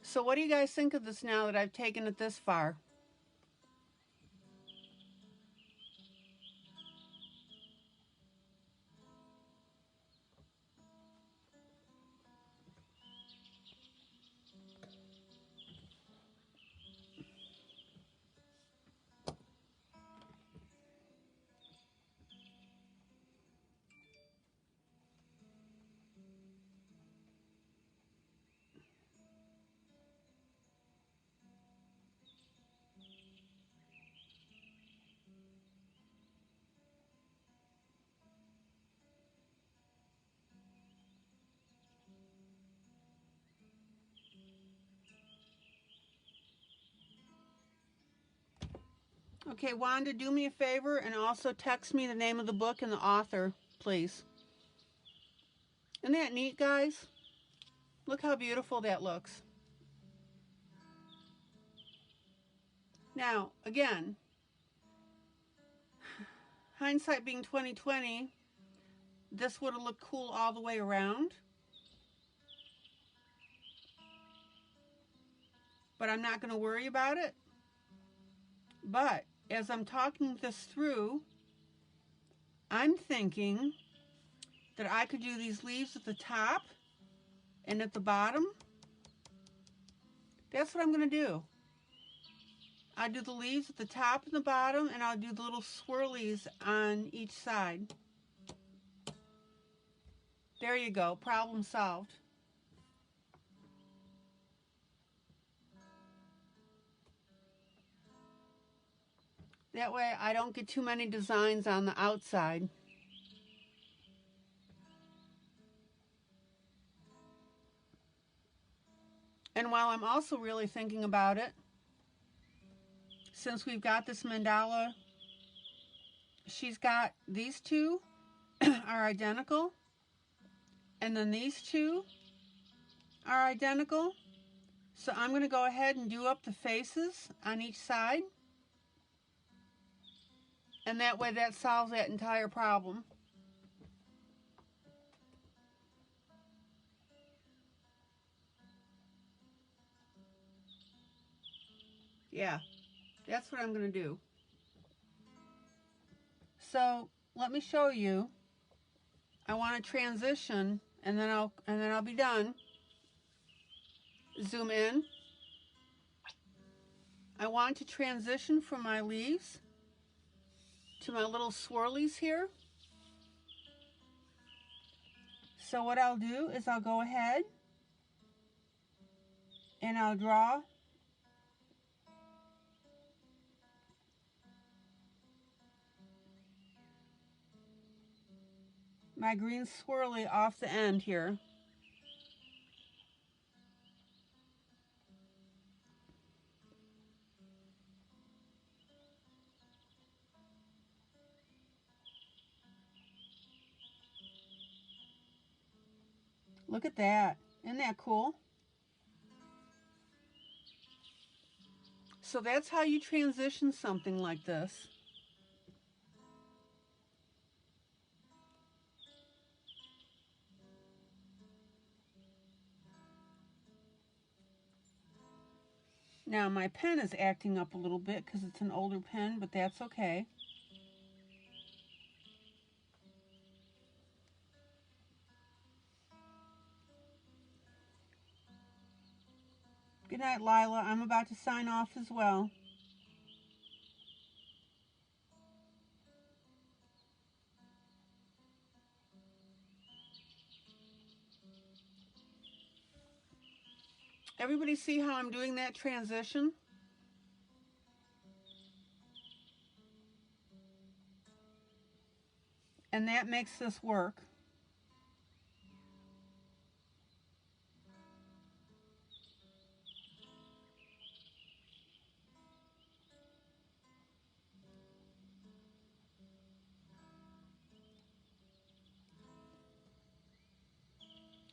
So what do you guys think of this now that I've taken it this far? Okay, Wanda, do me a favor and also text me the name of the book and the author, please. Isn't that neat, guys? Look how beautiful that looks. Now, again, hindsight being 2020, this would have looked cool all the way around. But I'm not going to worry about it. But as I'm talking this through, I'm thinking that I could do these leaves at the top and at the bottom. That's what I'm going to do. I'll do the leaves at the top and the bottom, and I'll do the little swirlies on each side. There you go, problem solved. That way I don't get too many designs on the outside. And while I'm also really thinking about it, since we've got this mandala, she's got these two are identical, and then these two are identical. So I'm going to go ahead and do up the faces on each side. And that way that solves that entire problem. Yeah, that's what I'm going to do. So let me show you. I want to transition, and then I'll be done. Zoom in. I want to transition from my leaves to my little swirlies here. So what I'll do is I'll go ahead and I'll draw my green swirly off the end here. Look at that. Isn't that cool? So that's how you transition something like this. Now my pen is acting up a little bit because it's an older pen, but that's okay. Good night, Lila. I'm about to sign off as well. Everybody see how I'm doing that transition? And that makes this work.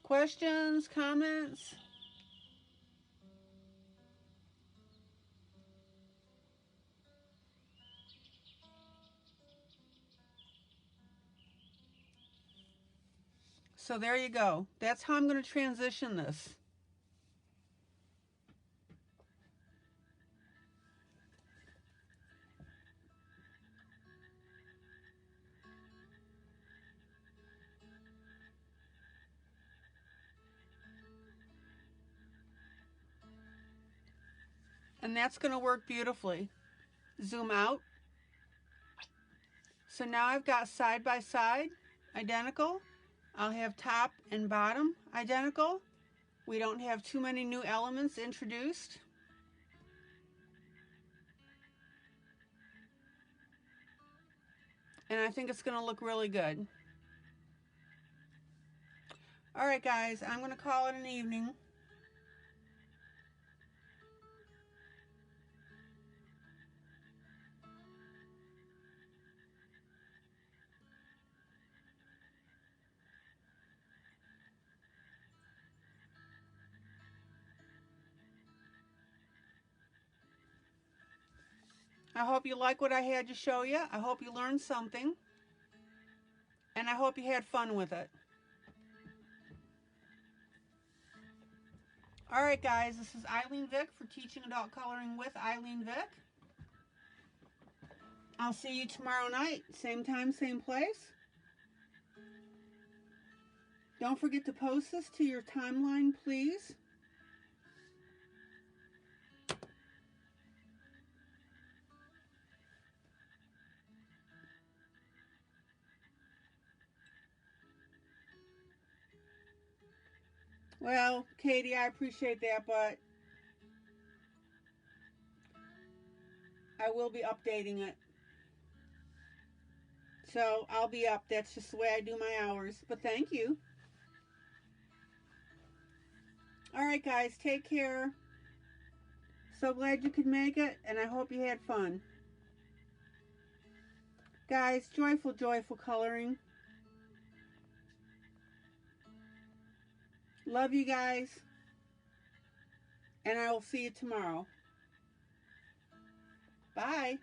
Questions, comments? So there you go. That's how I'm going to transition this. And that's going to work beautifully. Zoom out. So now I've got side by side identical. I'll have top and bottom identical. We don't have too many new elements introduced. And I think it's going to look really good. All right, guys, I'm going to call it an evening. I hope you like what I had to show you. I hope you learned something. And I hope you had fun with it. All right, guys, this is ILene Vick for Teaching Adult Coloring with ILene Vick. I'll see you tomorrow night, same time, same place. Don't forget to post this to your timeline, please. Well, Katie, I appreciate that, but I will be updating it. So I'll be up. That's just the way I do my hours. But thank you. All right, guys, take care. So glad you could make it, and I hope you had fun. Guys, joyful, joyful coloring. Love you guys. And I will see you tomorrow. Bye.